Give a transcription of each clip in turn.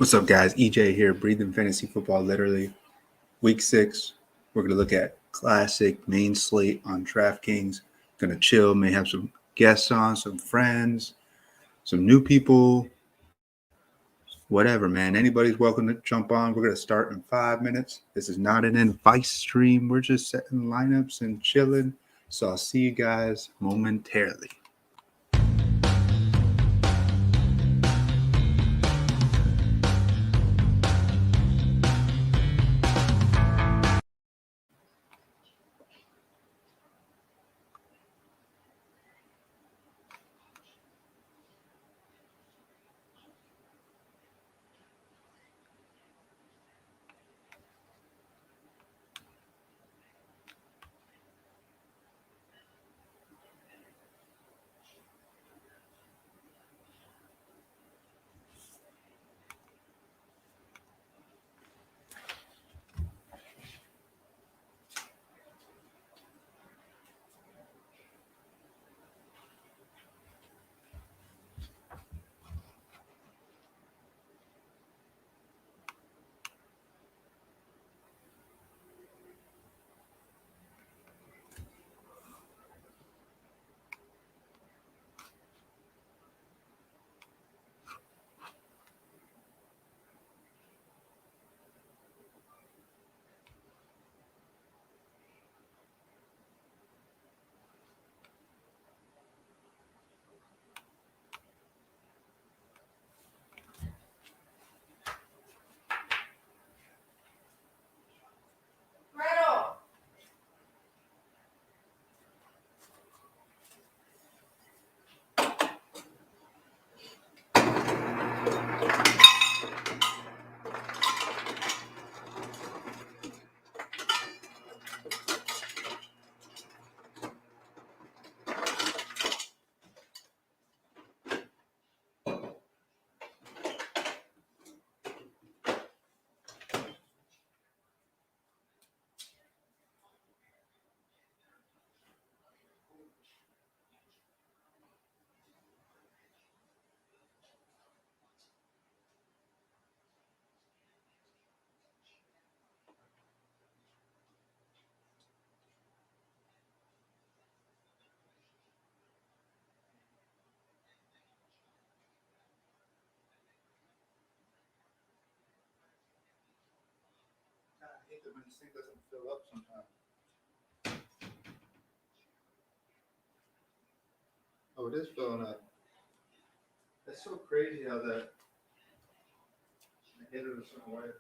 What's up, guys? EJ here, breathing fantasy football. Literally, week 6. We're gonna look at classic main slate on Draftkings. Gonna chill, may have some guests on, some friends, some new people, whatever, man. Anybody's welcome to jump on. We're gonna start in 5 minutes. This is not an advice stream. We're just setting lineups and chilling. So I'll see you guys momentarily. I hate that when this thing doesn't fill up sometimes. Oh, it is filling up. That's so crazy how that I hit it a certain way.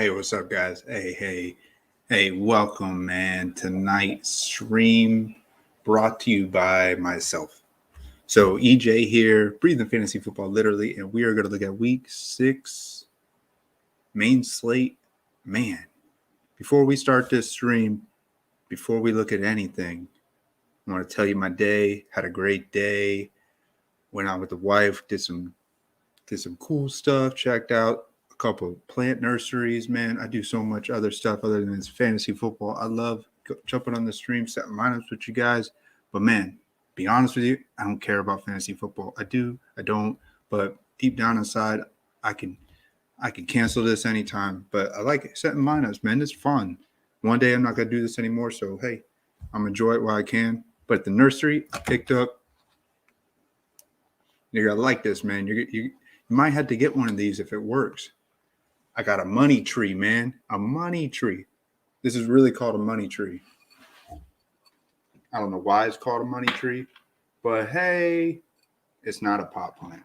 Hey, what's up, guys? Hey, welcome, man. Tonight's stream brought to you by myself. So, EJ here, breathing fantasy football literally, and we are going to look at week 6 main slate. Man, before we start this stream, before we look at anything, I want to tell you my day. Had a great day. Went out with the wife, did some cool stuff, checked out a couple of plant nurseries, man. I do so much other stuff other than this fantasy football. I love jumping on the stream, setting lineups with you guys. But man, be honest with you, I don't care about fantasy football. I do, I don't, but deep down inside, I can cancel this anytime. But I like setting lineups, man. It's fun. One day I'm not gonna do this anymore, so hey, I'm enjoy it while I can. But the nursery I picked up, you're gonna like this, man. You might have to get one of these if it works. I got a money tree, man. A money tree. This is really called a money tree. I don't know why it's called a money tree, but hey, it's not a pot plant.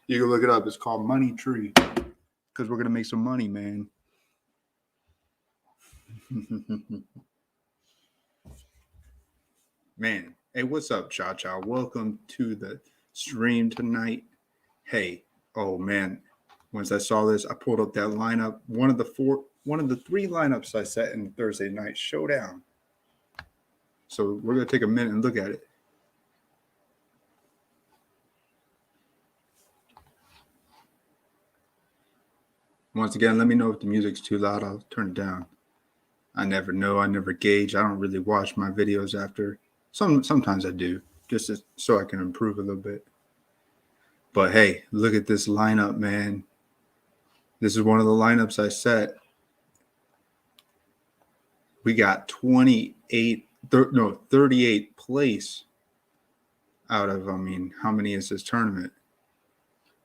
You can look it up. It's called money tree because we're going to make some money, man. Man, hey, what's up, Cha-Cha? Welcome to the stream tonight. Hey, oh, man. Once I saw this, I pulled up that lineup. One of the 3 lineups I set in Thursday night showdown. So we're going to take a minute and look at it. Once again, let me know if the music's too loud. I'll turn it down. I never know. I never gauge. I don't really watch my videos after. Sometimes I do, just so I can improve a little bit. But hey, look at this lineup, man. This is one of the lineups I set. We got 38th place out of, how many is this tournament?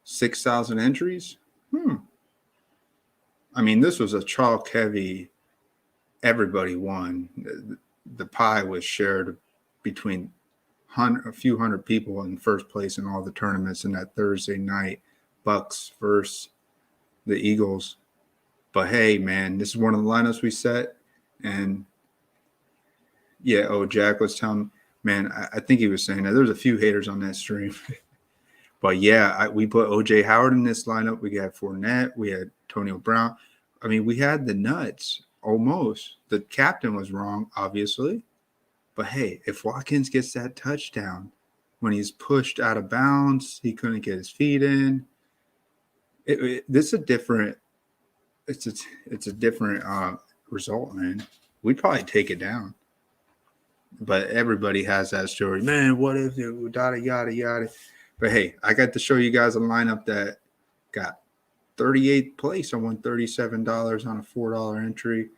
6,000 entries? This was a chalk heavy. Everybody won. The pie was shared between a few hundred people in first place in all the tournaments in that Thursday night. Bucks versus the Eagles. But hey, man, this is one of the lineups we set. And yeah, Jack was telling me, man, I think he was saying that there's a few haters on that stream. But yeah, we put OJ Howard in this lineup. We got Fournette. We had Antonio Brown. We had the nuts almost. The captain was wrong, obviously. But hey, if Watkins gets that touchdown when he's pushed out of bounds, he couldn't get his feet in. It's a different result, man. We'd probably take it down. But everybody has that story. Man, what if it yada, yada, yada. But hey, I got to show you guys a lineup that got 38th place. I won $37 on a $4 entry.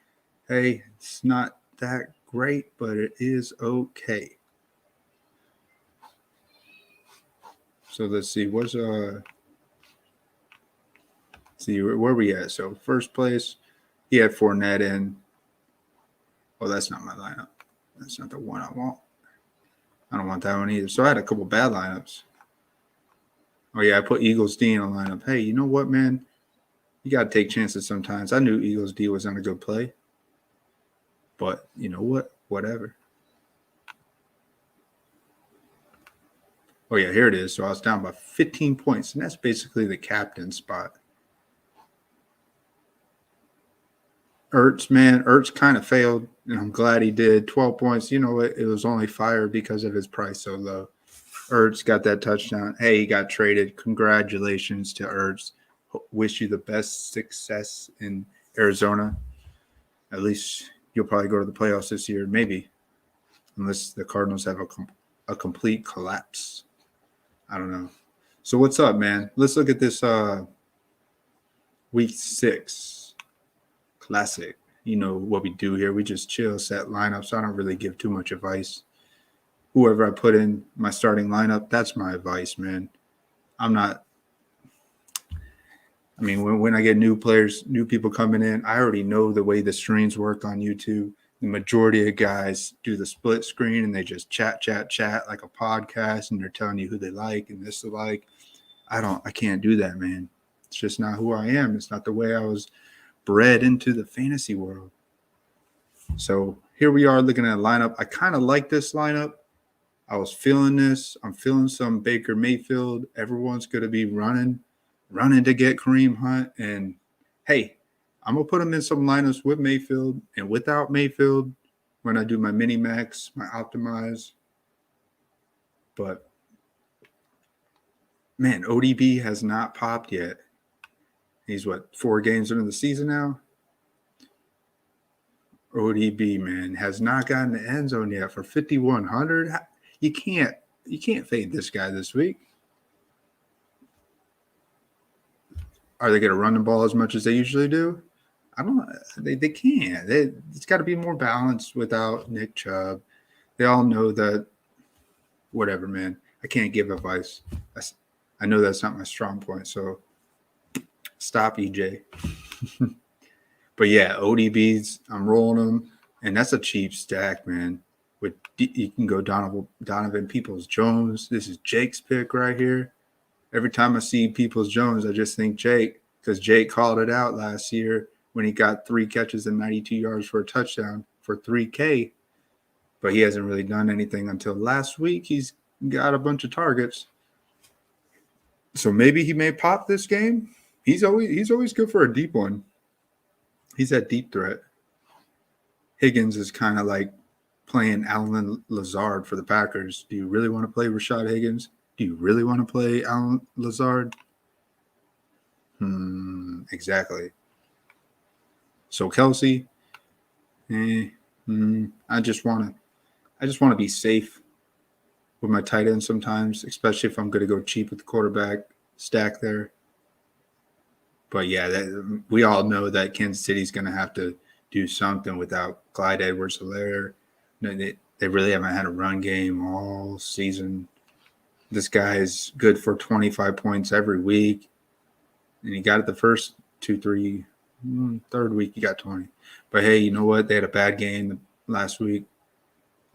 Hey, it's not that great, but it is okay. So let's see. See where we at? So first place, he had Fournette in. Oh, that's not my lineup. That's not the one I want. I don't want that one either. So I had a couple bad lineups. Oh yeah, I put Eagles D in a lineup. Hey, you know what, man? You got to take chances sometimes. I knew Eagles D was on a good play. But you know what? Whatever. Oh, yeah, here it is. So I was down by 15 points, and that's basically the captain spot. Ertz kind of failed, and I'm glad he did. 12 points. You know what? It was only fired because of his price so low. Ertz got that touchdown. Hey, he got traded. Congratulations to Ertz. Wish you the best success in Arizona. At least you'll probably go to the playoffs this year, maybe, unless the Cardinals have a complete collapse. I don't know. So what's up, man? Let's look at this week 6 classic. You know what we do here. We just chill, set lineups. I don't really give too much advice. Whoever I put in my starting lineup, that's my advice, man. When I get new players, new people coming in, I already know the way the streams work on YouTube. The majority of guys do the split screen and they just chat like a podcast, and they're telling you who they like and this they like. I can't do that, man. It's just not who I am. It's not the way I was bred into the fantasy world. So here we are looking at a lineup. I kind of like this lineup. I was feeling this. I'm feeling some Baker Mayfield. Everyone's going to be running to get Kareem Hunt. And hey, I'm going to put him in some lineups with Mayfield and without Mayfield when I do my mini max, my optimize. But man, ODB has not popped yet. He's 4 games into the season now? ODB, man, has not gotten the end zone yet for 5,100. You can't fade this guy this week. Are they going to run the ball as much as they usually do? I don't know. They can't. It's got to be more balanced without Nick Chubb. They all know that. Whatever, man. I can't give advice. I know that's not my strong point. So stop, EJ. But yeah, ODBs, I'm rolling them, and that's a cheap stack, man. You can go Donovan Peoples-Jones. This is Jake's pick right here. Every time I see Peoples-Jones, I just think Jake, because Jake called it out last year when he got 3 catches and 92 yards for a touchdown for $3K. But he hasn't really done anything until last week. He's got a bunch of targets. So maybe he may pop this game. He's always good for a deep one. He's that deep threat. Higgins is kind of like playing Alan Lazard for the Packers. Do you really want to play Rashad Higgins? Do you really want to play Alan Lazard? Exactly. So Kelsey, I just want to be safe with my tight end sometimes, especially if I'm going to go cheap with the quarterback stack there. But yeah, we all know that Kansas City's going to have to do something without Clyde Edwards-Helaire. They really haven't had a run game all season. This guy is good for 25 points every week. And he got it the first 2-3, third week he got 20. But hey, you know what? They had a bad game last week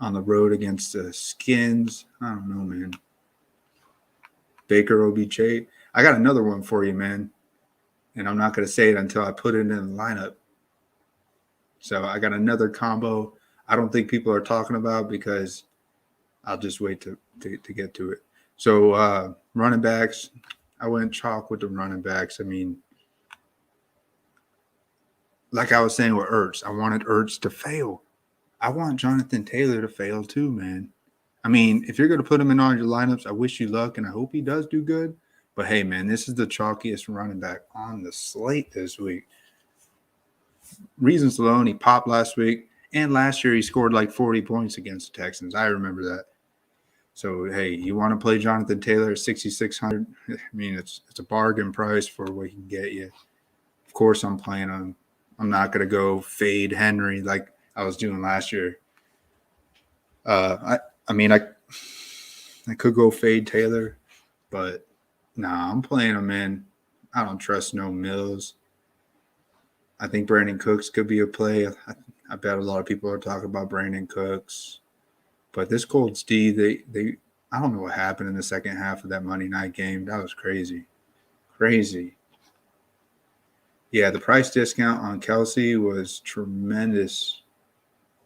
on the road against the Skins. I don't know, man. Baker OBJ. I got another one for you, man. And I'm not going to say it until I put it in the lineup. So I got another combo I don't think people are talking about because I'll just wait to get to it. So running backs, I went chalk with the running backs. I mean, like I was saying with Ertz, I wanted Ertz to fail. I want Jonathan Taylor to fail too, man. I mean, if you're going to put him in all your lineups, I wish you luck, and I hope he does do good. But, hey, man, this is the chalkiest running back on the slate this week. Reasons alone, he popped last week, and last year he scored like 40 points against the Texans. I remember that. So, hey, you want to play Jonathan Taylor at 6,600? I mean, it's a bargain price for what he can get you. Of course I'm playing him. I'm not going to go fade Henry like I was doing last year. I could go fade Taylor, but nah, I'm playing him in. I don't trust no Mills. I think Brandon Cooks could be a play. I bet a lot of people are talking about Brandon Cooks. But this Colts D, they I don't know what happened in the second half of that Monday night game. That was crazy. Crazy. Yeah, the price discount on Kelsey was tremendous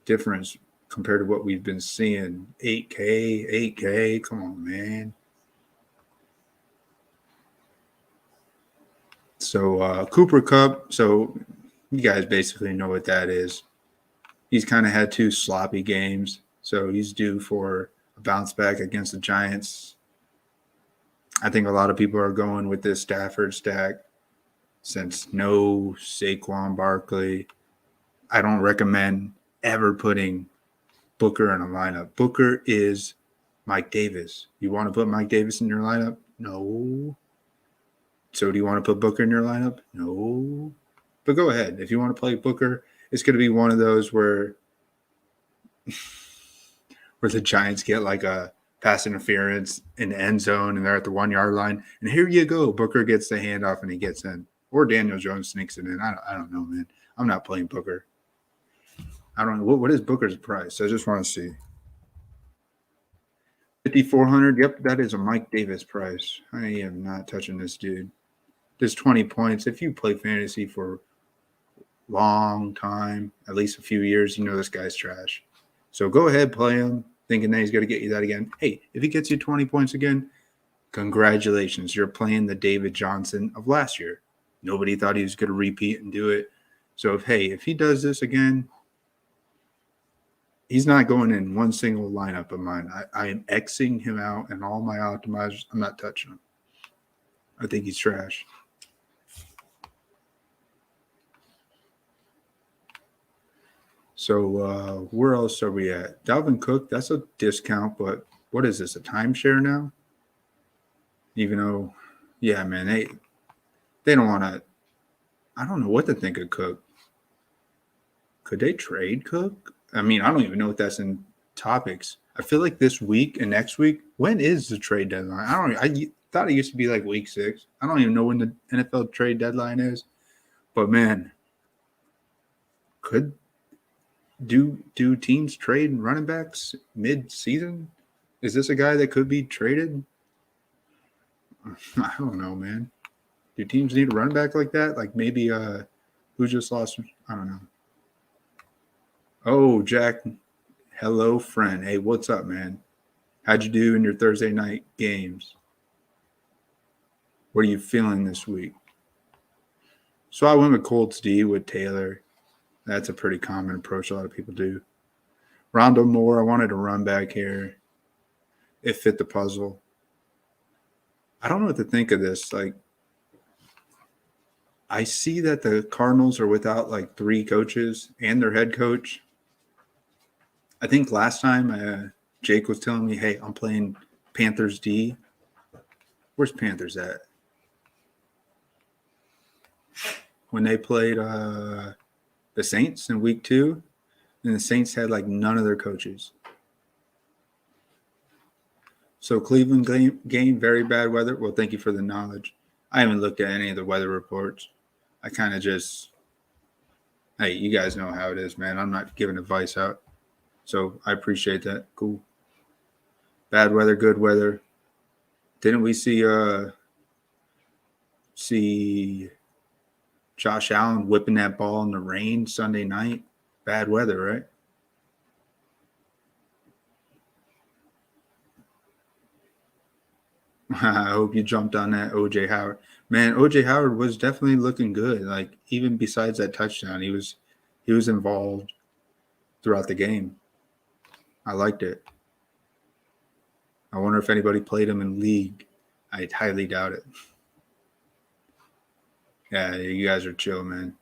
difference compared to what we've been seeing. 8K. Come on, man. So Cooper Kupp. So you guys basically know what that is. He's kind of had 2 sloppy games. So he's due for a bounce back against the Giants. I think a lot of people are going with this Stafford stack since no Saquon Barkley. I don't recommend ever putting Booker in a lineup. Booker is Mike Davis. You want to put Mike Davis in your lineup? No. So do you want to put Booker in your lineup? No. But go ahead. If you want to play Booker, it's going to be one of those where the Giants get like a pass interference in the end zone and they're at the 1-yard line. And here you go. Booker gets the handoff and he gets in. Or Daniel Jones sneaks it in. I don't know, man. I'm not playing Booker. I don't know. What is Booker's price? I just want to see. 5,400. Yep, that is a Mike Davis price. I am not touching this dude. There's 20 points. If you play fantasy for a long time, at least a few years, you know this guy's trash. So go ahead, play him, thinking that he's going to get you that again. Hey, if he gets you 20 points again, congratulations. You're playing the David Johnson of last year. Nobody thought he was going to repeat and do it. So, if he does this again, he's not going in one single lineup of mine. I am Xing him out and all my optimizers. I'm not touching him. I think he's trash. So where else are we at? Dalvin Cook, that's a discount, but what is this, a timeshare now? Even though, yeah, man, they don't want to. I don't know what to think of Cook. Could they trade Cook? I mean, I don't even know if that's in topics. I feel like this week and next week, when is the trade deadline? I thought it used to be like week 6. I don't even know when the NFL trade deadline is. But man, do teams trade running backs mid-season? Is this a guy that could be traded? I don't know, man. Do teams need a running back like that? Like maybe who just lost? I don't know. Oh, Jack. Hello, friend. Hey, what's up, man? How'd you do in your Thursday night games? What are you feeling this week? So I went with Colts D with Taylor. That's a pretty common approach a lot of people do. Rondo Moore, I wanted to run back here. It fit the puzzle. I don't know what to think of this. Like, I see that the Cardinals are without like 3 coaches and their head coach. I think last time Jake was telling me, hey, I'm playing Panthers D. Where's Panthers at? When they played the Saints in week 2, and the Saints had like none of their coaches. So Cleveland game, very bad weather. Well, thank you for the knowledge. I haven't looked at any of the weather reports. I kind of just, hey, you guys know how it is, man. I'm not giving advice out. So I appreciate that. Cool. Bad weather, good weather. Didn't we see Josh Allen whipping that ball in the rain Sunday night? Bad weather, right? I hope you jumped on that OJ Howard. Man, OJ Howard was definitely looking good. Like even besides that touchdown, he was involved throughout the game. I liked it. I wonder if anybody played him in league. I highly doubt it. Yeah, you guys are chill, man.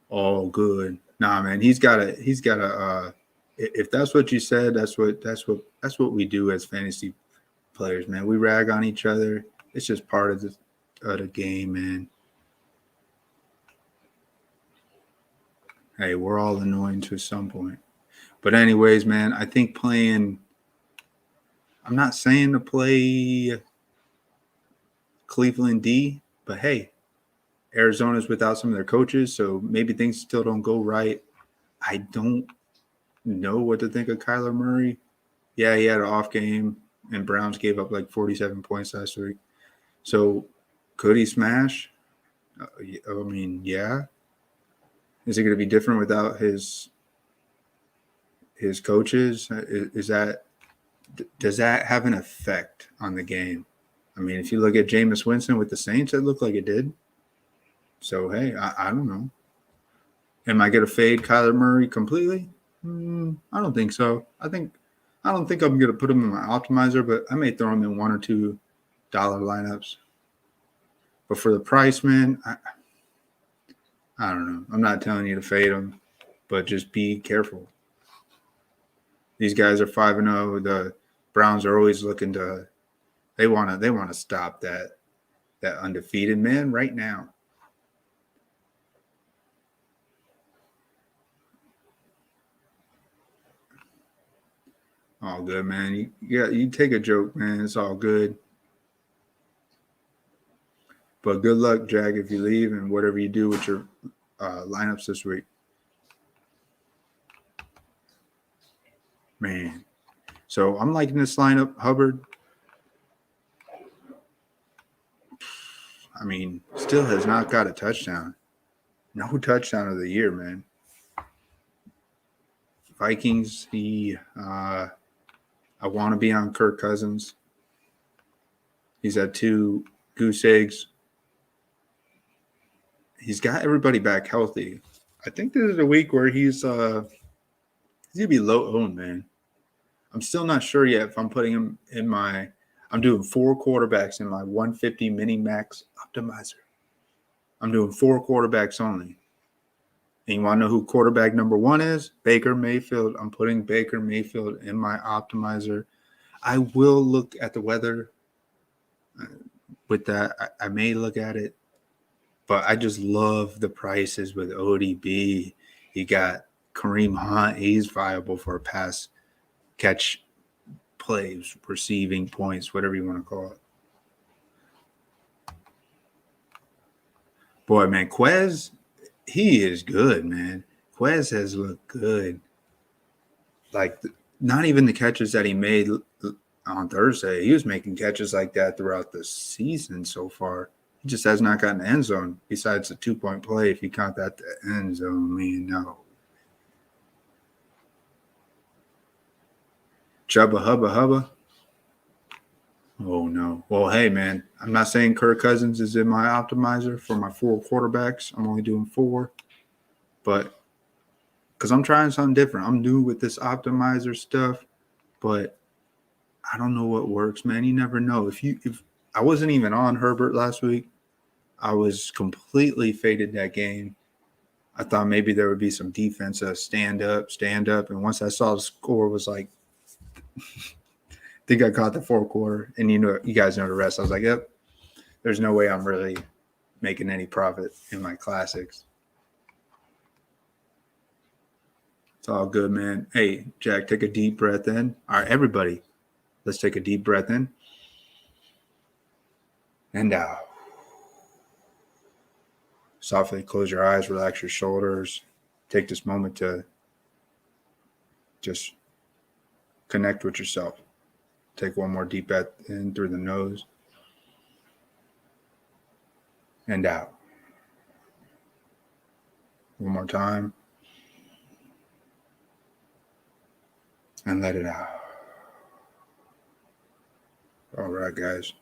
All good. Nah, man, he's got a if that's what you said, that's what we do as fantasy players, man. We rag on each other. It's just part of the game, man. Hey, we're all annoying to some point. But anyways, man, I think I'm not saying to play Cleveland D, but hey, Arizona's without some of their coaches, so maybe things still don't go right. I don't know what to think of Kyler Murray. Yeah, he had an off game, and Browns gave up like 47 points last week. So could he smash? I mean, yeah. Is it going to be different without his coaches? Does that have an effect on the game? I mean, if you look at Jameis Winston with the Saints, it looked like it did. So hey, I don't know. Am I going to fade Kyler Murray completely? I don't think so. I don't think I'm going to put him in my optimizer, but I may throw him in $1 or $2 lineups. But for the price, man, I don't know. I'm not telling you to fade him, but just be careful. These guys are 5-0. The Browns are always looking to. They want to stop that undefeated man right now. All good, man. You take a joke, man. It's all good. But good luck, Jack, if you leave and whatever you do with your lineups this week. Man. So I'm liking this lineup, Hubbard. I mean, still has not got a touchdown. No touchdown of the year, man. Vikings, I want to be on Kirk Cousins. He's had 2 goose eggs. He's got everybody back healthy. I think this is a week where he's going to be low owned, man. I'm still not sure yet if I'm putting him in my – I'm doing 4 quarterbacks in my 150 mini max optimizer. I'm doing 4 quarterbacks only. And you want to know who quarterback number 1 is? Baker Mayfield. I'm putting Baker Mayfield in my optimizer. I will look at the weather with that. I may look at it. But I just love the prices with ODB. You got Kareem Hunt. He's viable for a pass catch plays, receiving points, whatever you want to call it. Boy, man, Quez, he is good, man. Quez has looked good. Like, not even the catches that he made on Thursday. He was making catches like that throughout the season so far. He just has not gotten the end zone besides the 2-point play. If you count that the end zone, man, no. Chubba Hubba Hubba. Oh, no. Well, hey, man, I'm not saying Kirk Cousins is in my optimizer for my 4 quarterbacks. I'm only doing 4. But because I'm trying something different. I'm new with this optimizer stuff, but I don't know what works, man. You never know. If I wasn't even on Herbert last week, I was completely faded that game. I thought maybe there would be some defense, stand up. And once I saw the score was like, I think I caught the 4th quarter. And you guys know the rest. I was like, yep, there's no way I'm really making any profit in my classics. It's all good, man. Hey, Jack, take a deep breath in. All right, everybody, let's take a deep breath in and out. Softly close your eyes, relax your shoulders. Take this moment to just connect with yourself. Take one more deep breath in through the nose and out. One more time. And let it out. All right, guys.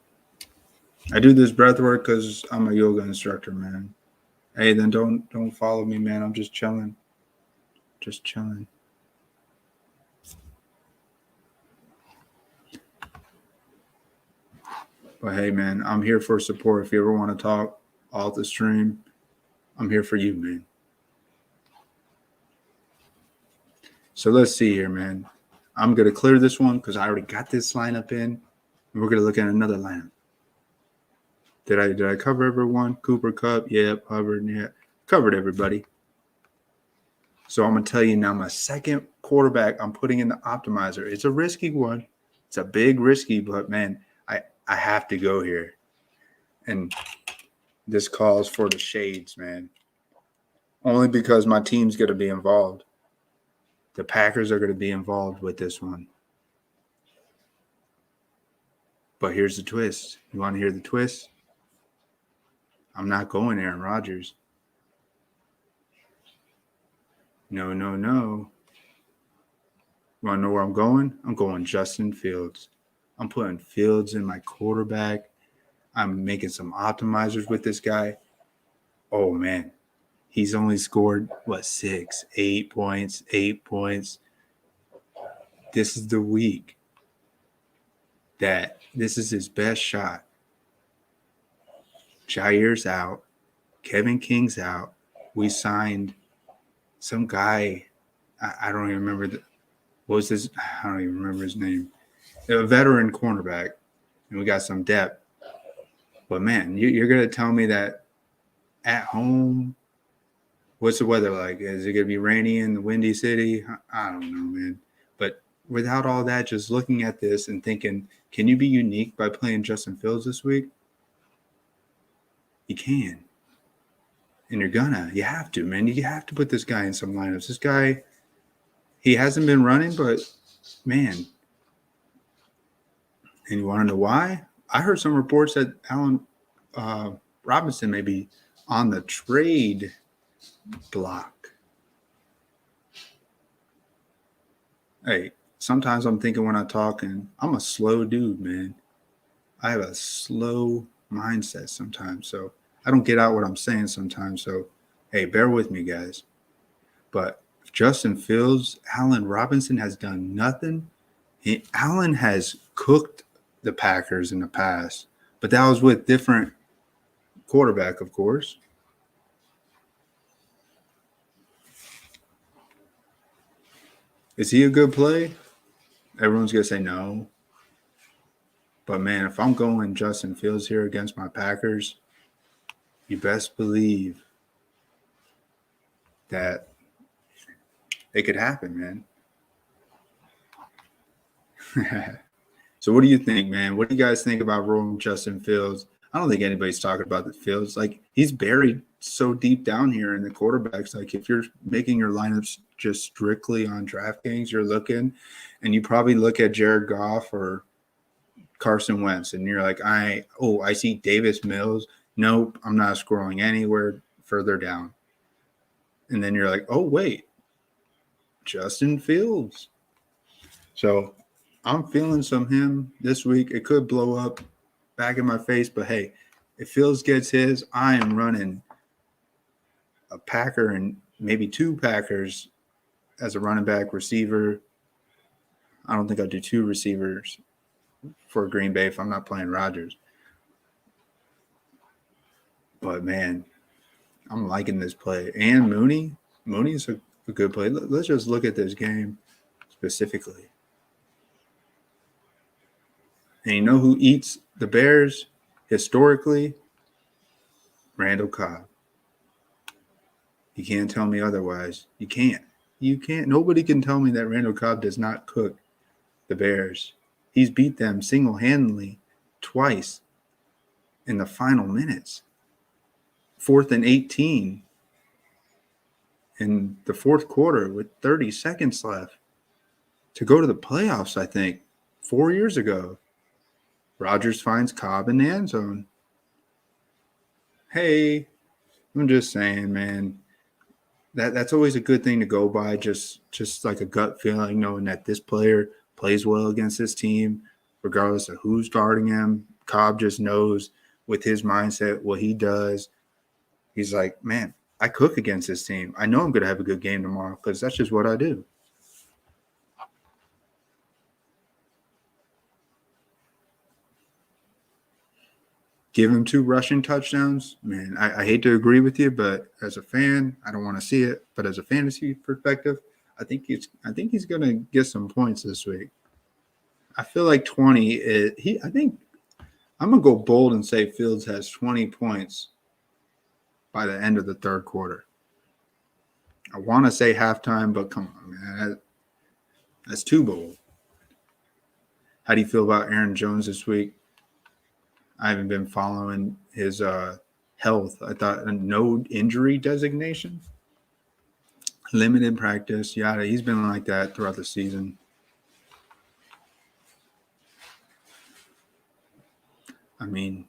I do this breath work because I'm a yoga instructor, man. Hey, then don't follow me, man. I'm just chilling. Just chilling. But hey, man, I'm here for support. If you ever want to talk off the stream, I'm here for you, man. So let's see here, man. I'm going to clear this one because I already got this lineup in. And we're going to look at another lineup. Did I cover everyone? Cooper Kupp, yep. Hubbard, yeah. Covered everybody. So I'm going to tell you now my second quarterback I'm putting in the optimizer. It's a risky one. It's a big risky, but, man, I have to go here. And this calls for the shades, man. Only because my team's going to be involved. The Packers are going to be involved with this one. But here's the twist. You want to hear the twist? I'm not going Aaron Rodgers. No. You want to know where I'm going? I'm going Justin Fields. I'm putting Fields in my quarterback. I'm making some optimizers with this guy. Oh, man. He's only scored, 8 points. This is the week that this is his best shot. Jair's out. Kevin King's out. We signed some guy. I don't even remember. I don't even remember his name. A veteran cornerback. And we got some depth. But, man, you're going to tell me that at home, what's the weather like? Is it going to be rainy in the Windy City? I don't know, man. But without all that, just looking at this and thinking, can you be unique by playing Justin Fields this week? You can. And you have to, man. You have to put this guy in some lineups. This guy, he hasn't been running, but, man. And you want to know why? I heard some reports that Allen Robinson may be on the trade block. Hey, sometimes I'm thinking when I talk, and I'm a slow dude, man. I have a slow mindset sometimes, so I don't get out what I'm saying sometimes. So, hey, bear with me, guys. But if Justin Fields, Allen Robinson has done nothing. Allen has cooked the Packers in the past, but that was with different quarterback, of course. Is he a good play? Everyone's going to say no. But, man, if I'm going Justin Fields here against my Packers, you best believe that it could happen, man. So what do you think, man? What do you guys think about rolling Justin Fields? I don't think anybody's talking about the Fields. Like, he's buried so deep down here in the quarterbacks. Like, if you're making your lineups just strictly on DraftKings, you're looking, and you probably look at Jared Goff or Carson Wentz, and you're like, I see Davis Mills. Nope, I'm not scrolling anywhere further down. And then you're like, oh, wait, Justin Fields. So I'm feeling some him this week. It could blow up back in my face, but hey, if Fields gets his, I am running a Packer and maybe two Packers as a running back receiver. I don't think I'll do two receivers for Green Bay if I'm not playing Rodgers. But man, I'm liking this play. And Mooney's a good play. Let's just look at this game specifically. And you know who eats the Bears historically? Randall Cobb. You can't tell me otherwise. You can't. You can't. Nobody can tell me that Randall Cobb does not cook the Bears. He's beat them single-handedly twice in the final minutes. 4th and 18 in the fourth quarter with 30 seconds left to go to the playoffs, I think, 4 years ago. Rodgers finds Cobb in the end zone. Hey, I'm just saying, man. That's always a good thing to go by, just like a gut feeling, knowing that this player plays well against this team, regardless of who's guarding him. Cobb just knows with his mindset what he does. He's like, man, I cook against this team. I know I'm going to have a good game tomorrow because that's just what I do. Give him 2 rushing touchdowns. Man, I hate to agree with you, but as a fan, I don't want to see it. But as a fantasy perspective, I think he's going to get some points this week. I feel like 20 I think I'm going to go bold and say Fields has 20 points by the end of the third quarter. I want to say halftime, but come on, man. That's too bold. How do you feel about Aaron Jones this week? I haven't been following his health. I thought a no injury designation, limited practice, yada. He's been like that throughout the season. I mean,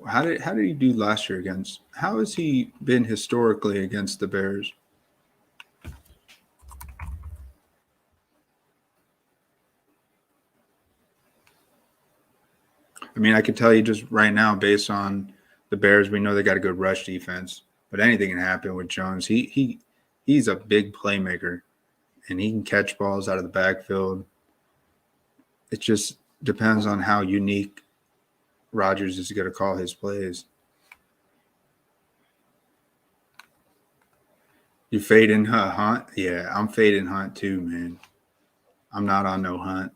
how did he do last year against? How has he been historically against the Bears? I mean, I can tell you just right now, based on the Bears, we know they got a good rush defense, but anything can happen with Jones. He's a big playmaker, and he can catch balls out of the backfield. It just depends on how unique Rodgers is going to call his plays. You fading Hunt? Yeah, I'm fading Hunt too, man. I'm not on no Hunt.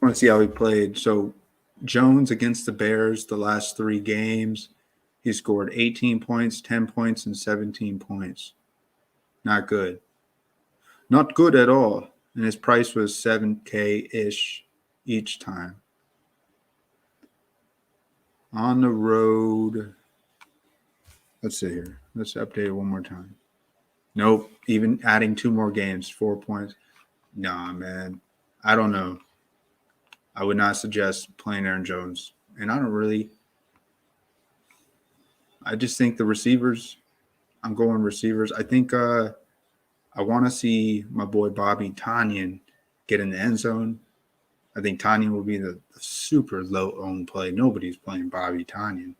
I want to see how he played. So Jones against the Bears the last 3 games, he scored 18 points, 10 points, and 17 points. Not good. Not good at all. And his price was $7K-ish each time. On the road, Let's see here. Let's update it one more time. Nope. Even adding 2 more games, 4 points. Nah, man. I don't know. I would not suggest playing Aaron Jones. And I don't really. I just think the receivers. I'm going receivers. I think I want to see my boy Bobby Tonyan get in the end zone. I think Tonyan will be the super low-owned play. Nobody's playing Bobby Tonyan.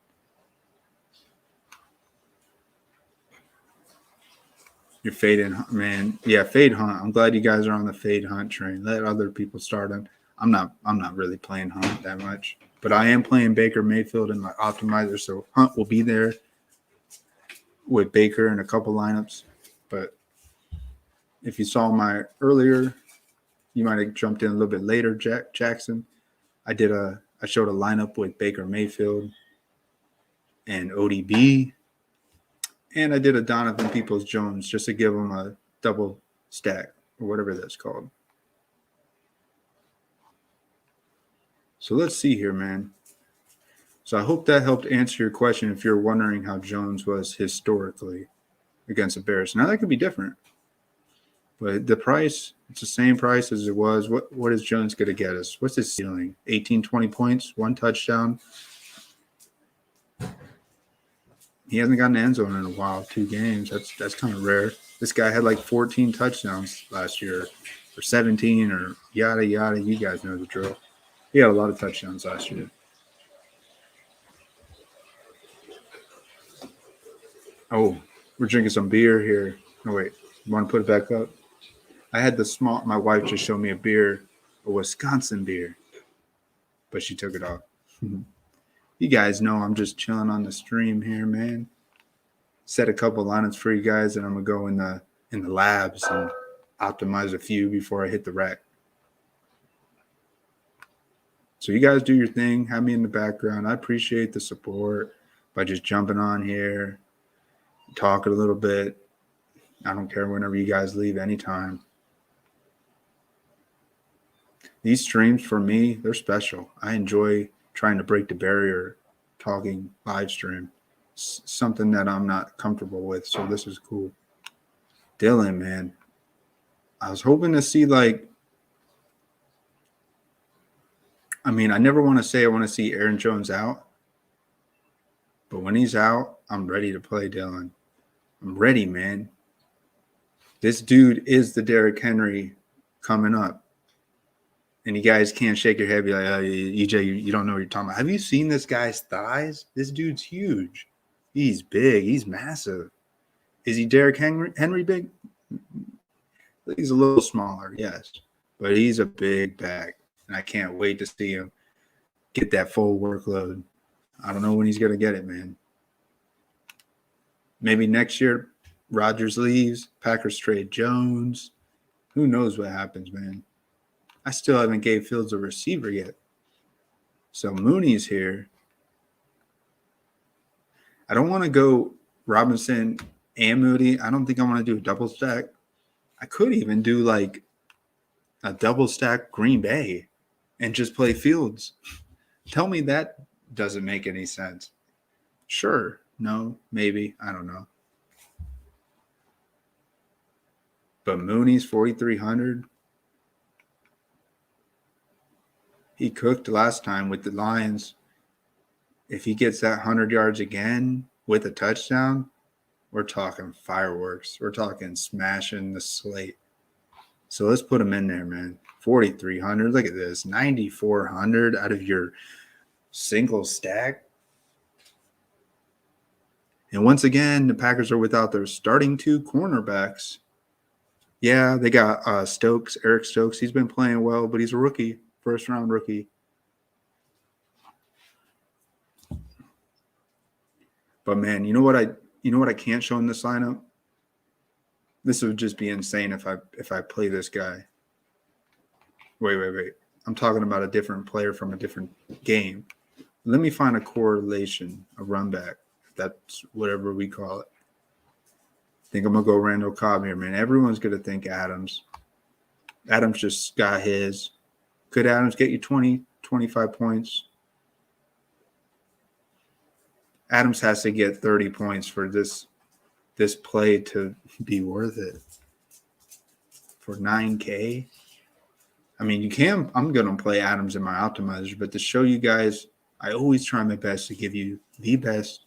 You're fading, man. Yeah, fade Hunt. I'm glad you guys are on the fade Hunt train. Let other people start him. I'm not really playing Hunt that much, but I am playing Baker Mayfield in my optimizer, so Hunt will be there with Baker in a couple lineups. But if you saw my earlier, you might have jumped in a little bit later, Jackson. I showed a lineup with Baker Mayfield and ODB, and I did a Donovan Peoples-Jones just to give him a double stack or whatever that's called. So let's see here, man. So I hope that helped answer your question if you're wondering how Jones was historically against the Bears. Now that could be different. But the price, it's the same price as it was. What is Jones going to get us? What's his ceiling? 18, 20 points, 1 touchdown. He hasn't gotten an end zone in a while, 2 games. That's kind of rare. This guy had like 14 touchdowns last year, or 17, or yada, yada. You guys know the drill. He had a lot of touchdowns last year. Oh, we're drinking some beer here. Oh, wait. You want to put it back up? I had my wife just showed me a beer, a Wisconsin beer, but she took it off. You guys know I'm just chilling on the stream here, man. Set a couple lineups for you guys, and I'm gonna go in the labs and optimize a few before I hit the rack. So you guys do your thing. Have me in the background. I appreciate the support by just jumping on here, talking a little bit. I don't care whenever you guys leave anytime. These streams for me, they're special. I enjoy trying to break the barrier, talking live stream. It's something that I'm not comfortable with, so this is cool. Dylan, man. I was hoping to see I never want to say I want to see Aaron Jones out, but when he's out, I'm ready to play Dylan. I'm ready, man. This dude is the Derrick Henry coming up. And you guys can't shake your head, be like, oh, EJ, you don't know what you're talking about. Have you seen this guy's thighs? This dude's huge. He's big. He's massive. Is he Derrick Henry big? He's a little smaller, yes. But he's a big back. And I can't wait to see him get that full workload. I don't know when he's going to get it, man. Maybe next year, Rodgers leaves, Packers trade Jones. Who knows what happens, man. I still haven't gave Fields a receiver yet. So Mooney's here. I don't want to go Robinson and Moody. I don't think I want to do a double stack. I could even do like a double stack Green Bay and just play Fields. Tell me that doesn't make any sense. Sure. No, maybe. I don't know. But Mooney's 4,300. He cooked last time with the Lions. If he gets that 100 yards again with a touchdown, we're talking fireworks. We're talking smashing the slate. So let's put him in there, man. 4,300. Look at this. 9,400 out of your single stack. And once again, the Packers are without their starting 2 cornerbacks. Yeah, they got Stokes, Eric Stokes. He's been playing well, but he's a rookie, first-round rookie. But man, you know what I can't show in this lineup? This would just be insane if I play this guy. Wait. I'm talking about a different player from a different game. Let me find a correlation, a run back. That's whatever we call it. I think I'm going to go Randall Cobb here, man. Everyone's going to think Adams. Adams just got his. Could Adams get you 20, 25 points? Adams has to get 30 points for this play to be worth it. For 9K. I mean, you can. I'm going to play Adams in my optimizers, but to show you guys, I always try my best to give you the best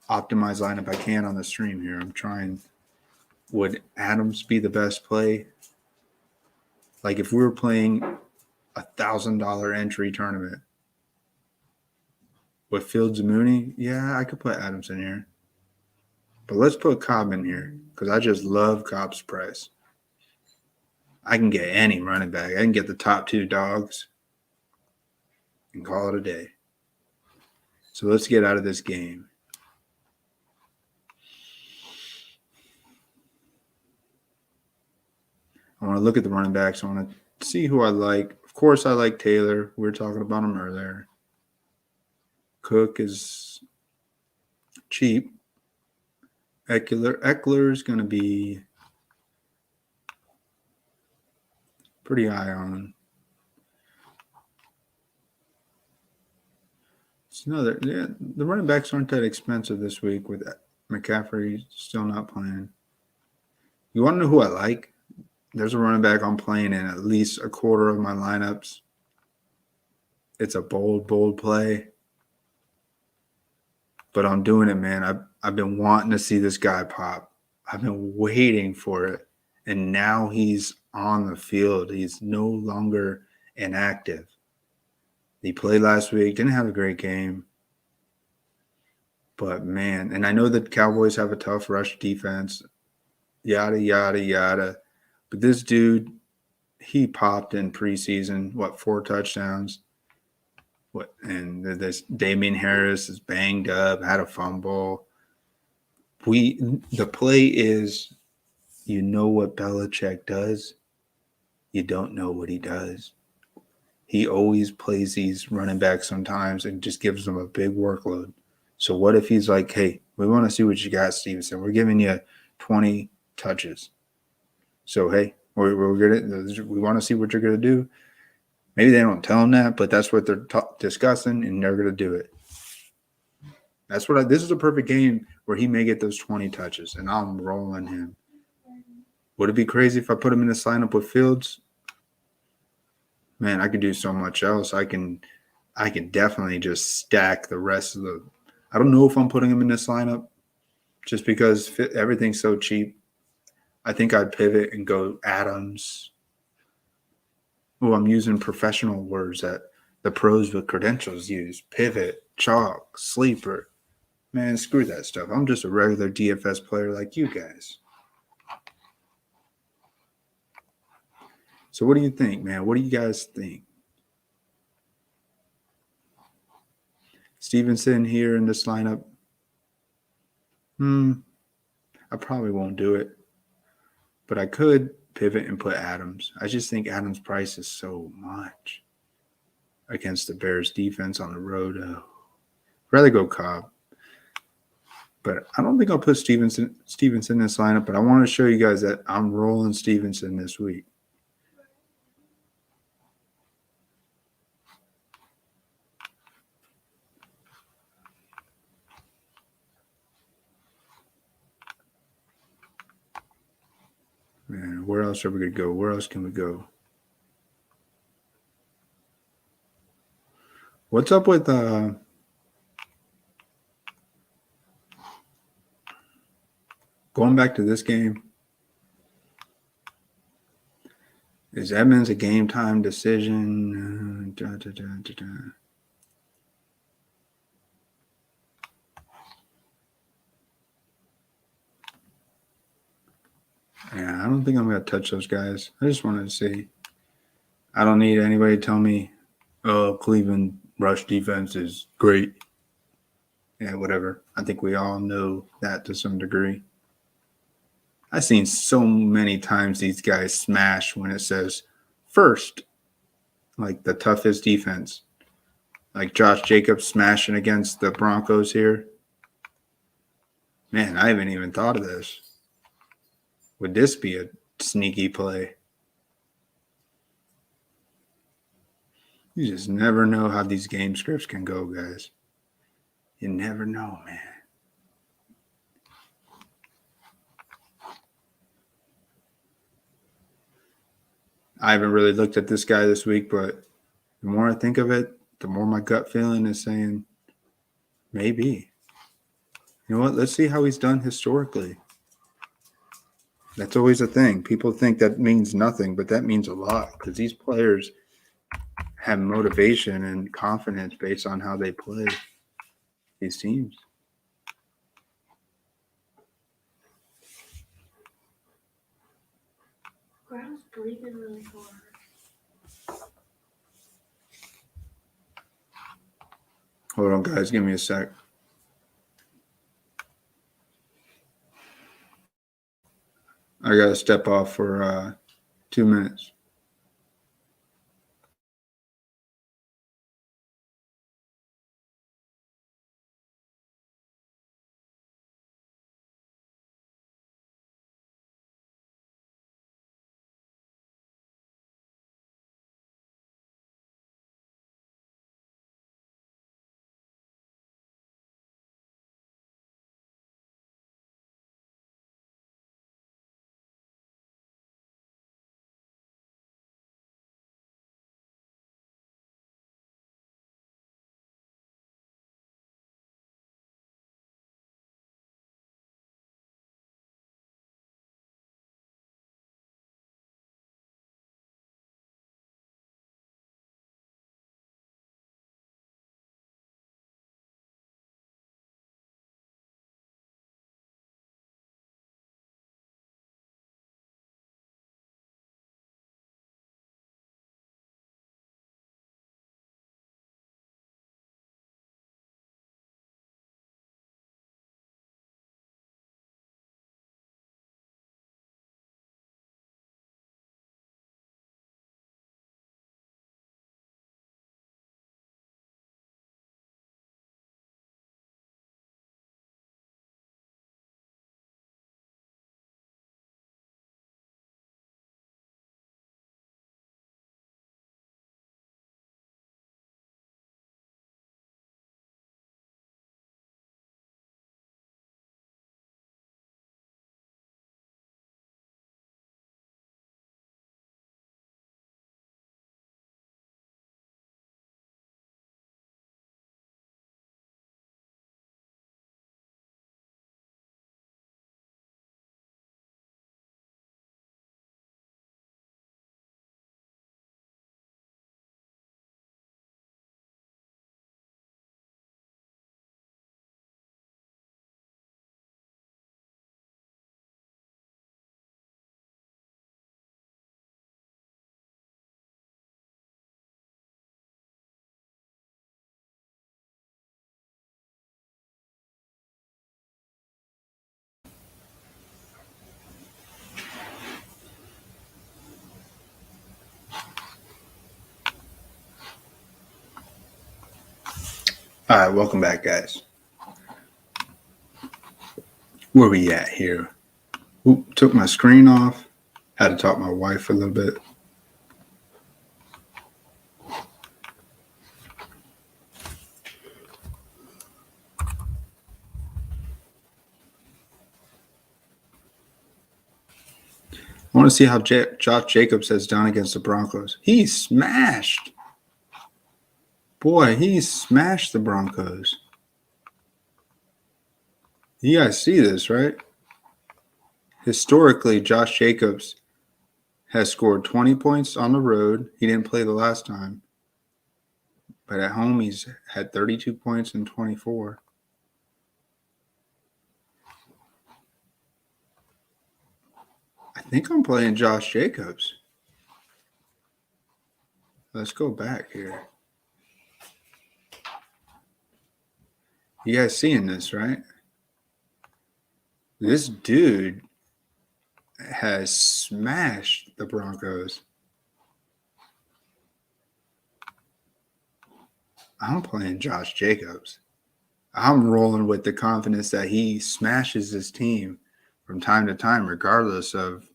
optimized lineup I can on the stream here. I'm trying. Would Adams be the best play? Like if we were playing $1,000 entry tournament with Fields and Mooney, yeah, I could put Adams in here. But let's put Cobb in here because I just love Cobb's price. I can get any running back. I can get the top 2 dogs and call it a day. So let's get out of this game. I want to look at the running backs. I want to see who I like. Of course, I like Taylor. We were talking about him earlier. Cook is cheap. Eckler is going to be pretty high on. The running backs aren't that expensive this week with McCaffrey still not playing. You want to know who I like? There's a running back I'm playing in at least a quarter of my lineups. It's a bold play. But I'm doing it, man. I've been wanting to see this guy pop. I've been waiting for it. And now he's on the field. He's no longer inactive. He played last week, didn't have a great game. But, man, and I know that Cowboys have a tough rush defense, yada, yada, yada. But this dude, he popped in preseason, 4 touchdowns? And this Damian Harris is banged up, had a fumble. The play is, you know what Belichick does? You don't know what he does. He always plays these running backs sometimes and just gives them a big workload. So what if he's like, hey, we want to see what you got, Stevenson. We're giving you 20 touches. So, hey, we want to see what you're going to do. Maybe they don't tell him that, but that's what they're discussing, and they're going to do it. This is a perfect game where he may get those 20 touches, and I'm rolling him. Would it be crazy if I put him in the lineup with Fields? Man, I could do so much else. I can definitely just stack the rest of the – I don't know if I'm putting him in this lineup just because everything's so cheap. I think I'd pivot and go Adams. Oh, I'm using professional words that the pros with credentials use. Pivot, chalk, sleeper. Man, screw that stuff. I'm just a regular DFS player like you guys. So what do you think, man? What do you guys think? Stevenson here in this lineup. I probably won't do it. But I could pivot and put Adams. I just think Adams' price is so much against the Bears defense on the road. I'd rather go Cobb. But I don't think I'll put Stevenson in this lineup, but I want to show you guys that I'm rolling Stevenson this week. Man, where else are we going to go? Where else can we go? What's up with going back to this game? Is Edmonds a game time decision? Yeah, I don't think I'm going to touch those guys. I just wanted to see. I don't need anybody to tell me, oh, Cleveland rush defense is great. Yeah, whatever. I think we all know that to some degree. I've seen so many times these guys smash when it says first, like the toughest defense. Like Josh Jacobs smashing against the Broncos here. Man, I haven't even thought of this. Would this be a sneaky play? You just never know how these game scripts can go, guys. You never know, man. I haven't really looked at this guy this week, but the more I think of it, the more my gut feeling is saying maybe. You know what? Let's see how he's done historically. That's always a thing. People think that means nothing, but that means a lot because these players have motivation and confidence based on how they play these teams. Grandma's breathing really hard. Hold on, guys. Give me a sec. I got to step off for 2 minutes. All right, welcome back, guys. Where we at here? Oop, took my screen off. Had to talk to my wife a little bit. I want to see how Josh Jacobs has done against the Broncos. He smashed. Boy, he smashed the Broncos. You guys see this, right? Historically, Josh Jacobs has scored 20 points on the road. He didn't play the last time. But at home, he's had 32 points and 24. I think I'm playing Josh Jacobs. Let's go back here. You guys seeing this, right? This dude has smashed the Broncos. I'm playing Josh Jacobs. I'm rolling with the confidence that he smashes his team from time to time, regardless of.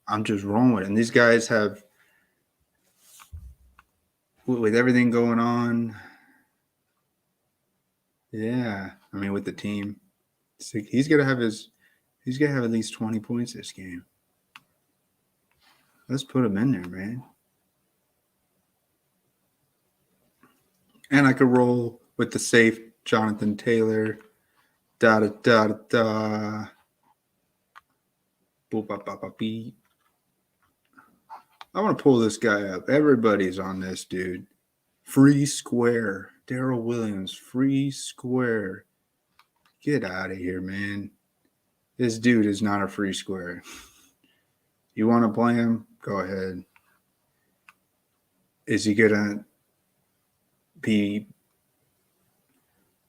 I'm just rolling with it. And these guys have, with everything going on, Yeah, I mean with the team, he's gonna have at least 20 points this game. Let's put him in there, man. And I could roll with the safe Jonathan Taylor. Da da da da da. Boop, bop, bop, bop, beep. I want to pull this guy up. Everybody's on this dude. Free square. Daryl Williams. Free square. Get out of here, man. This dude is not a free square. You want to play him? Go ahead. Is he going to be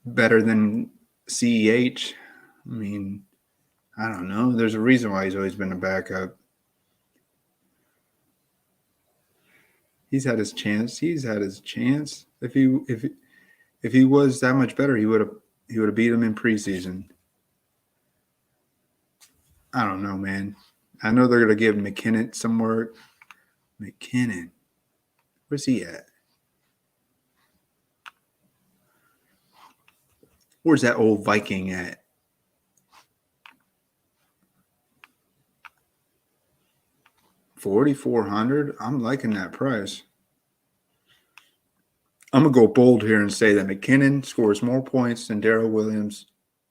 better than CEH? I mean, I don't know. There's a reason why he's always been a backup. He's had his chance. If he was that much better, he would have beat him in preseason. I don't know, man. I know they're gonna give McKinnon some work. McKinnon, where's he at? Where's that old Viking at? $4,400. I'm liking that price. I'm gonna go bold here and say that McKinnon scores more points than Daryl Williams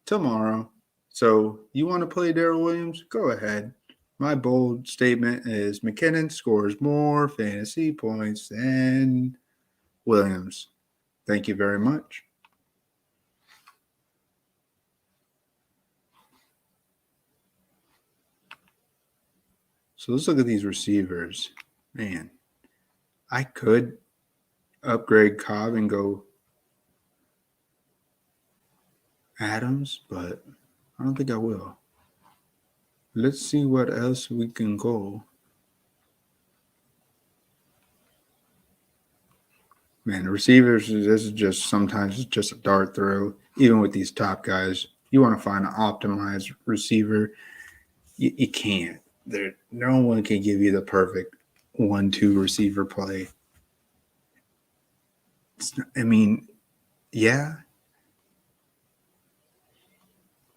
tomorrow. So you want to play Daryl Williams? Go ahead. My bold statement is McKinnon scores more fantasy points than Williams. Thank you very much. So let's look at these receivers. Man, I could upgrade Cobb and go Adams, but I don't think I will. Let's see what else we can go. Man, the receivers, this is just sometimes it's just a dart throw. Even with these top guys, you want to find an optimized receiver. You can't. No one can give you the perfect 1-2 receiver play. I mean, yeah,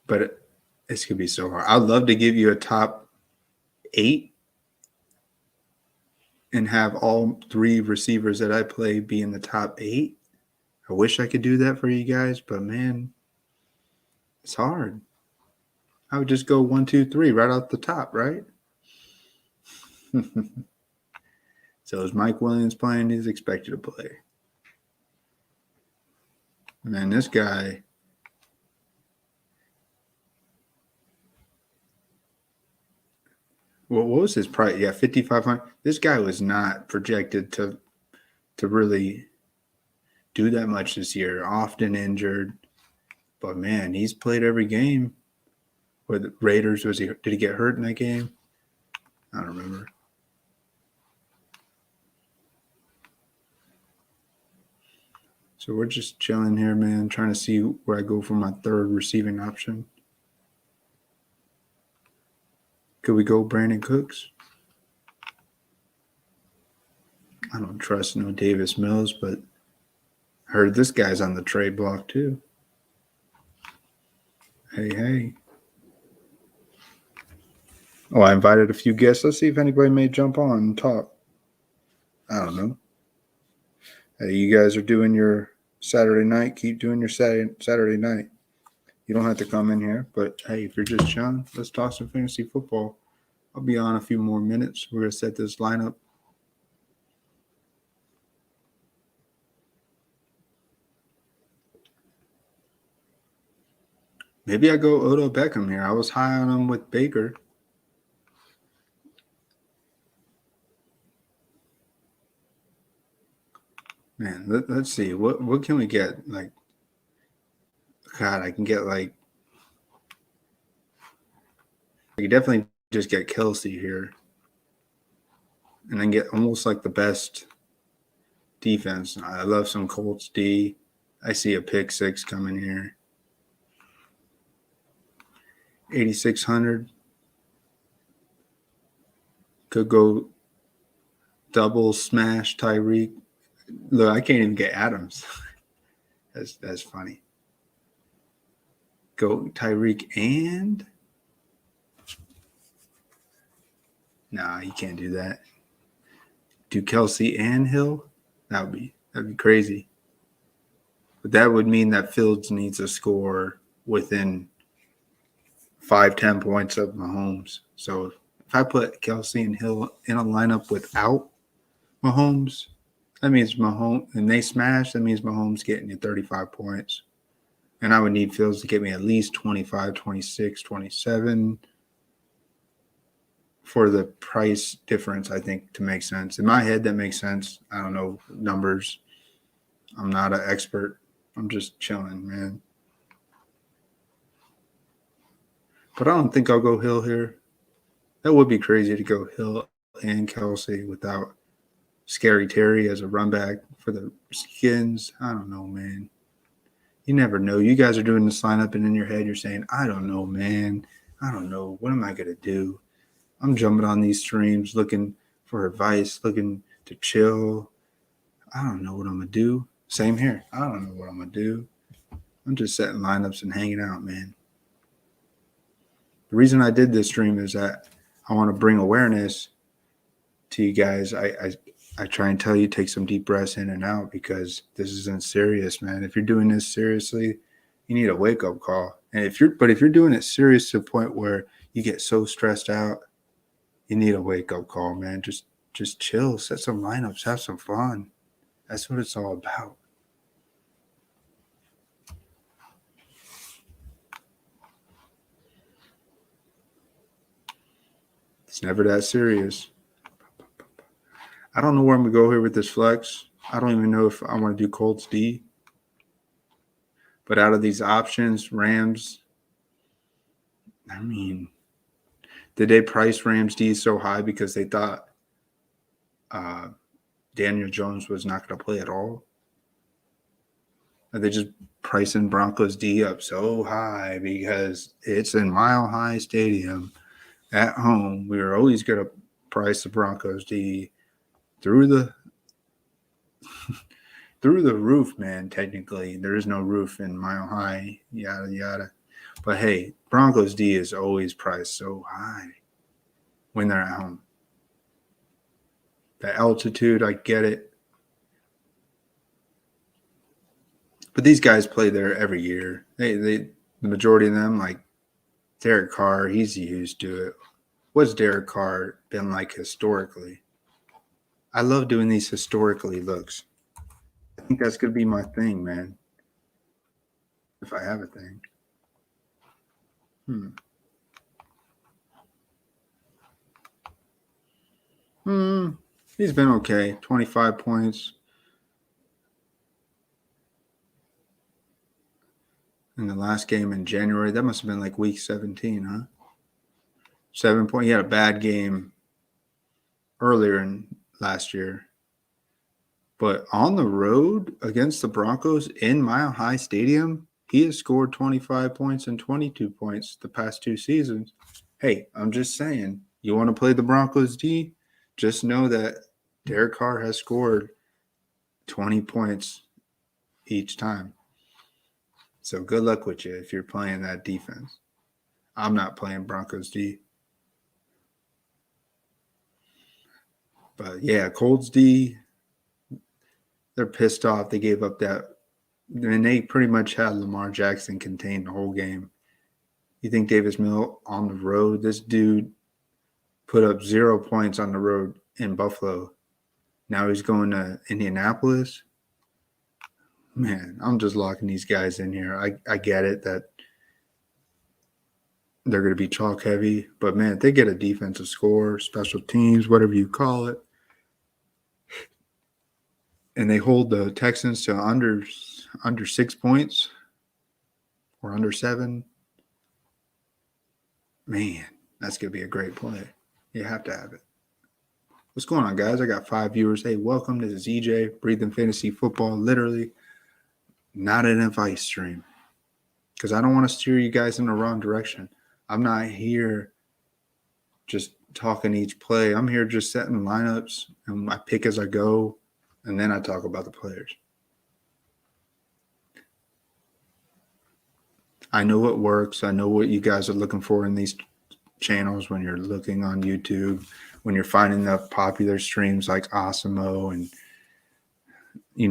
but it's going to be so hard. I'd love to give you a top 8 and have all 3 receivers that I play be in the top 8. I wish I could do that for you guys, but man, it's hard. I would just go 1, 2, 3 right out the top, right? So is Mike Williams playing? He's expected to play. Man, this guy. What was his price? Yeah, 5,500. This guy was not projected to really do that much this year. Often injured, but man, he's played every game. With the Raiders, did he get hurt in that game? I don't remember. So we're just chilling here, man, trying to see where I go for my third receiving option. Could we go Brandon Cooks? I don't trust no Davis Mills, but I heard this guy's on the trade block too. Hey. Oh, I invited a few guests. Let's see if anybody may jump on and talk. I don't know. Hey, you guys are doing your Saturday night. Keep doing your Saturday night. You don't have to come in here, but hey, if you're just chilling, let's talk some fantasy football. I'll be on a few more minutes. We're going to set this lineup. Maybe I go Odell Beckham here. I was high on him with Baker. Man, let's see. What can we get? Like, God, I can get like, I could definitely just get Kelsey here. And then get almost like the best defense. I love some Colts D. I see a pick 6 coming here. 8,600. Could go double smash Tyreek. Look, I can't even get Adams. That's funny. Go Tyreek and nah, you can't do that. Do Kelsey and Hill? That'd be crazy. But that would mean that Fields needs a score within 5-10 points of Mahomes. So if I put Kelsey and Hill in a lineup without Mahomes, that means Mahomes, and they smash, that means Mahomes getting you 35 points. And I would need Fields to get me at least 25, 26, 27 for the price difference, I think, to make sense. In my head, that makes sense. I don't know numbers. I'm not an expert. I'm just chilling, man. But I don't think I'll go Hill here. That would be crazy to go Hill and Kelsey without Scary Terry as a run back for the Skins. I don't know, man. You never know. You guys are doing this lineup, and in your head, you're saying, I don't know, man. I don't know. What am I going to do? I'm jumping on these streams looking for advice, looking to chill. I don't know what I'm going to do. Same here. I don't know what I'm going to do. I'm just setting lineups and hanging out, man. The reason I did this stream is that I want to bring awareness to you guys. I try and tell you, take some deep breaths in and out because this isn't serious, man. If you're doing this seriously, you need a wake-up call. And if you're doing it serious to the point where you get so stressed out, you need a wake-up call, man. Just chill, set some lineups, have some fun. That's what it's all about. It's never that serious. I don't know where I'm going to go here with this flex. I don't even know if I want to do Colts D. But out of these options, Rams, I mean, did they price Rams D so high because they thought Daniel Jones was not going to play at all? Are they just pricing Broncos D up so high because it's in Mile High Stadium at home? We were always going to price the Broncos D through the roof, man. Technically, there is no roof in Mile High, yada yada. But hey, Broncos D is always priced so high when they're at home. The altitude, I get it. But these guys play there every year. The majority of them, like Derek Carr, he's used to it. What's Derek Carr been like historically? I love doing these historically looks. I think that's going to be my thing, man. If I have a thing. He's been okay. 25 points. In the last game in January. That must have been like week 17, huh? 7 point. He had a bad game earlier in last year. But on the road against the Broncos in Mile High Stadium, he has scored 25 points and 22 points the past 2 seasons. Hey, I'm just saying, you want to play the Broncos D? Just know that Derek Carr has scored 20 points each time. So good luck with you if you're playing that defense. I'm not playing Broncos D. But yeah, Colts D, they're pissed off. They gave up that. And they pretty much had Lamar Jackson contained the whole game. You think Davis Mills on the road? This dude put up 0 points on the road in Buffalo. Now he's going to Indianapolis. Man, I'm just locking these guys in here. I get it that they're going to be chalk heavy. But, man, if they get a defensive score, special teams, whatever you call it, and they hold the Texans to under 6 points or under 7, man, that's going to be a great play. You have to have it. What's going on, guys? I got 5 viewers. Hey, welcome. This is EJ, Breathing Fantasy Football. Literally not an advice stream because I don't want to steer you guys in the wrong direction. I'm not here just talking each play. I'm here just setting lineups, and I pick as I go, and then I talk about the players. I know what works. I know what you guys are looking for in these channels when you're looking on YouTube, when you're finding the popular streams like Osimo and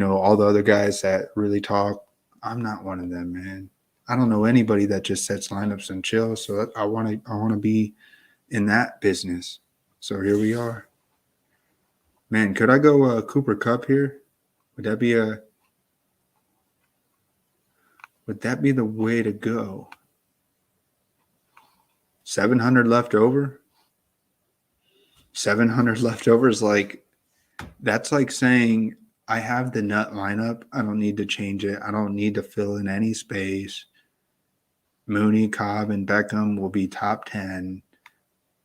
all the other guys that really talk. I'm not one of them, man. I don't know anybody that just sets lineups and chills. So I want to be in that business. So here we are. Man, could I go Cooper Cup here? Would that be the way to go? 700 left over? 700 left over is that's like saying I have the nut lineup. I don't need to change it. I don't need to fill in any space. Mooney, Cobb, and Beckham will be top 10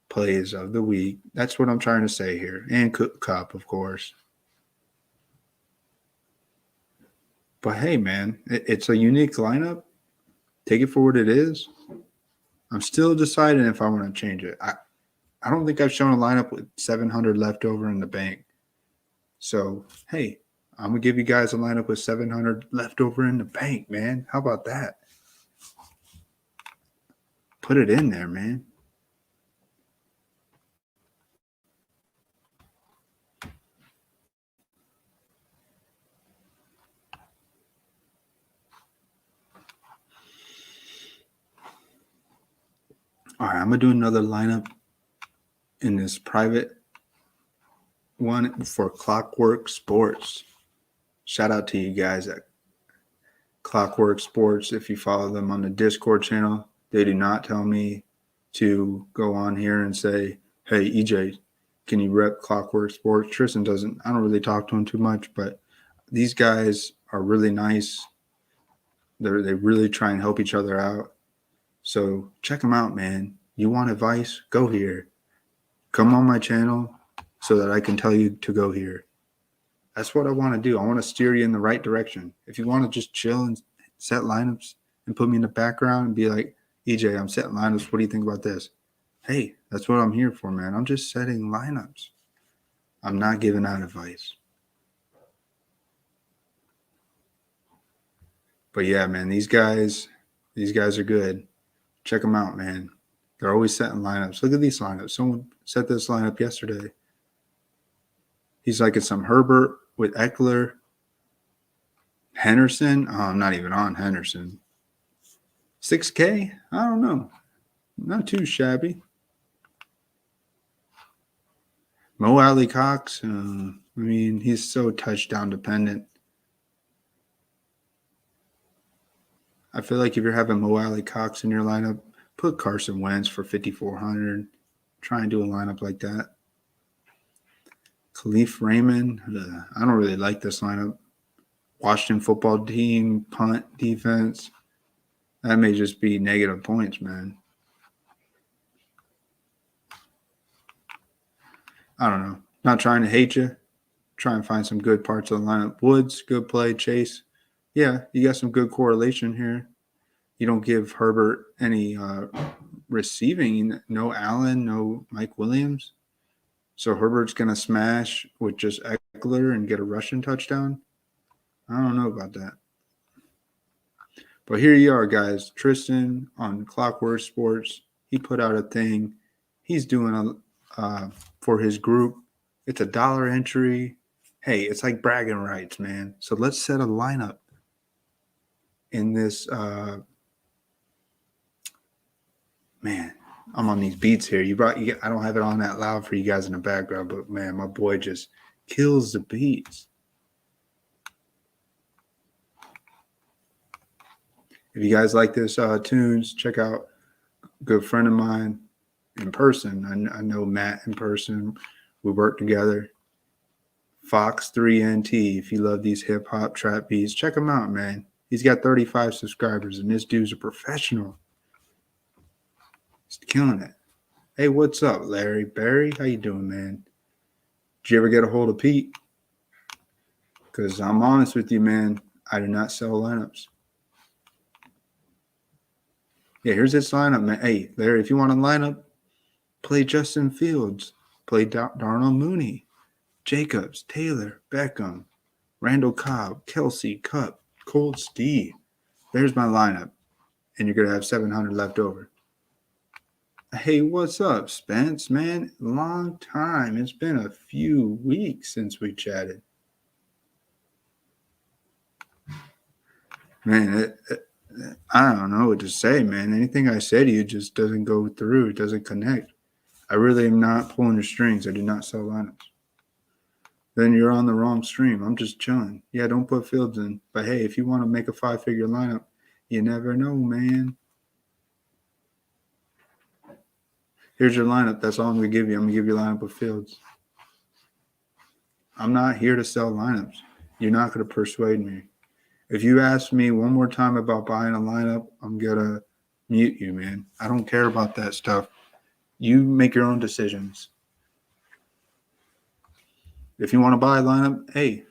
plays of the week. That's what I'm trying to say here. And Cup, of course. But hey, man, it's a unique lineup. Take it for what it is. I'm still deciding if I want to change it. I don't think I've shown a lineup with 700 left over in the bank. So, hey, I'm going to give you guys a lineup with 700 left over in the bank, man. How about that? Put it in there, man. All right, I'm going to do another lineup in this private one for Clockwork Sports. Shout out to you guys at Clockwork Sports. If you follow them on the Discord channel, they do not tell me to go on here and say, hey, EJ, can you rep Clockwork Sports? Tristan doesn't. I don't really talk to him too much, but these guys are really nice. They really try and help each other out. So check them out, man. You want advice? Go here. Come on my channel so that I can tell you to go here. That's what I want to do. I want to steer you in the right direction. If you want to just chill and set lineups and put me in the background and be like, EJ, I'm setting lineups. What do you think about this? Hey, that's what I'm here for, man. I'm just setting lineups. I'm not giving out advice. But yeah, man, these guys are good. Check them out, man. They're always setting lineups. Look at these lineups. Someone set this lineup yesterday. He's like, it's some Herbert with Eckler. Henderson. Oh, I'm not even on Henderson. 6K? I don't know. Not too shabby. Mo Alley Cox. He's so touchdown dependent. I feel like if you're having Mo Alley Cox in your lineup, put Carson Wentz for 5,400. Try and do a lineup like that. Khalif Raymond. I don't really like this lineup. Washington football team, punt, defense. That may just be negative points, man. I don't know. Not trying to hate you. Try and find some good parts of the lineup. Woods, good play. Chase. Yeah, you got some good correlation here. You don't give Herbert any receiving. No Allen, no Mike Williams. So Herbert's going to smash with just Eckler and get a rushing touchdown. I don't know about that. But here you are, guys. Tristan on Clockwork Sports. He put out a thing. He's doing for his group. It's $1 entry. Hey, it's like bragging rights, man. So let's set a lineup in this. Man, I'm on these beats here. I don't have it on that loud for you guys in the background, but man, my boy just kills the beats. If you guys like this tunes, check out a good friend of mine in person. I know Matt in person. We work together. Fox 3NT. If you love these hip hop trap beats, check him out, man. He's got 35 subscribers, and this dude's a professional. He's killing it. Hey, what's up, Larry Barry? How you doing, man? Did you ever get a hold of Pete? Because I'm honest with you, man. I do not sell lineups. Yeah, here's this lineup, man. Hey, Larry, if you want a lineup, play Justin Fields. Play Darnell Mooney, Jacobs, Taylor, Beckham, Randall Cobb, Kelsey, Cup, Cold Steve. There's my lineup. and you're going to have 700 left over. Hey, what's up, Spence, man? Long time. It's been a few weeks since we chatted. Man, I don't know what to say, man. Anything I say to you just doesn't go through. It doesn't connect. I really am not pulling your strings. I do not sell lineups. Then you're on the wrong stream. I'm just chilling. Yeah, don't put fields in. But hey, if you want to make a 5-figure lineup, you never know, man. Here's your lineup. That's all I'm going to give you. I'm going to give you a lineup of fields. I'm not here to sell lineups. You're not going to persuade me. If you ask me one more time about buying a lineup, I'm going to mute you, man. I don't care about that stuff. You make your own decisions. If you want to buy a lineup, hey,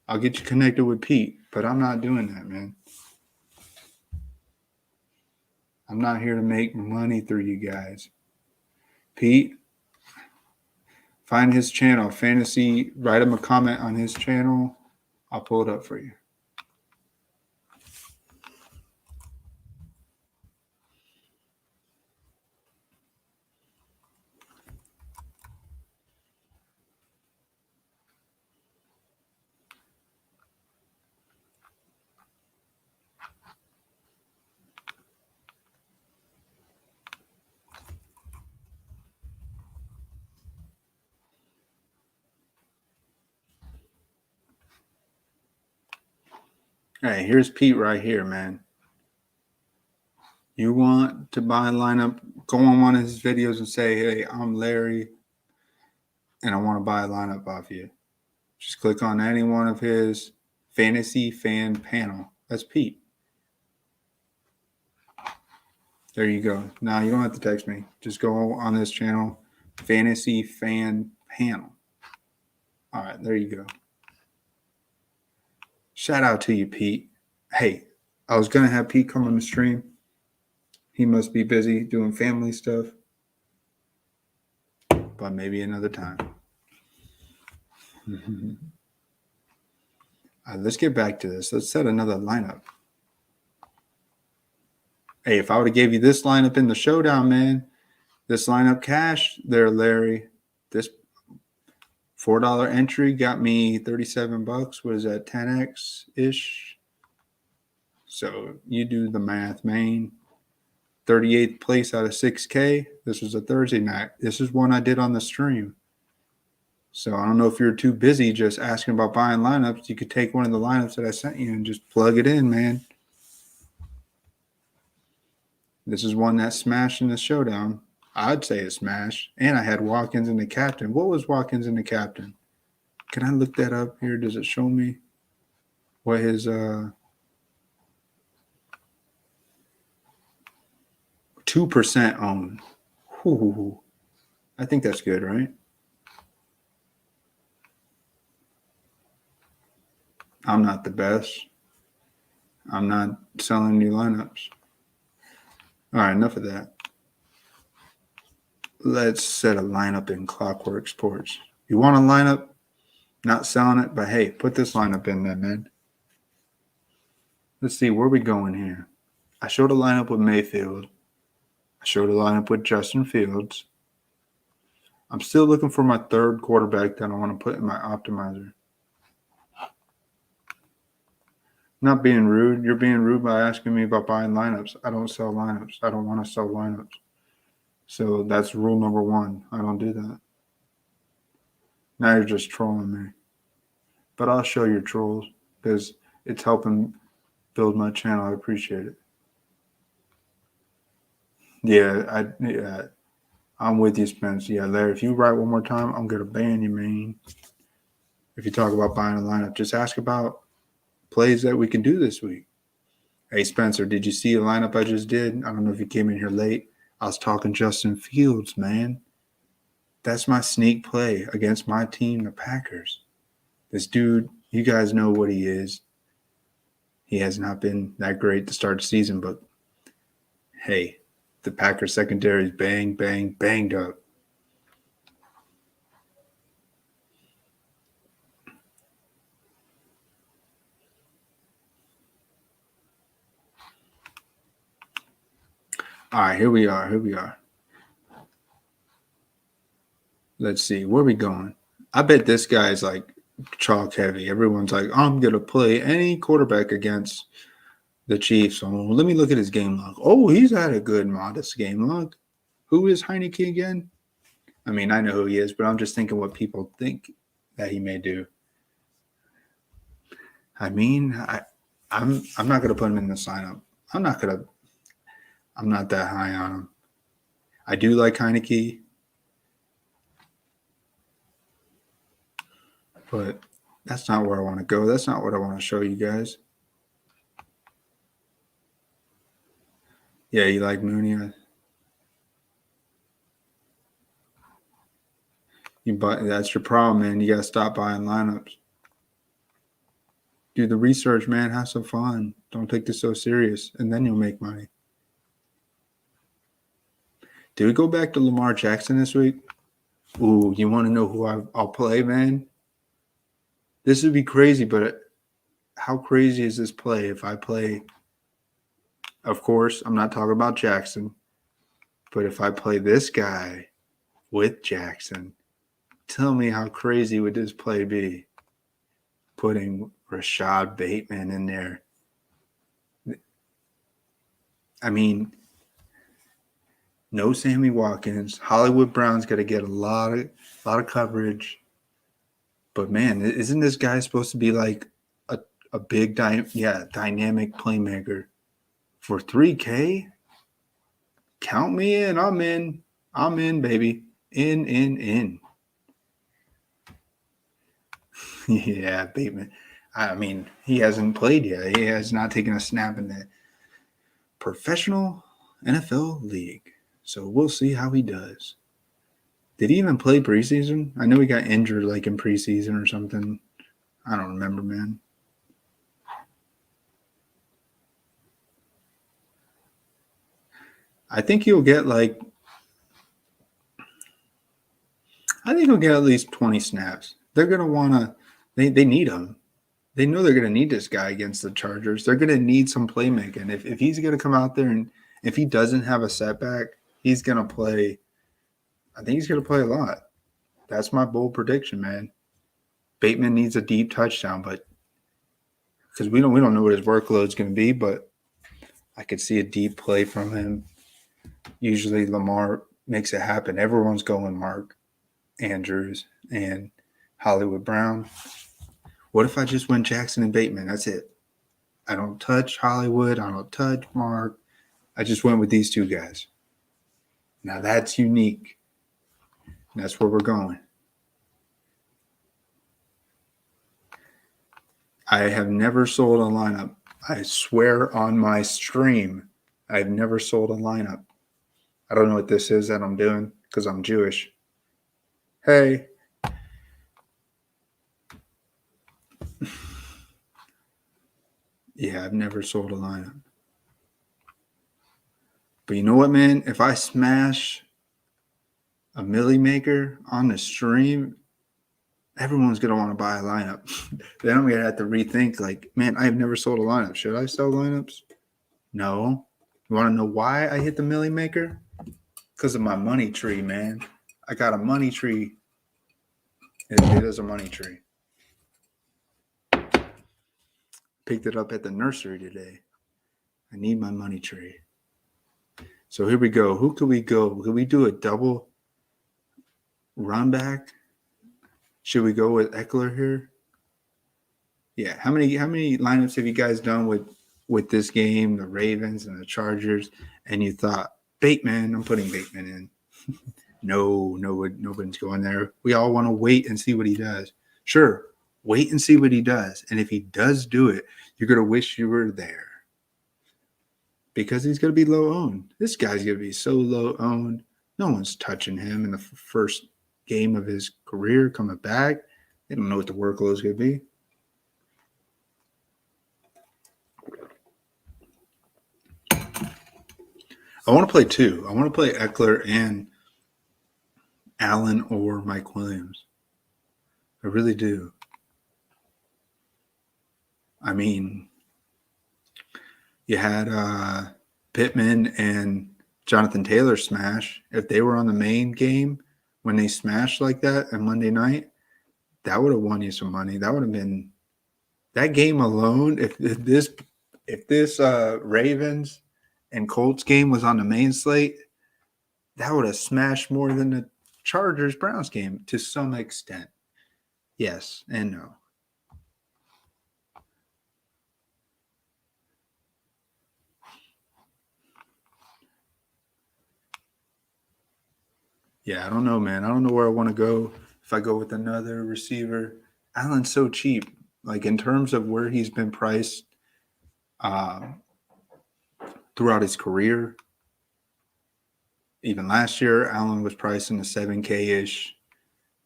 I'll get you connected with Pete, but I'm not doing that, man. I'm not here to make money through you guys. Pete, find his channel, Fantasy, write him a comment on his channel. I'll pull it up for you. Hey, here's Pete right here, man. You want to buy a lineup, go on one of his videos and say, hey, I'm Larry, and I want to buy a lineup off you. Just click on any one of his fantasy fan panel. That's Pete. There you go. Now you don't have to text me. Just go on this channel, fantasy fan panel. All right, there you go. Shout out to you, Pete. Hey, I was going to have Pete come on the stream. He must be busy doing family stuff. But maybe another time. Let's get back to this. Let's set another lineup. Hey, if I would have gave you this lineup in the showdown, man, this lineup cash there, Larry, this $4 entry got me $37. What is that, 10x-ish? So you do the math, man. 38th place out of 6K. This was a Thursday night. This is one I did on the stream. So I don't know if you're too busy just asking about buying lineups. You could take one of the lineups that I sent you and just plug it in, man. This is one that smashed in the showdown. I'd say it smashed. And I had Watkins in the captain. What was Watkins in the captain? Can I look that up here? Does it show me what his 2% owned? Whew. I think that's good, right? I'm not the best. I'm not selling new lineups. All right, enough of that. Let's set a lineup in Clockwork Sports. You want a lineup? Not selling it, but hey, put this lineup in there, man. Let's see, where are we going here? I showed a lineup with Mayfield. I showed a lineup with Justin Fields. I'm still looking for my third quarterback that I want to put in my optimizer. Not being rude. You're being rude by asking me about buying lineups. I don't sell lineups. I don't want to sell lineups. So that's rule number one. I don't do that. Now you're just trolling me. But I'll show your trolls because it's helping build my channel. I appreciate it. Yeah, I'm with you, Spence. Yeah, Larry, if you write one more time, I'm going to ban you, man. If you talk about buying a lineup, just ask about plays that we can do this week. Hey, Spencer, did you see a lineup I just did? I don't know if you came in here late. I was talking Justin Fields, man. That's my sneak play against my team, the Packers. This dude, you guys know what he is. He has not been that great to start the season, but hey, the Packers secondary is banged up. All right, here we are. Let's see, where are we going? I bet this guy is like chalk heavy. Everyone's like, I'm going to play any quarterback against the Chiefs. So let me look at his game log. Oh, he's had a good, modest game log. Who is Heineke again? I mean, I know who he is, but I'm just thinking what people think that he may do. I mean, I'm not going to put him in the sign-up. I'm not that high on him. I do like Heineke, but that's not where I want to go. That's not what I want to show you guys. Yeah, you like Mooney? That's your problem, man. You got to stop buying lineups. Do the research, man. Have some fun. Don't take this so serious, and then you'll make money. Did we go back to Lamar Jackson this week? Ooh, you want to know who I'll play, man? This would be crazy, but how crazy is this play if I play? Of course, I'm not talking about Jackson, but if I play this guy with Jackson, tell me how crazy would this play be? Putting Rashad Bateman in there. I mean, no Sammy Watkins. Hollywood Brown's got to get a lot of coverage. But man, isn't this guy supposed to be like a big dynamic playmaker for 3K? Count me in. I'm in. I'm in, baby. In. Yeah, Bateman. I mean, he hasn't played yet. He has not taken a snap in the professional NFL league. So we'll see how he does. Did he even play preseason? I know he got injured like in preseason or something. I don't remember, man. I think he'll get at least 20 snaps. They're going to want to they need him. They know they're going to need this guy against the Chargers. They're going to need some playmaking. If he's going to come out there and if he doesn't have a setback, he's going to play. I think he's going to play a lot. That's my bold prediction, man. Bateman needs a deep touchdown, but because we don't know what his workload is going to be, but I could see a deep play from him. Usually Lamar makes it happen. Everyone's going Mark Andrews and Hollywood Brown. What if I just went Jackson and Bateman? That's it. I don't touch Hollywood. I don't touch Mark. I just went with these two guys. Now that's unique. That's where we're going. I have never sold a lineup. I swear on my stream, I've never sold a lineup. I don't know what this is that I'm doing because I'm Jewish. Hey. Yeah, I've never sold a lineup. But you know what, man? If I smash a milli maker on the stream, everyone's going to want to buy a lineup. Then I'm going to have to rethink, like, man, I've never sold a lineup. Should I sell lineups? No. You want to know why I hit the milli maker? Because of my money tree, man. I got a money tree. It is a money tree. Picked it up at the nursery today. I need my money tree. So here we go. Who could we go? Could we do a double run back? Should we go with Eckler here? Yeah. How many lineups have you guys done with this game, the Ravens and the Chargers, and you thought, Bateman, I'm putting Bateman in. Nobody's going there. We all want to wait and see what he does. Sure, wait and see what he does. And if he does do it, you're going to wish you were there. Because he's going to be low owned. This guy's going to be so low owned. No one's touching him in the first game of his career coming back. They don't know what the workload is going to be. I want to play two. I want to play Eckler and Allen or Mike Williams. I really do. I mean, you had Pittman and Jonathan Taylor smash. If they were on the main game when they smashed like that on Monday night, that would have won you some money. That would have been that game alone. If this Ravens and Colts game was on the main slate, that would have smashed more than the Chargers Browns game to some extent. Yes and no. Yeah, I don't know, man. I don't know where I want to go. If I go with another receiver, Allen's so cheap. Like in terms of where he's been priced throughout his career, even last year, Allen was priced in the 7K-ish.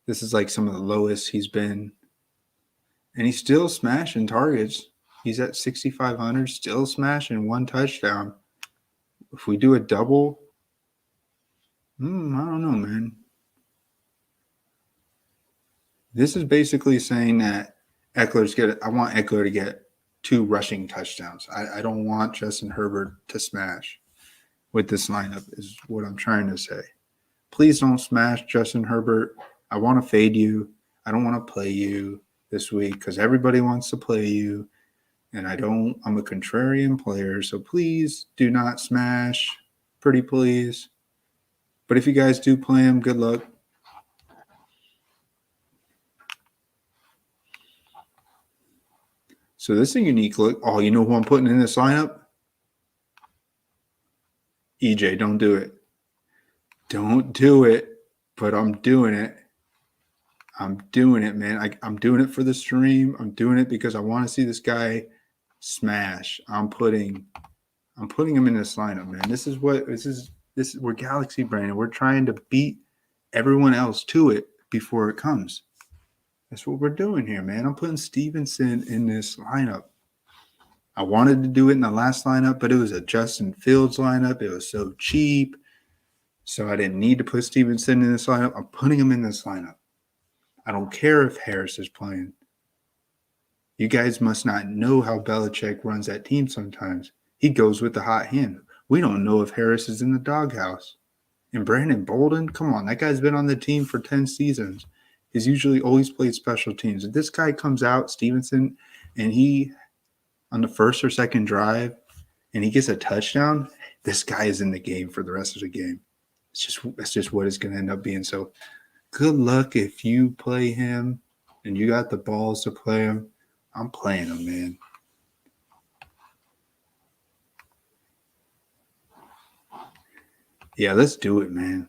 This is like some of the lowest he's been. And he's still smashing targets. He's at 6,500, still smashing one touchdown. If we do a double, I don't know, man. This is basically saying that I want Eckler to get 2 rushing touchdowns. I don't want Justin Herbert to smash with this lineup is what I'm trying to say. Please don't smash Justin Herbert. I want to fade you. I don't want to play you this week because everybody wants to play you. And I'm a contrarian player. So please do not smash. Pretty please. But if you guys do play him, good luck. So this is a unique look. Oh, you know who I'm putting in this lineup? EJ, don't do it. Don't do it, but I'm doing it. I'm doing it, man. I'm doing it for the stream. I'm doing it because I want to see this guy smash. I'm putting him in this lineup, man. This is we're Galaxy Brain, and we're trying to beat everyone else to it before it comes. That's what we're doing here, man. I'm putting Stevenson in this lineup. I wanted to do it in the last lineup, but it was a Justin Fields lineup. It was so cheap. So I didn't need to put Stevenson in this lineup. I'm putting him in this lineup. I don't care if Harris is playing. You guys must not know how Belichick runs that team sometimes. He goes with the hot hand. We don't know if Harris is in the doghouse. And Brandon Bolden, come on, that guy's been on the team for 10 seasons. He's usually always played special teams. If this guy comes out, Stevenson, and he, on the first or second drive, and he gets a touchdown, this guy is in the game for the rest of the game. It's just what it's going to end up being. So good luck if you play him and you got the balls to play him. I'm playing him, man. Yeah, let's do it, man.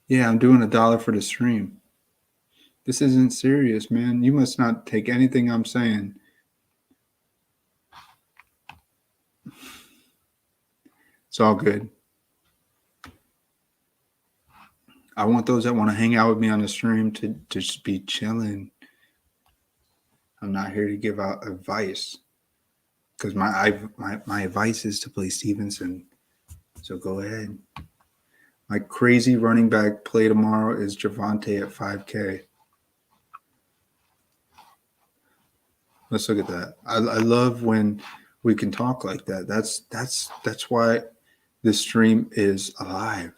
Yeah, I'm doing $1 for the stream. This isn't serious, man. You must not take anything I'm saying. It's all good. I want those that want to hang out with me on the stream to just be chilling. I'm not here to give out advice because my advice is to play Stevenson. So go ahead. My crazy running back play tomorrow is Javonte at 5K. Let's look at that. I love when we can talk like that. That's why this stream is alive.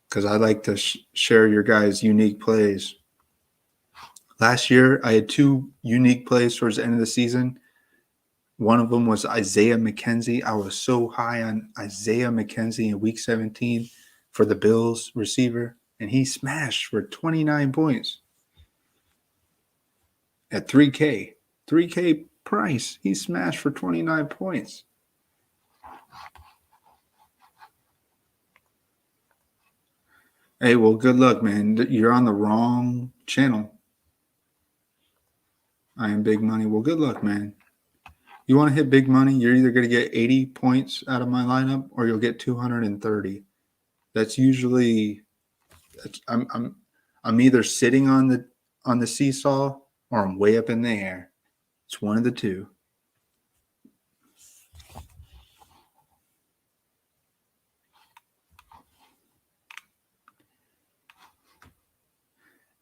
Because I like to share your guys' unique plays. Last year, I had 2 unique plays towards the end of the season. One of them was Isaiah McKenzie. I was so high on Isaiah McKenzie in week 17 for the Bills receiver, and he smashed for 29 points at 3K. 3K price. He smashed for 29 points. Hey, well, good luck, man. You're on the wrong channel. I am big money. Well, good luck, man. You want to hit big money, you're either going to get 80 points out of my lineup or you'll get 230. That's usually I'm either sitting on the seesaw or I'm way up in the air. It's one of the two.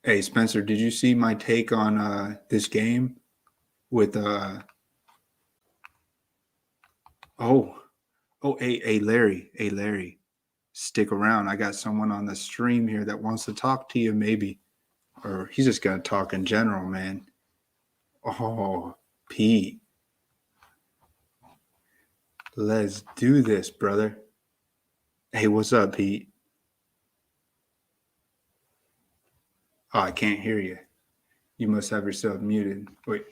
Hey, Spencer, did you see my take on this game with Oh, hey, Larry. Hey, Larry. Stick around. I got someone on the stream here that wants to talk to you, maybe. Or he's just going to talk in general, man. Oh, Pete. Let's do this, brother. Hey, what's up, Pete? Oh, I can't hear you. You must have yourself muted. Wait,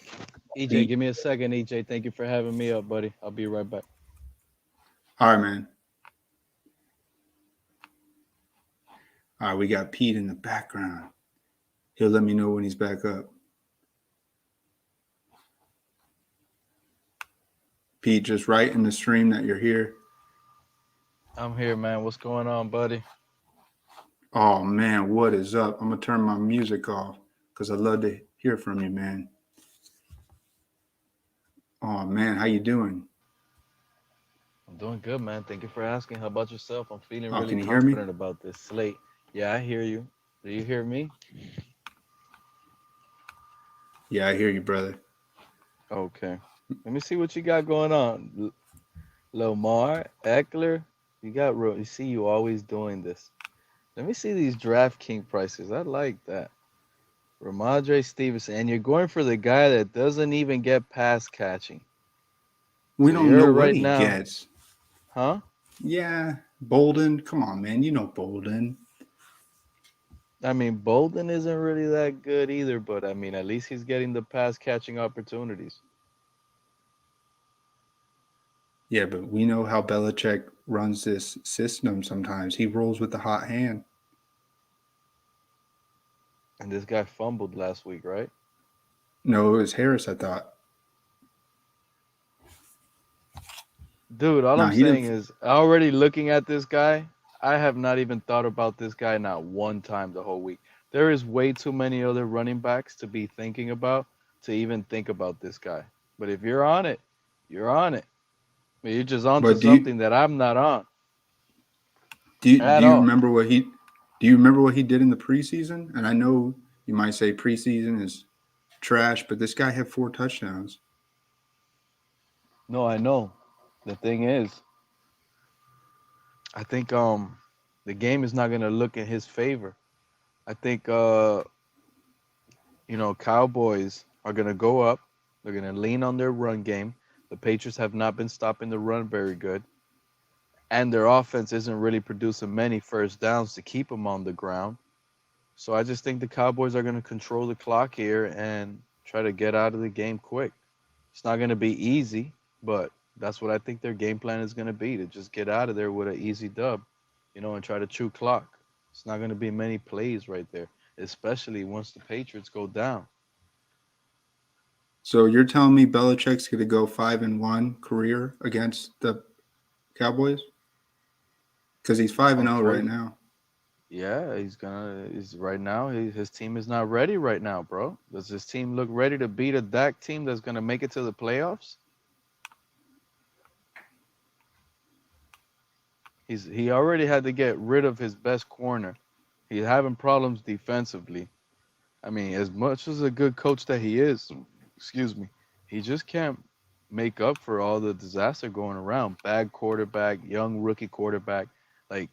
EJ, Pete. give me a second, EJ. Thank you for having me up, buddy. I'll be right back. All right, man. All right, we got Pete in the background. He'll let me know when he's back up. Pete, just write in the stream that you're here. I'm here, man. What's going on, buddy? Oh, man, what is up? I'm going to turn my music off because I'd love to hear from you, man. Oh, man, how you doing? I'm doing good, man. Thank you for asking. How about yourself? I'm feeling Oh, really can you hear me? confident about this slate. Yeah, I hear you. Do you hear me? Yeah, I hear you, brother. Okay. Let me see what you got going on. Lomar, Eckler, you see you always doing this. Let me see these DraftKings prices. I like that. Ramondre Stevenson, and you're going for the guy that doesn't even get pass catching. We So don't know you're what right he now, gets. huh? Yeah, Bolden. Come on, man. You know Bolden. I mean, Bolden isn't really that good either, but I mean, at least he's getting the pass catching opportunities. Yeah, but we know how Belichick runs this system sometimes. He rolls with the hot hand. And this guy fumbled last week, right? No, it was Harris, I thought. Dude, all Nah, I'm he saying didn't. is, already looking at this guy, I have not even thought about this guy not one time the whole week. There is way too many other running backs to be thinking about to even think about this guy. But if you're on it, you're on it. But you're just onto But do you something that I'm not on do at you all. remember what he did in the preseason? And I know you might say preseason is trash, but this guy had 4 touchdowns. No, I know. The thing is, I think the game is not gonna look in his favor. I think Cowboys are gonna go up. They're gonna lean on their run game. The Patriots have not been stopping the run very good, and their offense isn't really producing many first downs to keep them on the ground. So I just think the Cowboys are gonna control the clock here and try to get out of the game quick. It's not gonna be easy, but that's what I think their game plan is gonna be, to just get out of there with an easy dub, and try to chew clock. It's not gonna be many plays right there, especially once the Patriots go down. So you're telling me Belichick's going to go 5-1 career against the Cowboys? Because he's 5-0 right Unfortunately, now. yeah, he's right now. His team is not ready right now, bro. Does his team look ready to beat a Dak team that's gonna make it to the playoffs? He already had to get rid of his best corner. He's having problems defensively. I mean, as much as a good coach that he is, excuse me, he just can't make up for all the disaster going around. Bad quarterback, young rookie quarterback. Like,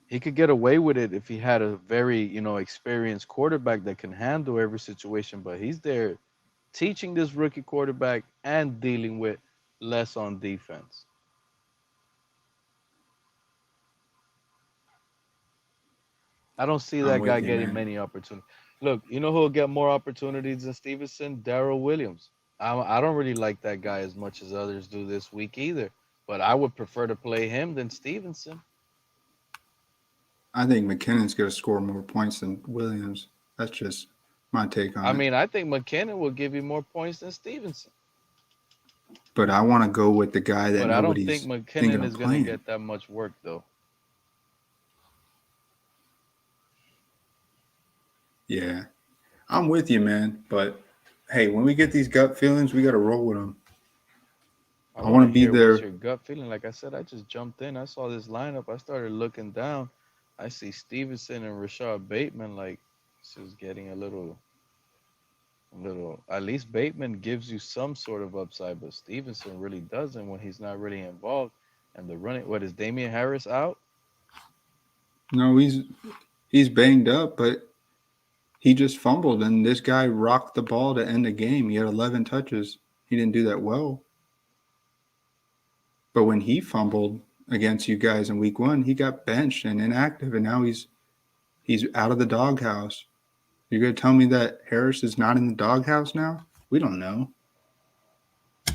he could get away with it if he had a very, experienced quarterback that can handle every situation, but he's there teaching this rookie quarterback and dealing with less on defense. I don't see I'm that guy with you, getting man. many opportunities. Look, you know who'll get more opportunities than Stevenson? Darrell Williams. I don't really like that guy as much as others do this week either, but I would prefer to play him than Stevenson. I think McKinnon's going to score more points than Williams. That's just my take on I it. mean, I think McKinnon will give you more points than Stevenson, But I want to go with the guy that but I don't think nobody's thinking McKinnon of is going to playing. get that much work, though. Yeah, I'm with you, man. But hey, when we get these gut feelings, we got to roll with them. I I want want to to be hear what's there. your gut feeling. Like I said, I just jumped in. I saw this lineup. I started looking down. I see Stevenson and Rashad Bateman. Like, this is getting a Little, at least Bateman gives you some sort of upside, but Stevenson really doesn't when he's not really involved. And the running, what is Damian Harris out? No, he's banged up, but he just fumbled, and this guy rocked the ball to end the game. He had 11 touches. He didn't do that well. But when he fumbled against you guys in week 1, he got benched and inactive, and now he's out of the doghouse. You're going to tell me that Harris is not in the doghouse now? We don't know.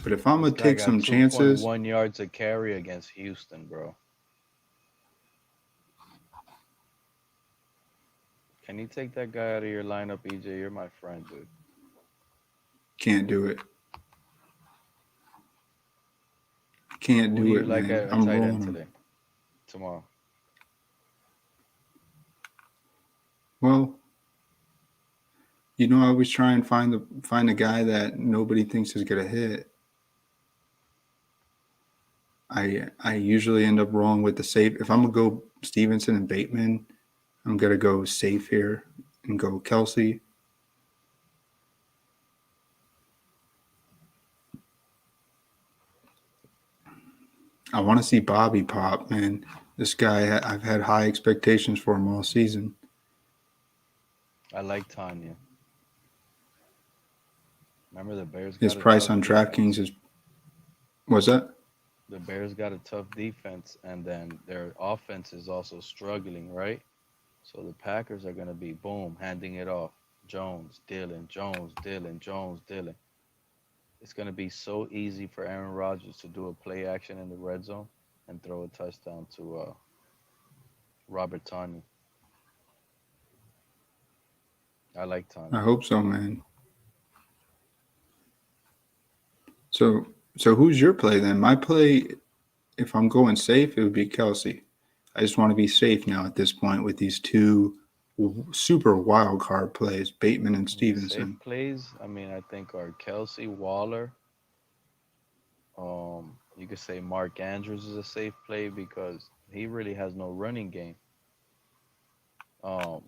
But if I'm This going to guy take got some chances, 2.1 yards a carry against Houston, bro. Can you take that guy out of your lineup, EJ? You're my friend, dude. can't do it. Can't Who do do you it, like man. at I'm tight rolling end him. today? Tomorrow. Well, I always try and find a guy that nobody thinks is going to hit. I usually end up rolling with the safe. If I'm going to go Stevenson and Bateman, I'm going to go safe here and go Kelsey. I want to see Bobby pop, man. This guy, I've had high expectations for him all season. I like Tanya. Remember the Bears got His a price tough on defense. DraftKings is, what's that? The Bears got a tough defense, and then their offense is also struggling, right? So the Packers are going to be, boom, handing it off. Jones, Dillon, Jones, Dillon, Jones, Dillon. It's going to be so easy for Aaron Rodgers to do a play action in the red zone and throw a touchdown to Robert Tanya. I like Tanya. I hope so, man. So who's your play then? My play, if I'm going safe, it would be Kelsey. I just want to be safe now at this point with these two super wild card plays, Bateman and The safe Stevenson. plays, I mean, I think are Kelsey, Waller. You could say Mark Andrews is a safe play because he really has no running game. Um,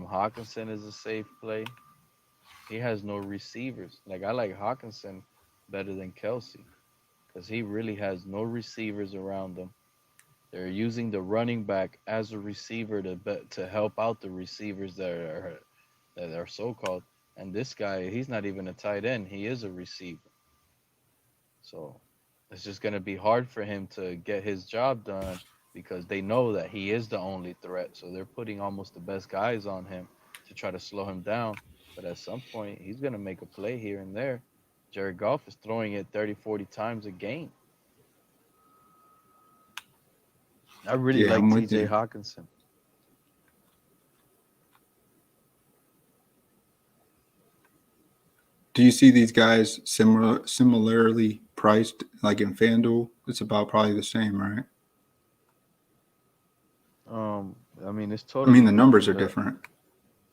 Hawkinson is a safe play. He has no receivers. Like I like Hawkinson better than Kelsey because he really has no receivers around him. They're using the running back as a receiver to help out the receivers that are so called. And this guy, he's not even a tight end. He is a receiver. So it's just going to be hard for him to get his job done because they know that he is the only threat. So they're putting almost the best guys on him to try to slow him down. But at some point, he's going to make a play here and there. Jared Goff is throwing it 30, 40 times a game. I really Yeah, like I'm with TJ you. Hawkinson. Do you see these guys similarly priced, like in FanDuel? It's about probably the same, right? I mean, it's I mean, totally the numbers are different. different.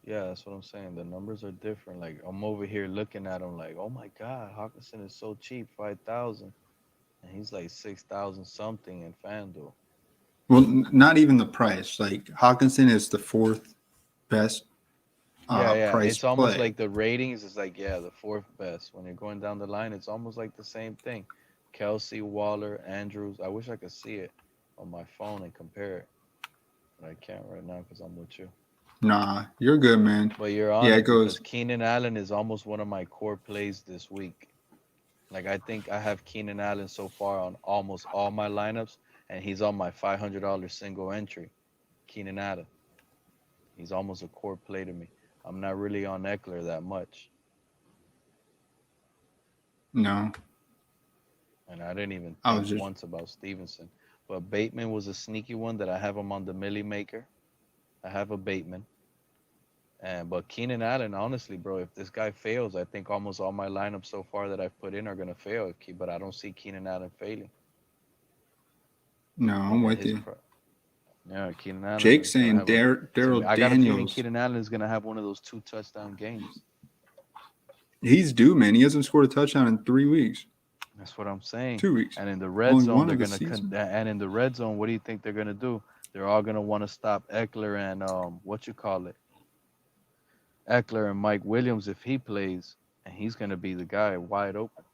Yeah, that's what I'm saying. The numbers are different. Like I'm over here looking at him like, oh my God, Hawkinson is so cheap, 5,000, and he's like 6,000 something in FanDuel. Well, not even the price. Like Hawkinson is the fourth best Yeah, yeah. price It's almost play. like the ratings is like, yeah, the fourth best. When you're going down the line, it's almost like the same thing. Kelsey, Waller, Andrews. I wish I could see it on my phone and compare it, but I can't right now because I'm with you. Nah, you're good, man. But you're on Yeah, it it because goes. Keenan Allen is almost one of my core plays this week. Like I think I have Keenan Allen so far on almost all my lineups, and he's on my $500 single entry. Keenan Allen. He's almost a core play to me. I'm not really on Eckler that much. No, And I didn't even I think was just once about Stevenson. But Bateman was a sneaky one that I have him on the Millie Maker. I have a Bateman. But Keenan Allen, honestly, bro, if this guy fails, I think almost all my lineups so far that I've put in are gonna fail. But I don't see Keenan Allen failing. no. I'm And with his you. yeah, Keenan Allen Jake's is gonna saying have Daryl I got a feeling Daniels. Keenan Allen is gonna have one of those 2 touchdown games. He's due, man. He hasn't scored a touchdown in 3 weeks, That's what I'm saying. 2 weeks. And in the red Only zone, one they're of the gonna season. and in the red zone, what do you think they're gonna do? They're all gonna want to stop Eckler and what you call it, Eckler and Mike Williams if he plays, and he's gonna be the guy wide open.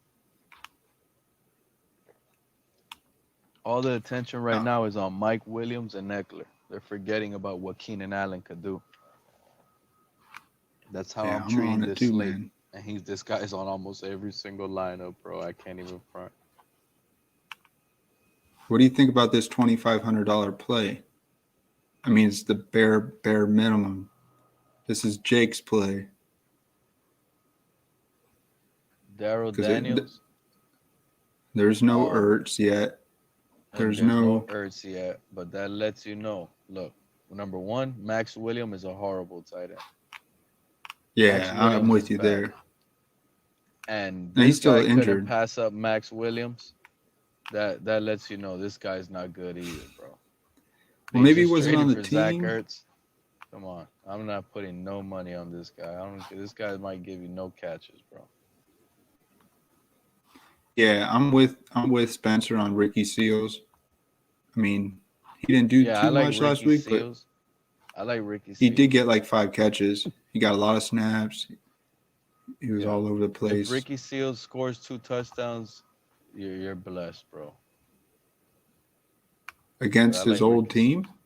All the attention right Oh, now is on Mike Williams and Eckler. They're forgetting about what Keenan Allen could do. That's how yeah, I'm I'm treating on it this too, slate. man. And this guy's on almost every single lineup, bro. I can't even front. What do you think about this $2,500 play? I mean, it's the bare minimum. This is Jake's play Daryl because Daniels, there's no um, Ertz yet. and There's there's no no, Ertz yet, but that lets you know. Look, number one, Max Williams is a horrible tight end. Max yeah, I'm Williams is with you bad. there. And And he's this still guy couldn't injured. pass up Max Williams. That lets you know this guy's not good either, bro. Well, They maybe he just wasn't on traded the for Zach team. Ertz. Come on, I'm not putting no money on this guy. I don't. This guy might give you no catches, bro. Yeah, I'm with Spencer on Ricky Seals. I mean, he didn't do Yeah, I too like much last Ricky week, but Seals. I like Ricky he did Seals. get like 5 catches. He got a lot of snaps. He was Yeah. all over the If place Ricky Seals scores 2 touchdowns, you're blessed, bro. But I against his like old Ricky team. Seals.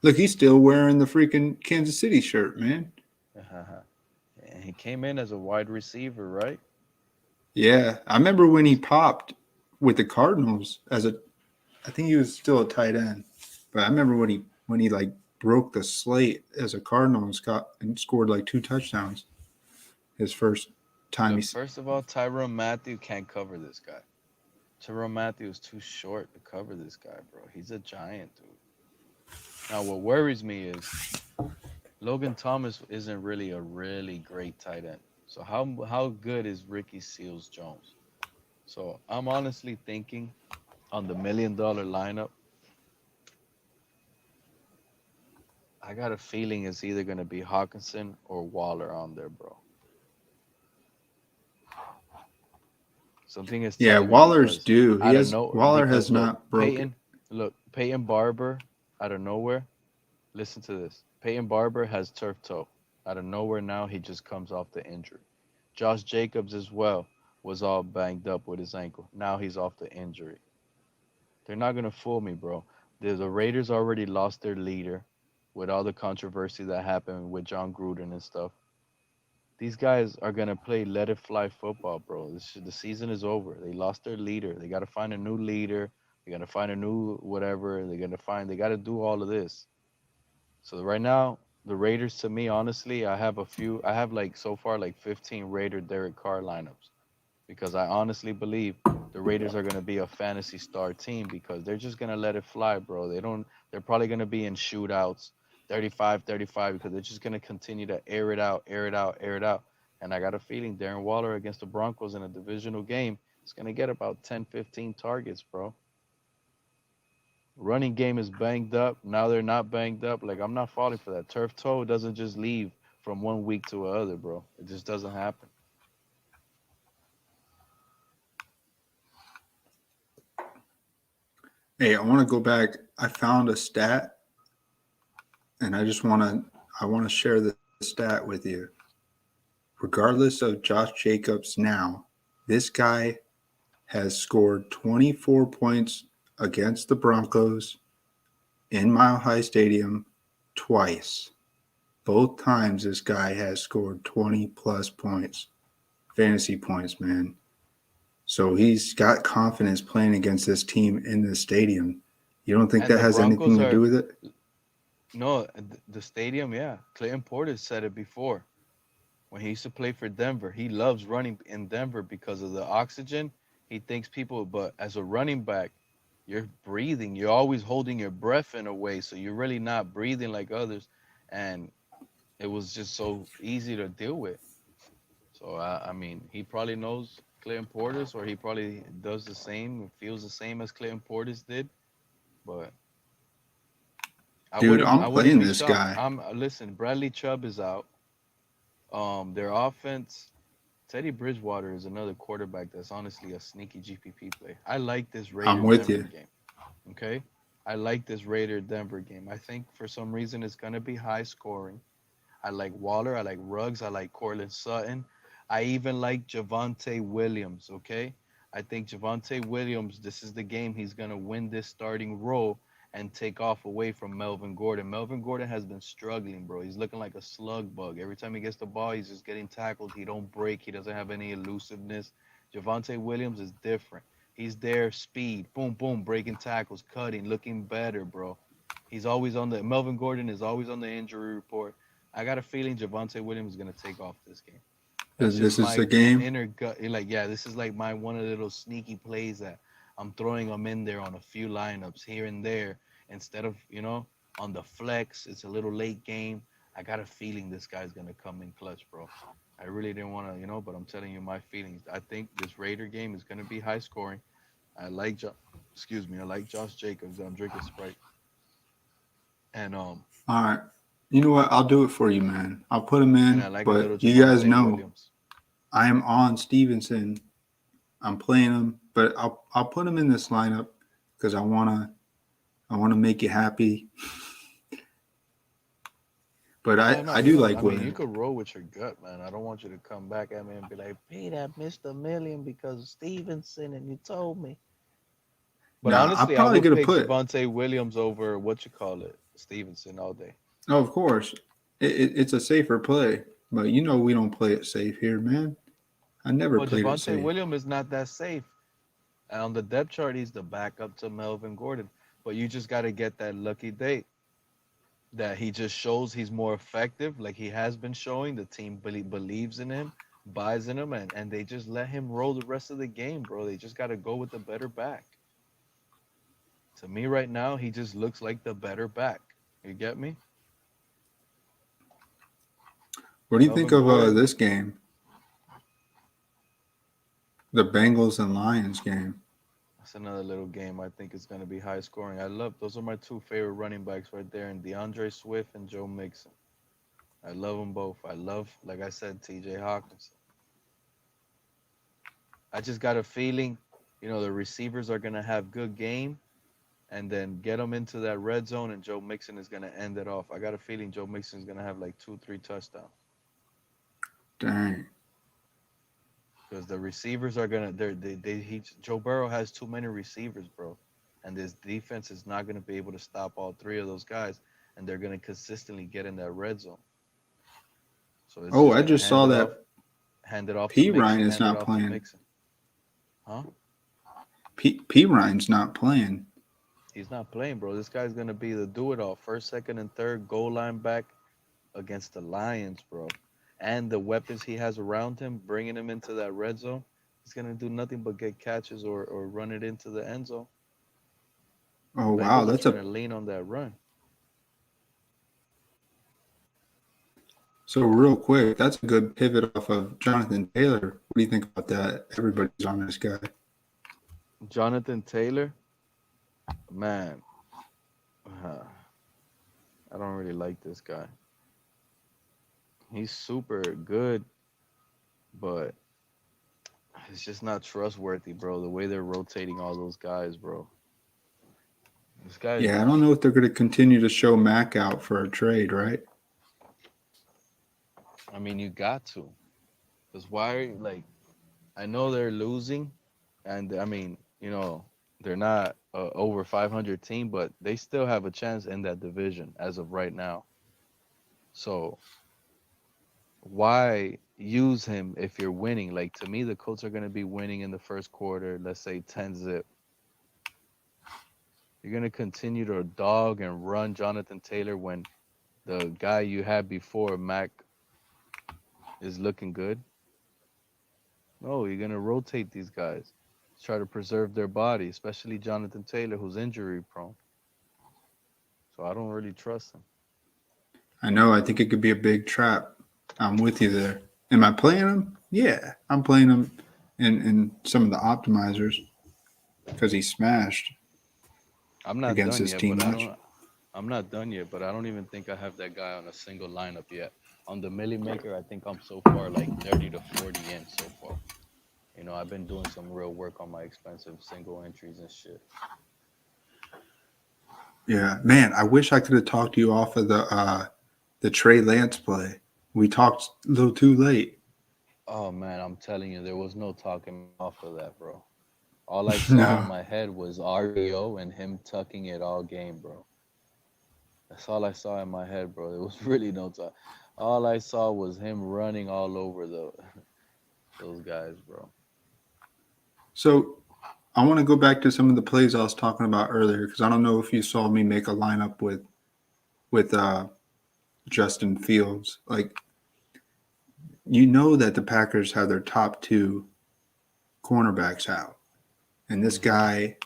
Look, he's still wearing the freaking Kansas City shirt, man. And he came in as a wide receiver, right? Yeah, I remember when he popped with the Cardinals as a. I think he was still a tight end, but I remember when he like broke the slate as a Cardinal and scored like 2 touchdowns his first time. Look, first of all, Tyrann Mathieu can't cover this guy. Tyrann Mathieu is too short to cover this guy, bro. He's a giant, dude. Now, what worries me is Logan Thomas isn't really a really great tight end. So how good is Ricky Seals Jones? So I'm honestly thinking on the $1 million lineup, I got a feeling it's either gonna be Hawkinson or Waller on there, bro. Something is Yeah, telling me Waller's because due. I don't know Waller has because not broken. Peyton Barber out of nowhere. Listen to this. Peyton Barber has turf toe. Out of nowhere now he just comes off the injury. Josh Jacobs as well was all banged up with his ankle. Now he's off the injury. They're not gonna fool me, bro. The Raiders already lost their leader with all the controversy that happened with John Gruden and stuff. These guys are gonna play let it fly football, bro. The season is over. They lost their leader. They gotta find a new leader. They gotta find a new whatever. They gotta do all of this. So right now, the Raiders to me, honestly, I have like so far like 15 Raider Derek Carr lineups because I honestly believe the Raiders are going to be a fantasy star team because they're just going to let it fly, bro. They're probably going to be in shootouts 35-35 because they're just going to continue to air it out, air it out, air it out. And I got a feeling Darren Waller against the Broncos in a divisional game is going to get about 10, 15 targets, bro. Running game is banged up. Now they're not banged up. Like I'm not falling for that. Turf toe doesn't just leave from one week to another, bro. It just doesn't happen. Hey, I want to go back. I found a stat, and I want to share the stat with you. Regardless of Josh Jacobs now, this guy has scored 24 points against the Broncos in Mile High Stadium twice. Both times this guy has scored 20 plus points, fantasy points, man. So he's got confidence playing against this team in this stadium. You don't think And that the has anything Broncos to do are with it? no the stadium, yeah. Clayton Porter said it before when he used to play for Denver. He loves running in Denver because of the oxygen. He thinks people, but as a running back, you're breathing. You're always holding your breath in a way, so you're really not breathing like others. And it was just so easy to deal with. So I mean, he probably knows Clayton Portis, or he probably does the same, feels the same as Clayton Portis did. But Dude, I'm I wouldn't playing be this shocked. guy. Listen, Bradley Chubb is out. Their offense, Teddy Bridgewater is another quarterback that's honestly a sneaky GPP play. I like this I'm Raider with Denver you. game. Okay, I like this Raider Denver game. I think for some reason it's gonna be high scoring. I like Waller. I like Ruggs. I like Cortland Sutton. I even like Javonte Williams. Okay. I think Javonte Williams, this is the game he's going to win this starting role and take off away from Melvin Gordon. Melvin Gordon has been struggling, bro. He's looking like a slug bug. Every time he gets the ball, he's just getting tackled. He don't break. He doesn't have any elusiveness. Javonte Williams is different. He's there, speed, boom, boom, breaking tackles, cutting, looking better, bro. He's always on the Melvin Gordon is always on the injury report. I got a feeling Javonte Williams is gonna take off this game. That's just This is the my game. inner gut. Like, yeah, this is like my one of the little sneaky plays that I'm throwing them in there on a few lineups here and there instead of on the flex. It's a little late game. I got a feeling this guy's gonna come in clutch, bro. I really didn't want to, but I'm telling you my feelings. I think this Raider game is gonna be high scoring. I like excuse me, I like Josh Jacobs. I'm drinking Sprite. And All right. You know what? I'll do it for you, man. I'll put him and I in. like a little But you guys Javonte know Williams. I am on Stevenson. I'm playing him, but I'll put him in this lineup because I wanna make you happy. But No, I you do don't. like I mean, you Williams. could roll with your gut, man. I don't want you to come back at me and be like, "Pete, I missed a million because of Stevenson, and you told me." But Nah, I'm honestly, I probably would gonna pick put. Javonte Williams over what you call it, Stevenson all day. Oh, of course, it's a safer play, but we don't play it safe here, man. I never Well, played it Javonte safe. Williams is not that safe. And on the depth chart, he's the backup to Melvin Gordon. But you just got to get that lucky day that he just shows he's more effective, like he has been showing. The team believes in him, buys in him, and they just let him roll the rest of the game, bro. They just got to go with the better back. To me, right now, he just looks like the better back. You get me? What do you think Melvin of Gordon, this game, the Bengals and Lions game? that's another little game. I think it's going to be high scoring. I love those are my two favorite running backs right there, and DeAndre Swift and Joe Mixon. I love them both. I love, like I said, TJ Hawkinson. I just got a feeling, the receivers are going to have good game and then get them into that red zone, and Joe Mixon is going to end it off. I got a feeling Joe Mixon is going to have like 2, 3 touchdowns Dang. because the receivers are going to, Joe Burrow has too many receivers, bro. And this defense is not going to be able to stop all three of those guys, and they're going to consistently get in that red zone. So it's Oh, just I going to just saw that hand it off to P Ryan Mixon, is hand it not off to playing. Mixon. Huh? P Ryan's not playing. He's not playing, bro. This guy's gonna be the do-it-all, first, second, and third goal line back against the Lions, bro. And the weapons he has around him, bringing him into that red zone, he's gonna do nothing but get catches or run it into the end zone. The Oh wow, Bengals are that's trying a to lean on that run. so real quick. That's a good pivot off of Jonathan Taylor. What do you think about that? Everybody's on this guy. Jonathan Taylor, man, I don't really like this guy. He's super good, but it's just not trustworthy, bro. The way they're rotating all those guys, bro. This guy, Yeah, I don't know if they're going to continue to show Mac out for a trade, right? I mean, you got to. Because why, like, I know they're losing, and I mean, they're not a over 500 team, but they still have a chance in that division as of right now. So why use him if you're winning? Like, to me, the Colts are going to be winning in the first quarter, let's say 10-zip. You're going to continue to dog and run Jonathan Taylor when the guy you had before, Mac, is looking good. No, you're going to rotate these guys. Try to preserve their body, especially Jonathan Taylor, who's injury prone. So I don't really trust him. I know. I think it could be a big trap. I'm with you there. Am I playing him? Yeah, I'm playing him in some of the optimizers because he smashed I'm not against done his yet, team but I much. don't. I'm not done yet, but I don't even think I have that guy on a single lineup yet. On the Millie Maker, I think I'm so far like 30 to 40 in so far. I've been doing some real work on my expensive single entries and shit. Yeah, man. I wish I could have talked you off of the the Trey Lance play. We talked a little too late. Oh man, I'm telling you, there was no talking me off of that, bro. All I saw in No. my head was RPO and him tucking it all game, bro. That's all I saw in my head, bro. There was really no talk. All I saw was him running all over the those guys, bro. So I want to go back to some of the plays I was talking about earlier because I don't know if you saw me make a lineup with Justin Fields. Like you know that the Packers have their top two cornerbacks out, and this Hmm. guy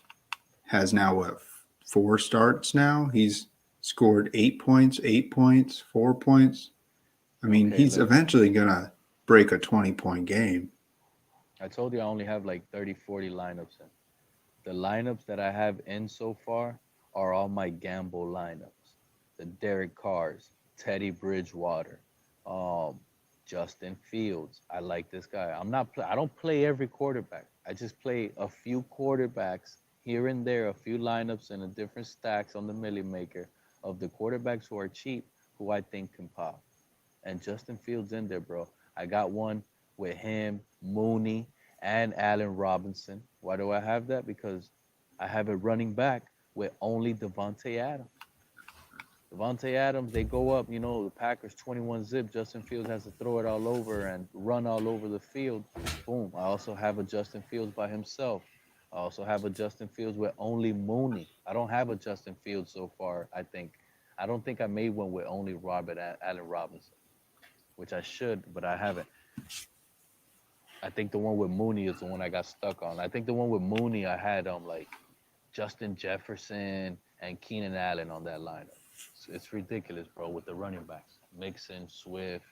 has now what 4 starts now. He's scored 8 points, 8 points, 4 points. I mean, Okay, he's look, eventually gonna break a 20-point game. I told you I only have like 30, 40 lineups in. The lineups that I have in so far are all my gamble lineups. The Derek Carrs, Teddy Bridgewater, um, Justin Fields. I like this guy. I don't play every quarterback. I just play a few quarterbacks here and there, a few lineups and a different stacks on the Millie Maker of the quarterbacks who are cheap, who I think can pop. And Justin Fields in there, bro. I got one with him, Mooney, and Allen Robinson. Why do I have that? Because I have a running back with only Devontae Adams. Devontae Adams, they go up, the Packers 21 zip. Justin Fields has to throw it all over and run all over the field. Boom. I also have a Justin Fields by himself. I also have a Justin Fields with only Mooney. I don't have a Justin Fields so far, I think. I don't think I made one with only Allen Robinson, which I should, but I haven't. I think the one with Mooney is the one I got stuck on. I think the one with Mooney, I had like Justin Jefferson and Keenan Allen on that lineup. It's ridiculous, bro, with the running backs. Mixon, Swift,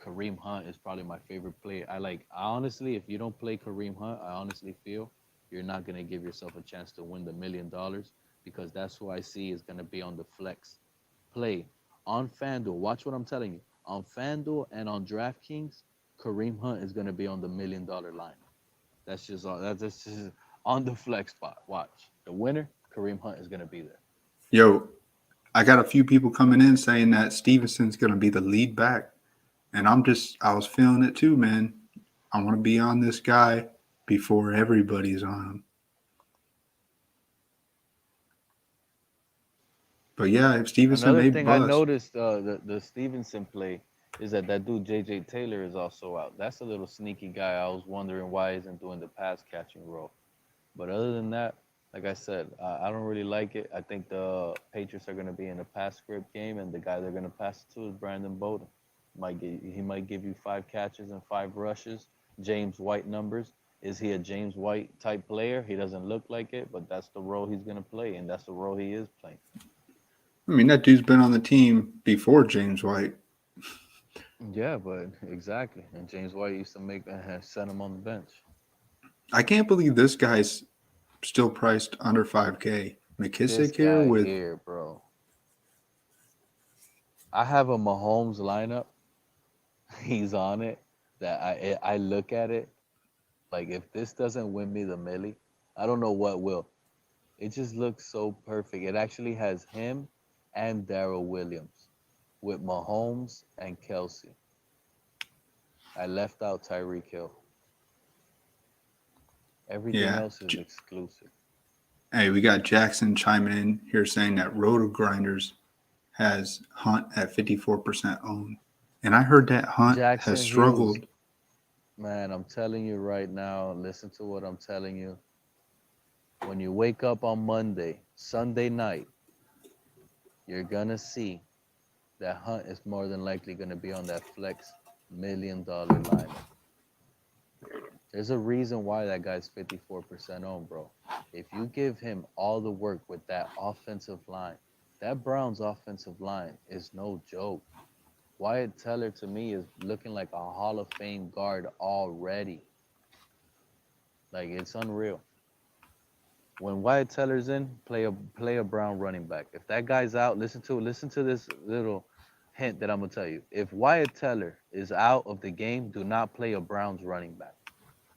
Kareem Hunt is probably my favorite player. I honestly, if you don't play Kareem Hunt, I honestly feel you're not going to give yourself a chance to win the $1 million because that's who I see is going to be on the flex play on FanDuel. Watch what I'm telling you. On FanDuel and on DraftKings, Kareem Hunt is going to be on the $1 million line. That's just all. That's just on the flex spot. Watch the winner. Kareem Hunt is going to be there. Yo, I got a few people coming in saying that Stevenson's going to be the lead back. And I was feeling it too, man. I want to be on this guy before everybody's on him. But yeah, if Stevenson Another may thing I bust. noticed the Stevenson play is that dude JJ Taylor is also out. That's a little sneaky guy. I was wondering why he isn't doing the pass catching role. But other than that, like I said, I don't really like it. I think the Patriots are going to be in a pass script game, and the guy they're going to pass it to is Brandon Bolden. He might give you 5 catches and 5 rushes. James White numbers. Is he a James White type player? He doesn't look like it, but that's the role he's going to play, and that's the role he is playing. I mean, that dude's been on the team before James White. Yeah, but exactly. And James White used to send him on the bench. I can't believe this guy's still priced under 5K. This McKissick here guy with here, bro. I have a Mahomes lineup. He's on it. That I look at it like if this doesn't win me the millie, I don't know what will. It just looks so perfect. It actually has him and Darrell Williams with Mahomes and Kelsey. I left out Tyreek Hill. Everything yeah. else is exclusive. Hey, we got Jackson chiming in here saying that Roto Grinders has Hunt at 54% owned. And I heard that Hunt has Jackson Hughes, struggled. man, I'm telling you right now, listen to what I'm telling you. When you wake up on Monday, Sunday night, you're going to see that Hunt is more than likely going to be on that flex $1 million lineup. There's a reason why that guy's 54% on, bro. If you give him all the work with that offensive line, that Browns offensive line is no joke. Wyatt Teller to me is looking like a Hall of Fame guard already. Like it's unreal. When Wyatt Teller's in, play a Brown running back. If that guy's out, listen to this little hint that I'm gonna tell you. If Wyatt Teller is out of the game, do not play a Browns running back.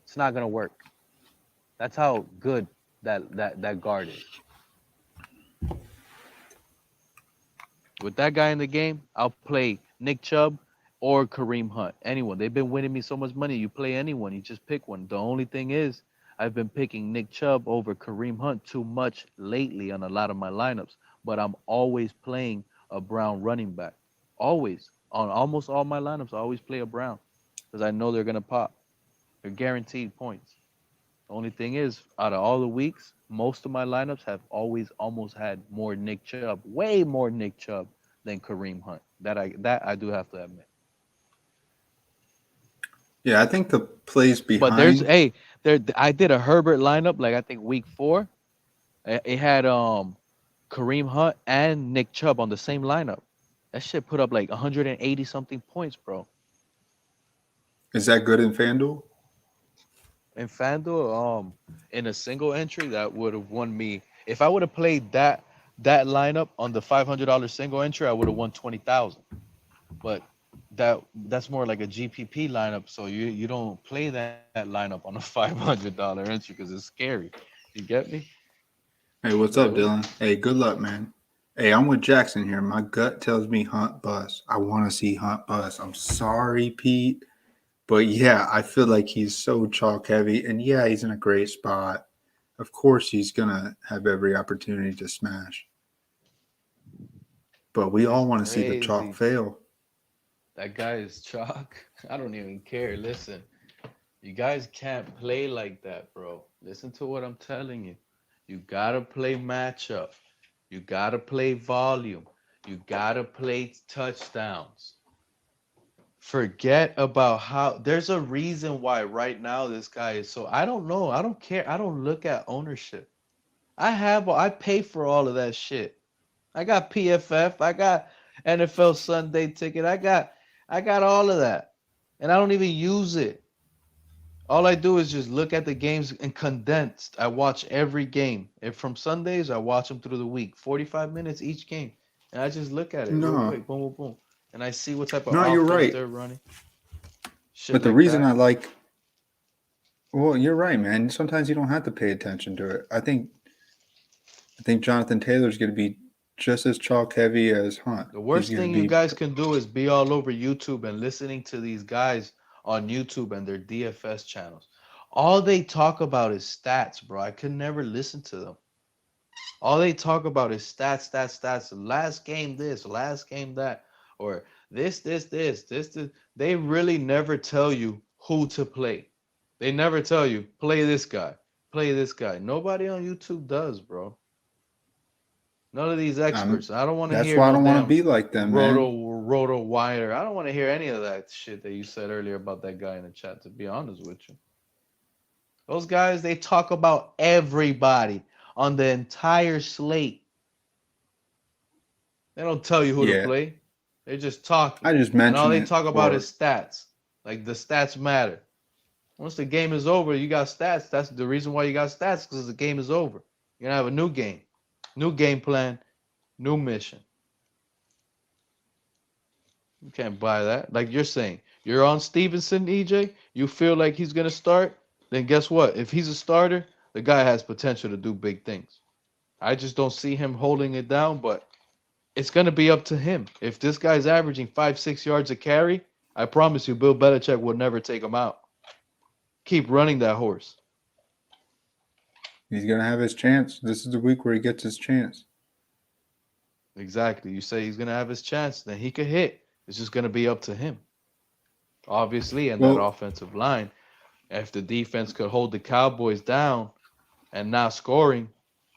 It's not gonna work. That's how good that guard is. With that guy in the game, I'll play Nick Chubb or Kareem Hunt. Anyone. They've been winning me so much money. You play anyone, you just pick one. The only thing is, I've been picking Nick Chubb over Kareem Hunt too much lately on a lot of my lineups, but I'm always playing a Brown running back. Always. On almost all my lineups, I always play a Brown because I know they're going to pop. They're guaranteed points. The only thing is, out of all the weeks, most of my lineups have always almost had more Nick Chubb, way more Nick Chubb than Kareem Hunt. That I do have to admit. Yeah, I think the plays But there's behind. there I did a Herbert lineup like I think week 4. It had Kareem Hunt and Nick Chubb on the same lineup. That shit put up like 180 something points, bro. Is that good in FanDuel? In FanDuel, in a single entry, that would have won me. If I would have played that lineup on the $500 single entry, I would have won 20,000. But that's more like a GPP lineup, so you don't play that lineup on a $500 entry because it's scary. You get me? Hey, what's But up, Dylan? Hey, good luck, man. Hey, I'm with Jackson here. My gut tells me Hunt bust. I want to see Hunt bust. I'm sorry, Pete. But yeah, I feel like he's so chalk heavy. And yeah, he's in a great spot. Of course, he's going to have every opportunity to smash. But we all that's want to see the chalk crazy. fail. That guy is chalk. I don't even care. Listen, you guys can't play like that, bro. Listen to what I'm telling you. You gotta play matchup. You gotta play volume. You gotta play touchdowns. Forget about how there's a reason why right now this guy is so I don't know. I don't care. I don't look at ownership. I pay for all of that shit. I got PFF, I got NFL Sunday ticket. I got all of that. And I don't even use it. All I do is just look at the games and condensed. I watch every game. And from Sundays, I watch them through the week. 45 minutes each game. And I just look at it real No, quick. Boom, boom, boom. And I see what type of no, you're offense right. they're running. Shit But the like reason that. I like, well, you're right, man. Sometimes you don't have to pay attention to it. I think Jonathan Taylor's going to be just as chalk heavy as Hunt. The He's worst going to thing you be. guys can do is be all over YouTube and listening to these guys on YouTube and their DFS channels. All they talk about is stats, bro. I could never listen to them. All they talk about is stats, stats, stats. Last game this, last game that, or this. They really never tell you who to play. They never tell you, play this guy, play this guy. Nobody on YouTube does, bro. None of these experts. I don't want to That's hear why I no don't want to damn be like them, man. roto wire. I don't want to hear any of that shit that you said earlier about that guy in the chat, to be honest with you. Those guys, they talk about everybody on the entire slate. They don't tell you who to Yeah, play. They're just talking. I just And all mention they it talk about is for. stats. Like the stats matter. Once the game is over, you got stats. That's the reason why you got stats, because the game is over. You're gonna have a new game, new game plan, new mission. You can't buy that. Like you're saying, you're on Stevenson, EJ. You feel like he's gonna start. Then guess what? If he's a starter, the guy has potential to do big things. I just don't see him holding it down, but it's gonna be up to him. If this guy's averaging 5, 6 yards a carry, I promise you, Bill Belichick will never take him out. Keep running that horse. He's gonna have his chance. This is the week where he gets his chance. Exactly. You say he's gonna have his chance, then he could hit. It's just gonna be up to him. Obviously, and that Well, offensive line. If the defense could hold the Cowboys down and not scoring,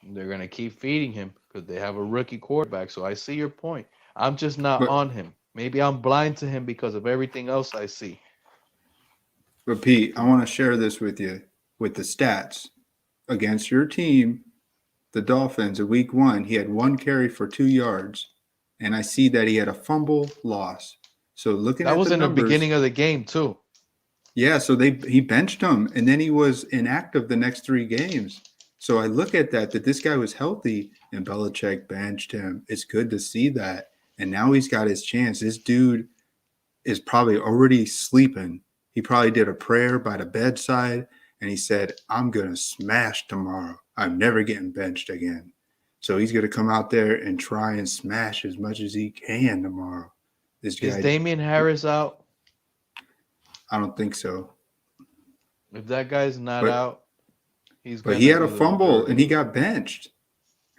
they're gonna keep feeding him because they have a rookie quarterback. So I see your point. I'm just not but on him. Maybe I'm blind to him because of everything else I see. but Pete, I want to share this with you with the stats against your team, the Dolphins. In Week 1, he had 1 carry for 2 yards, and I see that he had a fumble loss. So looking That at the was in the numbers, beginning of the game too. yeah. So he benched him, and then he was inactive the next 3 games. So I look at that this guy was healthy, and Belichick benched him. It's good to see that, and now he's got his chance. This dude is probably already sleeping. He probably did a prayer by the bedside and he said, I'm going to smash tomorrow. I'm never getting benched again. So he's going to come out there and try and smash as much as he can tomorrow. This Is guy, Damian Harris out? I don't think so. If that guy's not But out, he's but he gonna had a do the fumble and dirty. he got benched.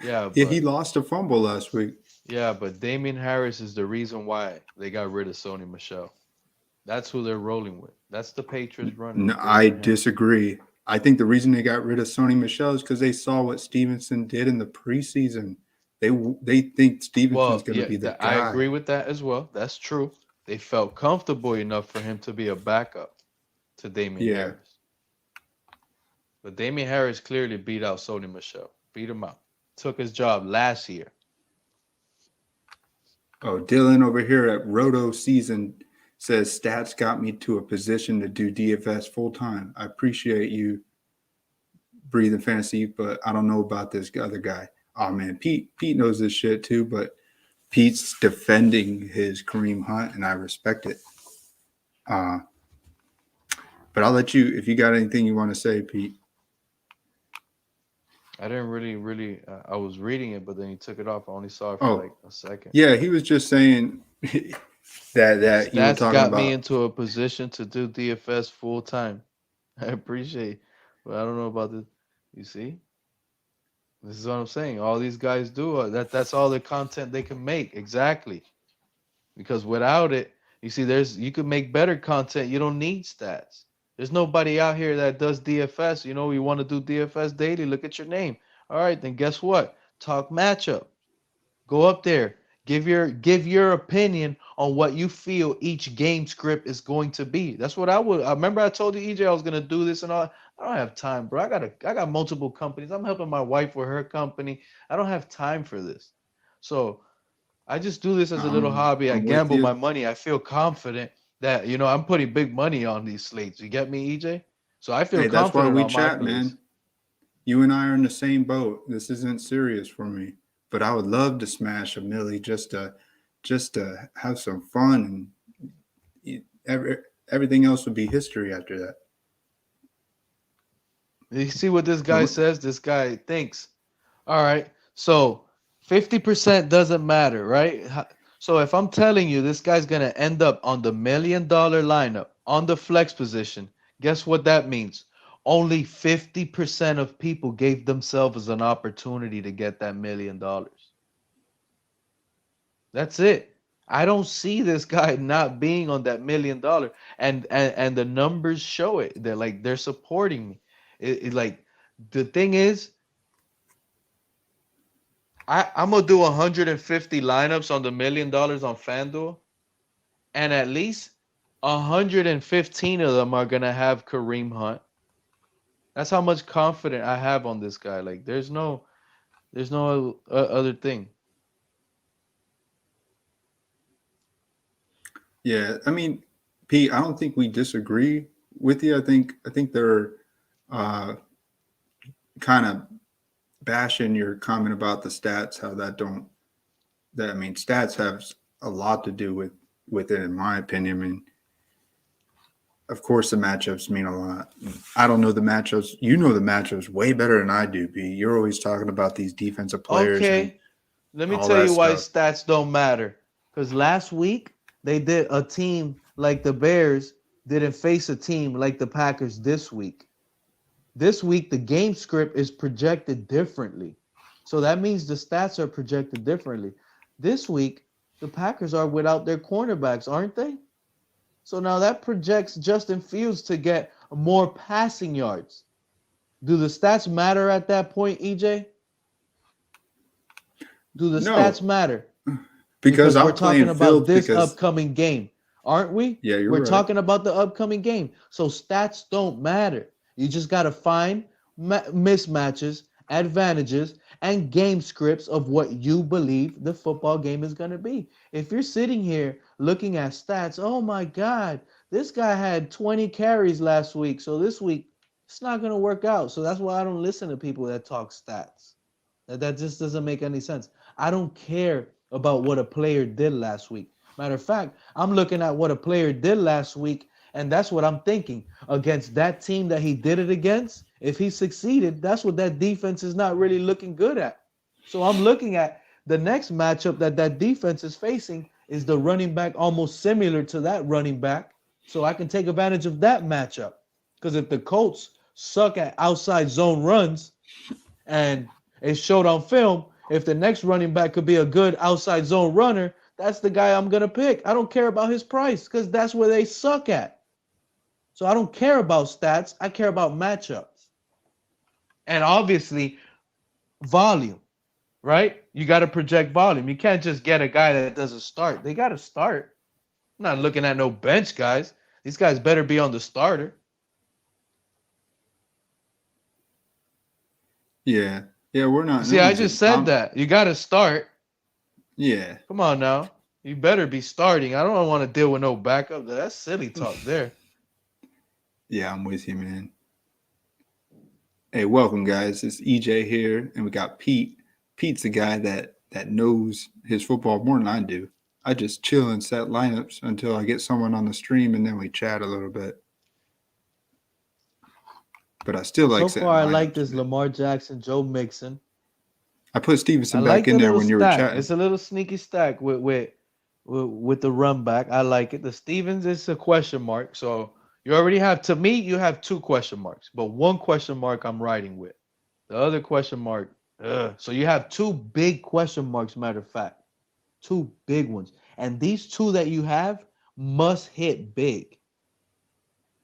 Yeah, He but lost a fumble last week. Damian Harris is the reason why they got rid of Sony Michel. That's who they're rolling with. That's the Patriots running No, with I Damian Harris. disagree. I think the reason they got rid of Sony Michel is because they saw what Stevenson did in the preseason. They think Stevenson's Well, going to be the I guy. agree with that as well. That's true. They felt comfortable enough for him to be a backup to Damian Yeah. Harris. But Damian Harris clearly beat out Sony Michel. Beat him out. Took his job last year. Oh, Dylan over here at Roto Season says stats got me to a position to do DFS full time. I appreciate you breathing fantasy, but I don't know about this other guy. Oh man, Pete knows this shit too, but Pete's defending his Kareem Hunt, and I respect it. But I'll let you, if you got anything you want to say, Pete. I didn't really. I was reading it, but then he took it off. I only saw it for like a second. Yeah, he was just saying that you were Stats talking got about. me into a position to do DFS full time. I appreciate, but I don't know about this. You see, this is what I'm saying. All these guys do that's all the content they can make. Exactly, because without it, you see, you can make better content. You don't need stats. There's nobody out here that does DFS. You know, you want to do DFS daily. Look at your name. All right, then guess what? Talk matchup. Go up there. Give your opinion on what you feel each game script is going to be. That's what I would. I remember I told you, EJ, I was gonna do this and all. I don't have time, bro. I got multiple companies. I'm helping my wife with her company. I don't have time for this. So I just do this as a little hobby. I I'm with gamble you. my money. I feel confident that I'm putting big money on these slates. You get me, EJ? So I feel Hey, that's why confident we on my chat, plays. man. You and I are in the same boat. This isn't serious for me, but I would love to smash a milli just to have some fun, and everything else would be history after that. You see what this guy says? This guy thinks, all right, so 50% doesn't matter, right? So if I'm telling you this guy's going to end up on the $1 million lineup on the flex position, guess what that means? Only 50% of people gave themselves an opportunity to get that $1 million. That's it. I don't see this guy not being on that $1 million, and the numbers show it. They're supporting me. Like the thing is, I'm gonna do 150 lineups on the $1 million on FanDuel, and at least 115 of them are gonna have Kareem Hunt. That's how much confidence I have on this guy. Like there's no other thing. Yeah, I mean, Pete, I don't think we disagree with you. I think they're kind of bashing your comment about the stats. How I mean, stats have a lot to do with it, in my opinion. I mean, of course, the matchups mean a lot. I don't know the matchups. You know the matchups way better than I do, Pete. You're always talking about these defensive players. Okay, let me all tell that you why stuff. stats don't matter. Because last week they did a team like the Bears didn't face a team like the Packers this week. This week the game script is projected differently. So that means the stats are projected differently. This week, the Packers are without their cornerbacks, aren't they? So now that projects Justin Fields to get more passing yards. Do the stats matter at that point, EJ? Do the stats No, matter? because We're I'm talking playing about Fields this because upcoming game, aren't we? yeah, you're We're right. talking about the upcoming game. So stats don't matter. You just got to find mismatches, advantages, and game scripts of what you believe the football game is going to be. If you're sitting here looking at stats, oh my God, this guy had 20 carries last week. So this week, it's not going to work out. So that's why I don't listen to people that talk stats. That just doesn't make any sense. I don't care about what a player did last week. Matter of fact, I'm looking at what a player did last week, and that's what I'm thinking. Against that team that he did it against, if he succeeded, that's what that defense is not really looking good at. So I'm looking at the next matchup that defense is facing. is the running back almost similar to that running back? So I can take advantage of that matchup. Because if the Colts suck at outside zone runs and it showed on film, if the next running back could be a good outside zone runner, that's the guy I'm going to pick. I don't care about his price because that's where they suck at. So I don't care about stats. I care about matchups. And obviously, volume, right? You got to project volume. You can't just get a guy that doesn't start. They got to start. I'm not looking at no bench guys. These guys better be on the starter. Yeah. Yeah, we're not. See, I just said that. You got to start. Yeah. Come on now. You better be starting. I don't want to deal with no backup. That's silly talk there. Yeah, I'm with you, man. Hey, welcome, guys. It's EJ here, and we got Pete. Pete's a guy that knows his football more than I do. I just chill and set lineups until I get someone on the stream, and then we chat a little bit. But I still like So far, I like lineups, this man. Lamar Jackson, Joe Mixon. I put Stevenson I back like in the there little when you were stack. chatting. It's a little sneaky stack with the run back. I like it. The Stevens is a question mark. So you already have, to me, you have 2 question marks, but 1 question mark I'm riding with. The other question mark, so you have 2 big question marks, matter of fact. 2 big ones. And these 2 that you have must hit big.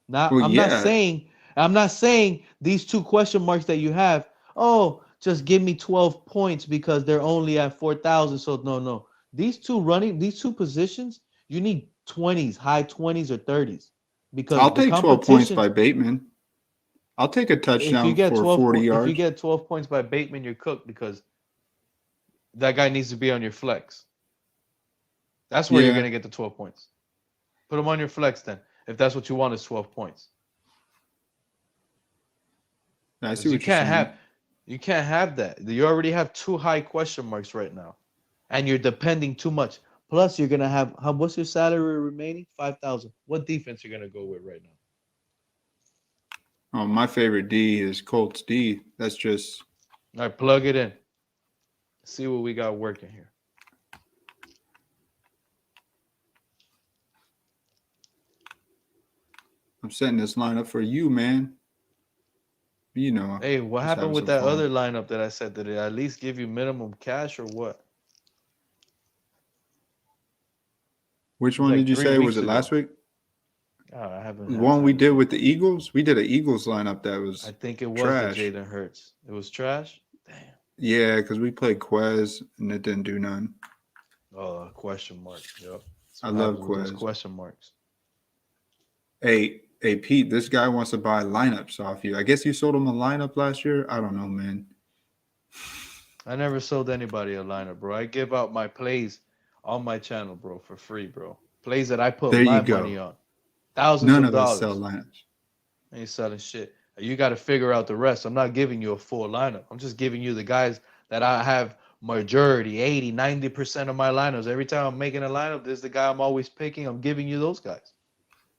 Now, Well, I'm not saying these 2 question marks that you have, oh, just give me 12 points because they're only at 4,000. So no. These 2 positions, you need 20s, high 20s or 30s because I'll the take 12 points competition, by Bateman. I'll take a if you touchdown get for 12 40 if yards. you get 12 points by Bateman, you're cooked because that guy needs to be on your flex. That's where you're Yeah. going to get the 12 points. Put him on your flex then, if that's what you want is 12 points. I see what you're saying. You can't have that. You already have 2 high question marks right now, and you're depending too much. Plus, you're gonna have what's your salary remaining? 5,000. What defense you're gonna go with right now? Oh, my favorite D is Colts D. That's just All right, plug it in. See what we got working here. I'm setting this lineup for you, man. You know. Hey, what just happened having with some that fun. other lineup that I said? Did it at least give you minimum cash or what? Which It was one like did you 3 say? Was weeks it ago. last week? Oh, I haven't The had one we time to did look. with the Eagles? We did an Eagles lineup that was I think it was trash. the Jalen Hurts. It was trash? Damn. Yeah, because we played Quez and it didn't do none. Oh, question mark. Yep. That's I what love happens with those Quez. question marks. Hey, Pete, this guy wants to buy lineups off you. I guess you sold him a lineup last year. I don't know, man. I never sold anybody a lineup, bro. I give out my plays on my channel, bro, for free, bro. Plays that I put There my you money go. on. Thousands None of of us sell dollars. lineups. I ain't selling shit. You got to figure out the rest. I'm not giving you a full lineup. I'm just giving you the guys that I have majority, 80, 90% of my lineups. Every time I'm making a lineup, this is the guy I'm always picking. I'm giving you those guys.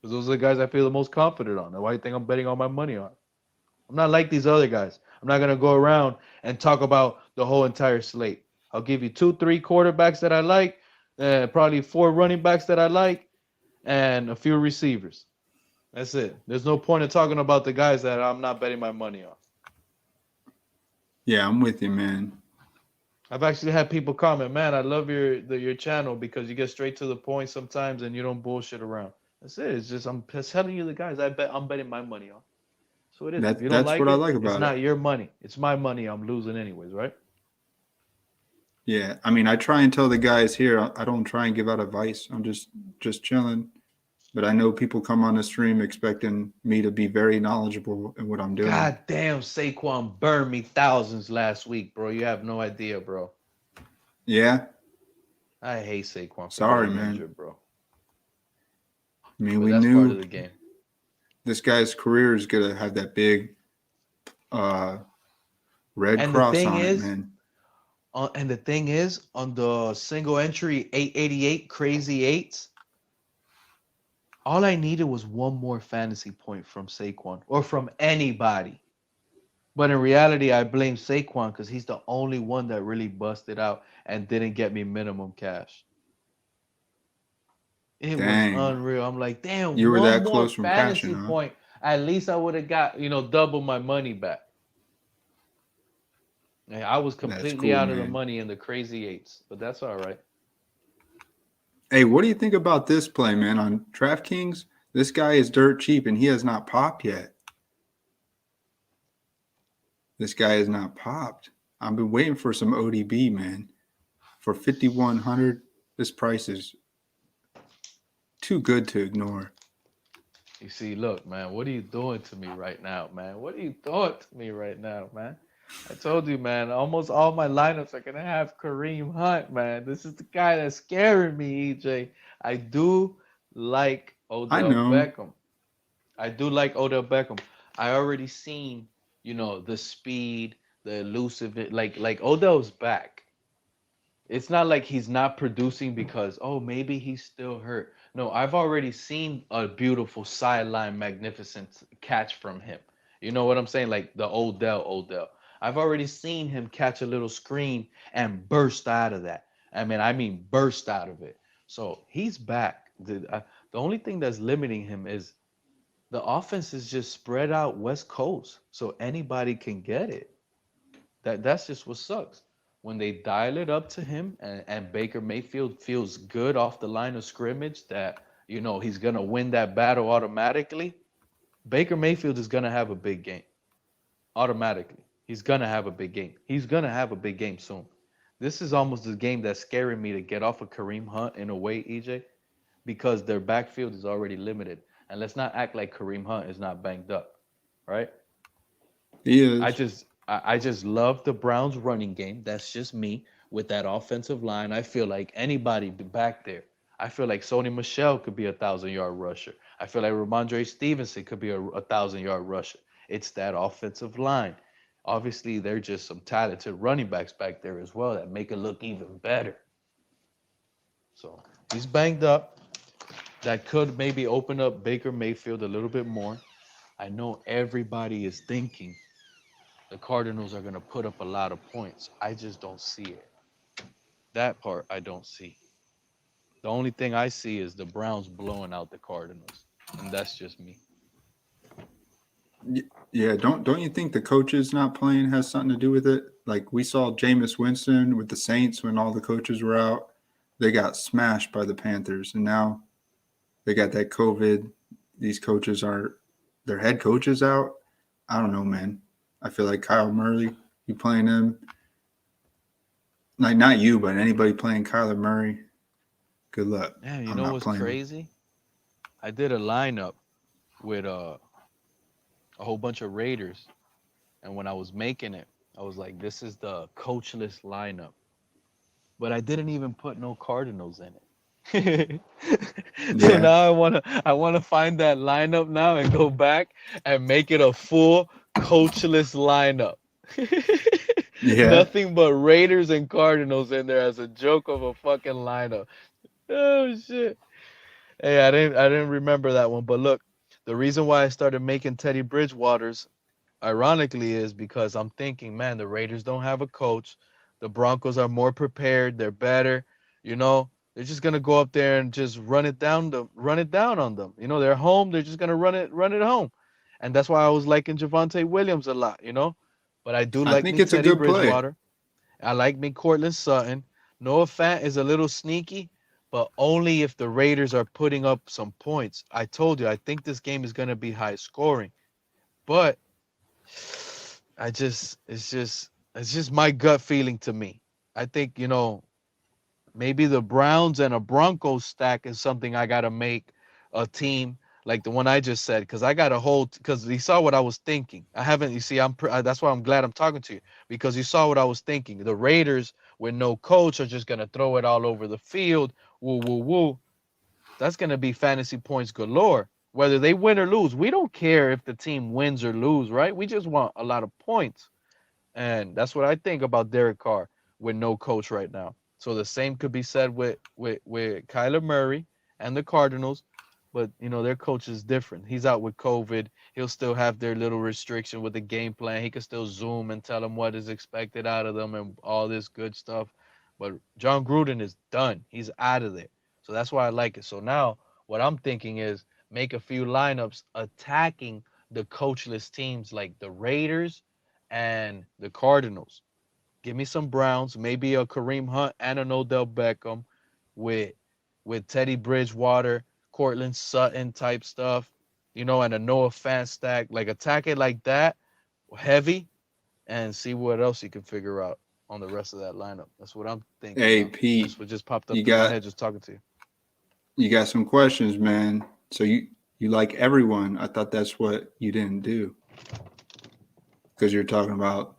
Because those are the guys I feel the most confident on. The white thing I'm betting all my money on. I'm not like these other guys. I'm not gonna go around and talk about the whole entire slate. I'll give you 2, 3 quarterbacks that I like, probably 4 running backs that I like, and a few receivers. That's it. There's no point in talking about the guys that I'm not betting my money on. Yeah, I'm with you, man. I've actually had people comment, man, I love your channel because you get straight to the point sometimes and you don't bullshit around. That's it. It's just I'm just telling you the guys I'm betting my money on. So it is. If you don't That's like what I it, like it's about it. not your money. It's my money. I'm losing anyways, right? Yeah, I mean, I try and tell the guys here, I don't try and give out advice. I'm just chilling. But I know people come on the stream expecting me to be very knowledgeable in what I'm doing. God damn, Saquon burned me thousands last week, bro. You have no idea, bro. Yeah. I hate Saquon for Sorry, getting man. injured, bro. I mean, But we that's part of knew the game. this guy's career is gonna have that big red And the cross thing on it, is, man. on the single entry 888 crazy eights, all I needed was one more fantasy point from Saquon or from anybody. But in reality, I blame Saquon because he's the only one that really busted out and didn't get me minimum cash. It was Dang. unreal. I'm like, damn, You were one that more close from cashing, fantasy huh? point. At least I would have got, double my money back. And I was That's completely cool, out of the man. money in the crazy eights, but that's all right. Hey, what do you think about this play, man? On DraftKings, this guy is dirt cheap and he has not popped yet. This guy has not popped. I've been waiting for some ODB, man. For 5,100, this price is too good to ignore. You see, look, man, what are you doing to me right now, man? What are you doing to me right now, man? I told you, man, almost all my lineups are gonna have Kareem Hunt, man. This is the guy that's scaring me, EJ. I do like I Odell know. Beckham. I do like Odell Beckham. I already seen, the speed, the elusive, like Odell's back. It's not like he's not producing because maybe he's still hurt. No, I've already seen a beautiful sideline magnificent catch from him. You know what I'm saying? Like the Odell. I've already seen him catch a little screen and burst out of that. I mean burst out of it. So he's back. The only thing that's limiting him is the offense is just spread out West Coast, so anybody can get it. That's just what sucks. When they dial it up to him and Baker Mayfield feels good off the line of scrimmage that he's gonna win that battle automatically, Baker Mayfield is gonna have a big game. Automatically. He's gonna have a big game. He's gonna have a big game soon. This is almost the game that's scaring me to get off of Kareem Hunt in a way, EJ, because their backfield is already limited. And let's not act like Kareem Hunt is not banged up, right? He I is. just I just love the Browns running game. That's just me with that offensive line. I feel like anybody back there. I feel like Sony Michelle could be 1,000 yard rusher. I feel like Ramondre Stevenson could be a 1,000 yard rusher. It's that offensive line. Obviously, they're just some talented running backs back there as well that make it look even better. So he's banged up. That could maybe open up Baker Mayfield a little bit more. I know everybody is thinking the Cardinals are going to put up a lot of points. I just don't see it. That part I don't see. The only thing I see is the Browns blowing out the Cardinals, and that's just me. Yeah, don't you think the coaches not playing has something to do with it? Like we saw Jameis Winston with the Saints when all the coaches were out. They got smashed by the Panthers, and now they got that COVID. These coaches are their head coaches out. I don't know, man. I feel like Kyle Murray, you playing him, like not you, but anybody playing Kyler Murray, good luck. Yeah, you I'm know not what's playing him. crazy? I did a lineup with a whole bunch of Raiders, and when I was making it, I was like, "This is the coachless lineup," but I didn't even put no Cardinals in it. So Yeah, now I wanna find that lineup now and go back and make it a full coachless lineup. yeah. Nothing but Raiders and Cardinals in there as a joke of a fucking lineup. Oh shit. Hey, I didn't remember that one, but look, the reason why I started making Teddy Bridgewater's ironically is because I'm thinking, man, the Raiders don't have a coach. The Broncos are more prepared. They're better. You know, they're just gonna go up there and just run it down on them. They're home. They're just gonna run it home, and that's why I was liking Javante Williams a lot. But I do I like think me it's a Teddy good play. Bridgewater. I like me Cortland Sutton. Noah Fant is a little sneaky, but only if the Raiders are putting up some points. I told you, I think this game is gonna be high scoring, but it's just my gut feeling to me. I think, maybe the Browns and a Broncos stack is something I gotta make a team like the one I just said because I got a whole because you saw what I was thinking. I haven't. You see, that's why I'm glad I'm talking to you because you saw what I was thinking. The Raiders with no coach are just gonna throw it all over the field. Woo woo woo. That's gonna be fantasy points galore. Whether they win or lose, we don't care if the team wins or lose, right? We just want a lot of points. And that's what I think about Derek Carr with no coach right now. So the same could be said with Kyler Murray and the Cardinals, but their coach is different. He's out with COVID. He'll still have their little restriction with the game plan. He can still zoom and tell them what is expected out of them and all this good stuff. But John Gruden is done. He's out of there. So that's why I like it. So now what I'm thinking is make a few lineups attacking the coachless teams like the Raiders and the Cardinals. Give me some Browns, maybe a Kareem Hunt and an Odell Beckham with Teddy Bridgewater, Cortland Sutton type stuff, and a Noah Fant stack. Like attack it like that, heavy, and see what else you can figure out on the rest of that lineup. That's what I'm thinking Hey now. That's Pete, what just popped up you through my got head just talking to you. you got some questions, man. So you like everyone. I thought that's what you didn't do because you're talking about.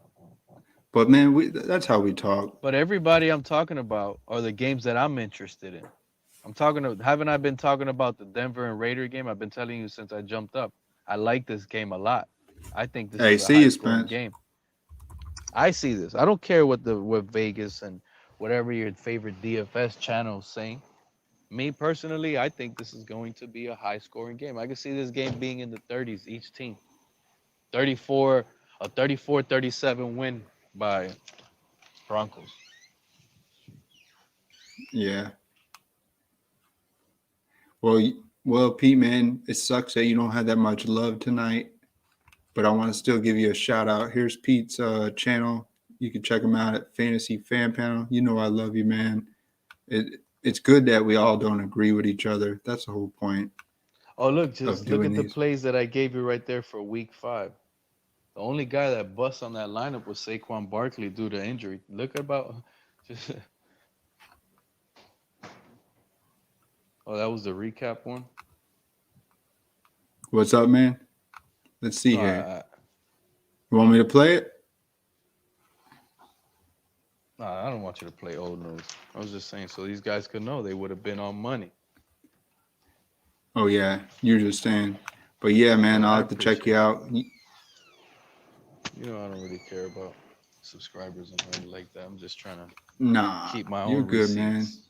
But man, that's how we talk. But everybody I'm talking about are the games that I'm interested in. Haven't I been talking about the Denver and Raider game? I've been telling you since I jumped up. I like this game a lot. I think this Hey, is a see high you, scoring Spence. game. I see this. I don't care what Vegas and whatever your favorite DFS channel is saying. Me personally, I think this is going to be a high scoring game. I can see this game being in the 30s each team. 34 a 34-37 win by Broncos. Yeah. Well, Pete, man, it sucks that you don't have that much love tonight, but I want to still give you a shout out. Here's Pete's channel. You can check him out at Fantasy Fan Panel. You know I love you, man. It's good that we all don't agree with each other. That's the whole point Oh, look, of just look doing at the these. plays that I gave you right there for week 5. The only guy that bust on that lineup was Saquon Barkley due to injury. Look about just oh, that was the recap one. What's up, man? Let's see No, here. You want me to play it? I don't want you to play old news. I was just saying so these guys could know they would have been on money. Oh yeah, you're just saying. But yeah, man, Yeah, I'll I have to check appreciate you that. out. You know, I don't really care about subscribers and nothing like that. I'm just trying to Nah, keep my you're own good, man. receipts.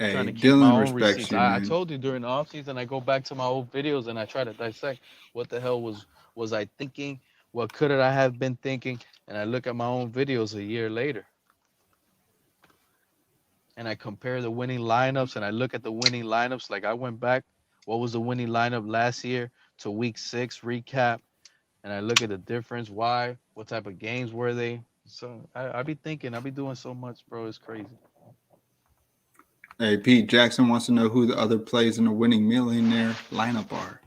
Trying Hey, to keep my Dylan own respects receipts. you, I man. told you during the off season, I go back to my old videos and I try to dissect what the hell was I thinking, what could I have been thinking, and I look at my own videos a year later, and I compare the winning lineups, and I look at the winning lineups. Like I went back, what was the winning lineup last year to week 6 recap, and I look at the difference. Why? What type of games were they? So I be thinking, I be doing so much, bro. It's crazy. Hey, Pete Jackson wants to know who the other plays in the winning millionaire lineup are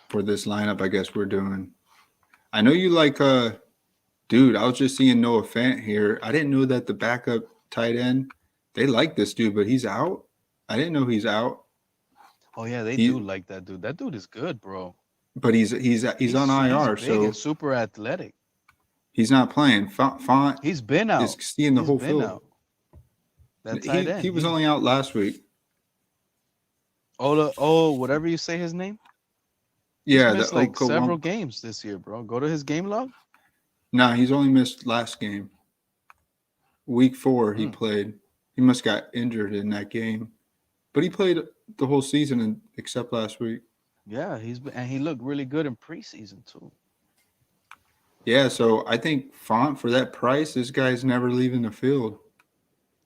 for this lineup. I guess we're doing. I know you like, dude. I was just seeing Noah Fant here. I didn't know that the backup tight end. They like this dude, but he's out. I didn't know he's out. Oh yeah, they do He, like that dude. That dude is good, bro. but he's on He's IR, big and so super athletic. he's not playing. Font He's been is out. seeing the He's whole been field. out. That tight He end. was only out last week. Whatever you say his name. He's Yeah, the missed like several Okawump. games this year, bro. Go to his game log. Nah, he's only missed last game. Week 4 he Hmm. played. He must got injured in that game, but he played the whole season except last week. Yeah, and he looked really good in preseason too. Yeah, so I think Font for that price, this guy's never leaving the field.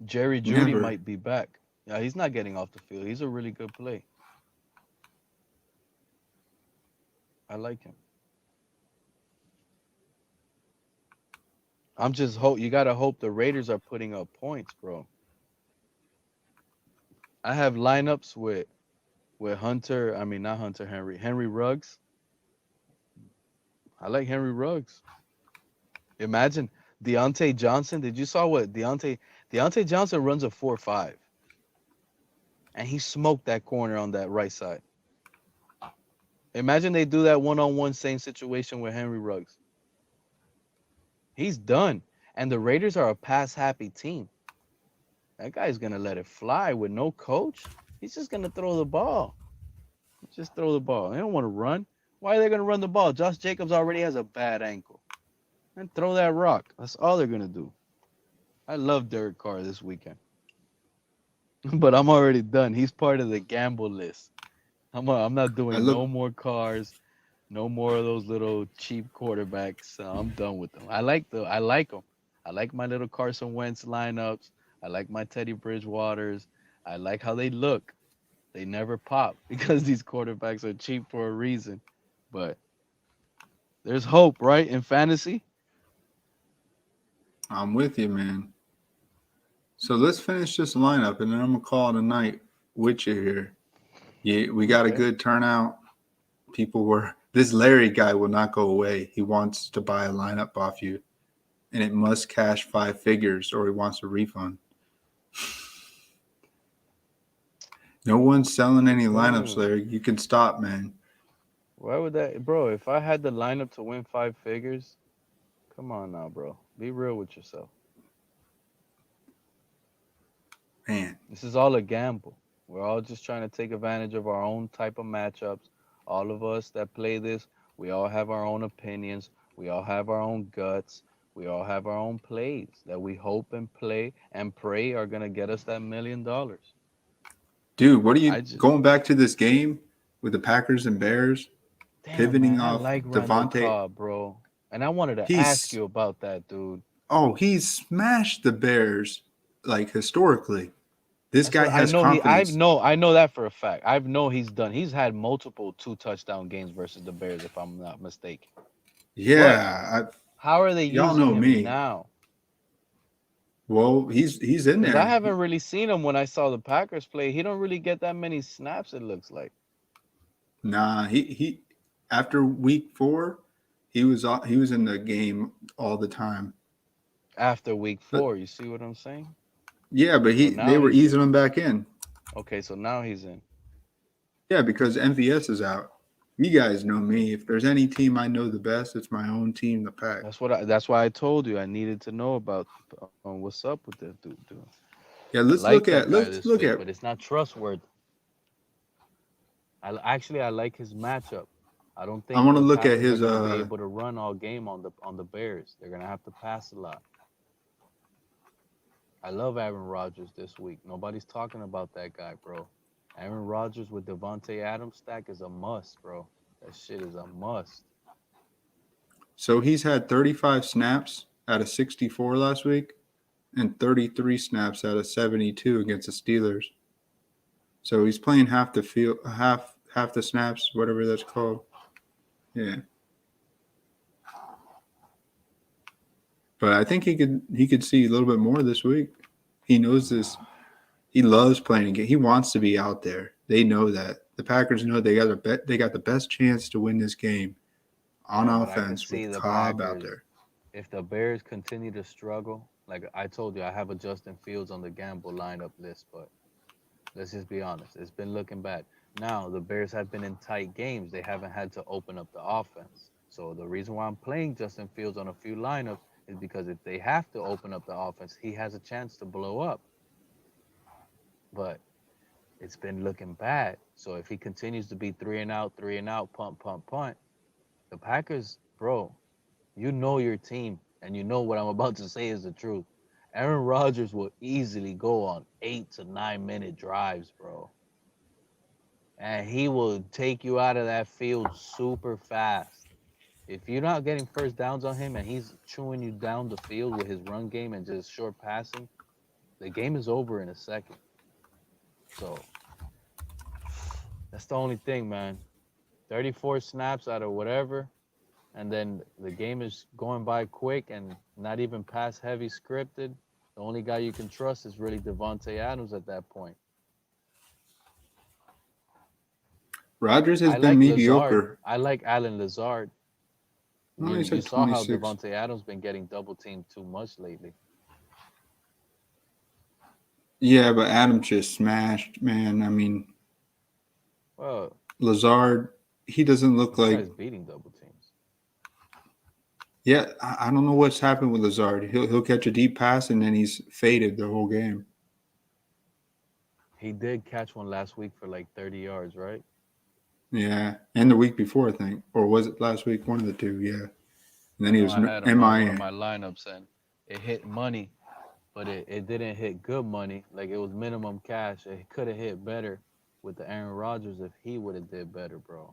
Jerry Judy Never. might be back. Yeah, he's not getting off the field. He's a really good play. I like him. I'm just hope you gotta hope the Raiders are putting up points, bro. I have lineups with Hunter. I mean not Hunter Henry. Henry Ruggs. I like Henry Ruggs. Imagine Deontay Johnson. Did you saw what Deontay Johnson runs a 4.5, and he smoked that corner on that right side. Imagine they do that one-on-one same situation with Henry Ruggs. He's done. And the Raiders are a pass happy team. That guy's gonna let it fly with no coach. He's just gonna throw the ball. Just throw the ball. They don't want to run. Why are they gonna run the ball? Josh Jacobs already has a bad ankle. And throw that rock. That's all they're gonna do. I love Derek Carr this weekend. But I'm already done. He's part of the gamble list. I'm not I doing no look. more cars, no more of those little cheap quarterbacks. I'm done with them. I like them. I like my little Carson Wentz lineups. I like my Teddy Bridgewaters. I like how they look. They never pop because these quarterbacks are cheap for a reason. But there's hope, right? In fantasy. I'm with you, man. So let's finish this lineup, and then I'm gonna call it a night with you here. Yeah, we got a Okay. good turnout. People were. This Larry guy will not go away. He wants to buy a lineup off you, and it must cash 5 figures, or he wants a refund. No one's selling any lineups, Bro, Larry. You can stop, man. why would that, bro? If I had the lineup to win 5 figures, come on now, bro. Be real with yourself. Man, This is all a gamble. We're all just trying to take advantage of our own type of matchups. All of us that play this, we all have our own opinions. We all have our own guts. We all have our own plays that we hope and play and pray are gonna get us that $1 million. dude, what are you I just going back to this game with the Packers and Bears, damn pivoting man, I off like Randall Devontae? Cobb, bro. And I wanted to ask He's you about that, dude. he's smashed the Bears like historically. This That's guy what I has know. confidence. I know that for a fact. I know he's done. He's had multiple 2 touchdown games versus the Bears, if I'm not mistaken. But Yeah, how are they y'all using know him me. now? Well, he's in Because I there. haven't really seen him when I saw the Packers play. He don't really get that many snaps. It looks like Nah, he after week 4, he was in the game all the time. after week But 4. You see what I'm saying? yeah, but So they now were he's easing in. him back in. Okay, so now he's in. Yeah, because MVS is out. You guys know me. If there's any team I know the best, it's my own team, the Pack. That's why I told you I needed to know about what's up with this dude. Yeah, I like that guy let's this look week, at. but it's not trustworthy. I like his matchup. I don't I think want to the look at Packers are his. gonna be able to run all game on the Bears. They're gonna have to pass a lot. I love Aaron Rodgers this week. Nobody's talking about that guy, bro. Aaron Rodgers with Devontae Adams stack is a must, bro. That shit is a must. So he's had 35 snaps out of 64 last week, and 33 snaps out of 72 against the Steelers. So he's playing half the field, half the snaps, whatever that's called. Yeah, but I think he could see a little bit more this week. He knows this. He loves playing a game. He wants to be out there. They know that. The Packers know they got the best chance to win this game on Yeah, but I could offense see with the Cobb out Packers there. if the Bears continue to struggle. Like I told you, I have a Justin Fields on the gamble lineup list, but let's just be honest. It's been looking bad. Now, the Bears have been in tight games. They haven't had to open up the offense. So the reason why I'm playing Justin Fields on a few lineups is because if they have to open up the offense, he has a chance to blow up. But it's been looking bad. So if he continues to be three and out, punt, punt, punt, the Packers, bro, you know your team, and you know what I'm about to say is the truth. Aaron Rodgers will easily go on 8 to 9 minute drives, bro. And he will take you out of that field super fast. If you're not getting first downs on him and he's chewing you down the field with his run game and just short passing, the game is over in a second. So that's the only thing, man. 34 snaps out of whatever, and then the game is going by quick and not even pass heavy scripted. The only guy you can trust is really Devontae Adams at that point. Rodgers has I been like Lazard. mediocre. I like Alan Lazard. Oh, he's You at saw how 26. Devontae Adams been getting double teamed too much lately. Yeah, but Adam just smashed, man. I mean, Well, Lazard, he doesn't look this like. guy's beating double teams. Yeah, I don't know what's happened with Lazard. He'll catch a deep pass and then he's faded the whole game. He did catch one last week for like 30 yards, right? Yeah, and the week before, I think, or was it last week? One of the two. Yeah, and I then he know was I had him on one of MIA. my lineups and it hit money, but it didn't hit good money. Like it was minimum cash. It could have hit better with the Aaron Rodgers if he would have did better, bro.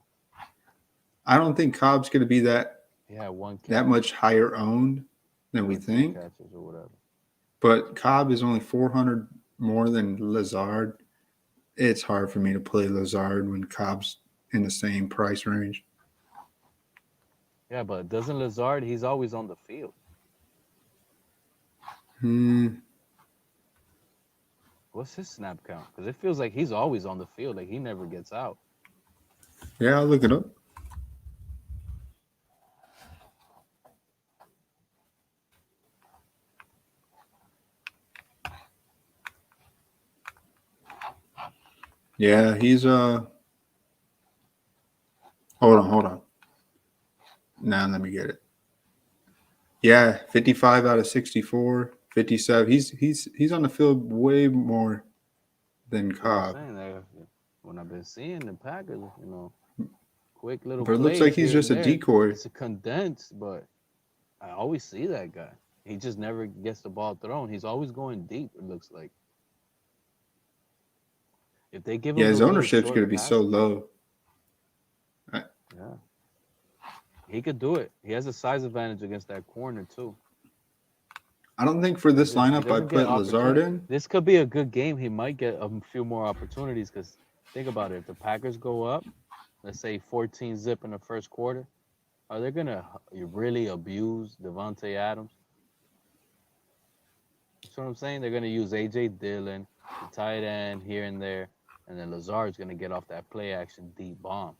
I don't think Cobb's going to be He had one that catch. much higher owned. than we 14 think. catches or whatever. But Cobb is only 400 more than Lazard. It's hard for me to play Lazard when Cobb's in the same price range. Yeah, but doesn't Lazard? He's always on the field. What's his snap count? Because it feels like he's always on the field. Like he never gets out. Yeah, I'll look it up. Yeah, he's hold on. Now let me get it. Yeah, 55 out of 64, 57. He's on the field way more than That's what I'm Cobb. saying. Like, when I've been seeing the Packers, quick little But it plays looks like he's here just a and there. decoy. It's a condensed, but I always see that guy. He just never gets the ball thrown. He's always going deep. It looks like. If they give him Yeah, his those little ownership's short going to be so passes, low. yeah, he could do it. He has a size advantage against that corner too. I don't think for this He lineup I doesn't get put Lazard opportunity. in. This could be a good game. He might get a few more opportunities because think about it. If the Packers go up, let's say 14 zip in the first quarter, are they gonna really abuse Devontae Adams? That's what I'm saying. They're gonna use AJ Dillon, the tight end here and there, and then Lazard's gonna get off that play action deep bomb.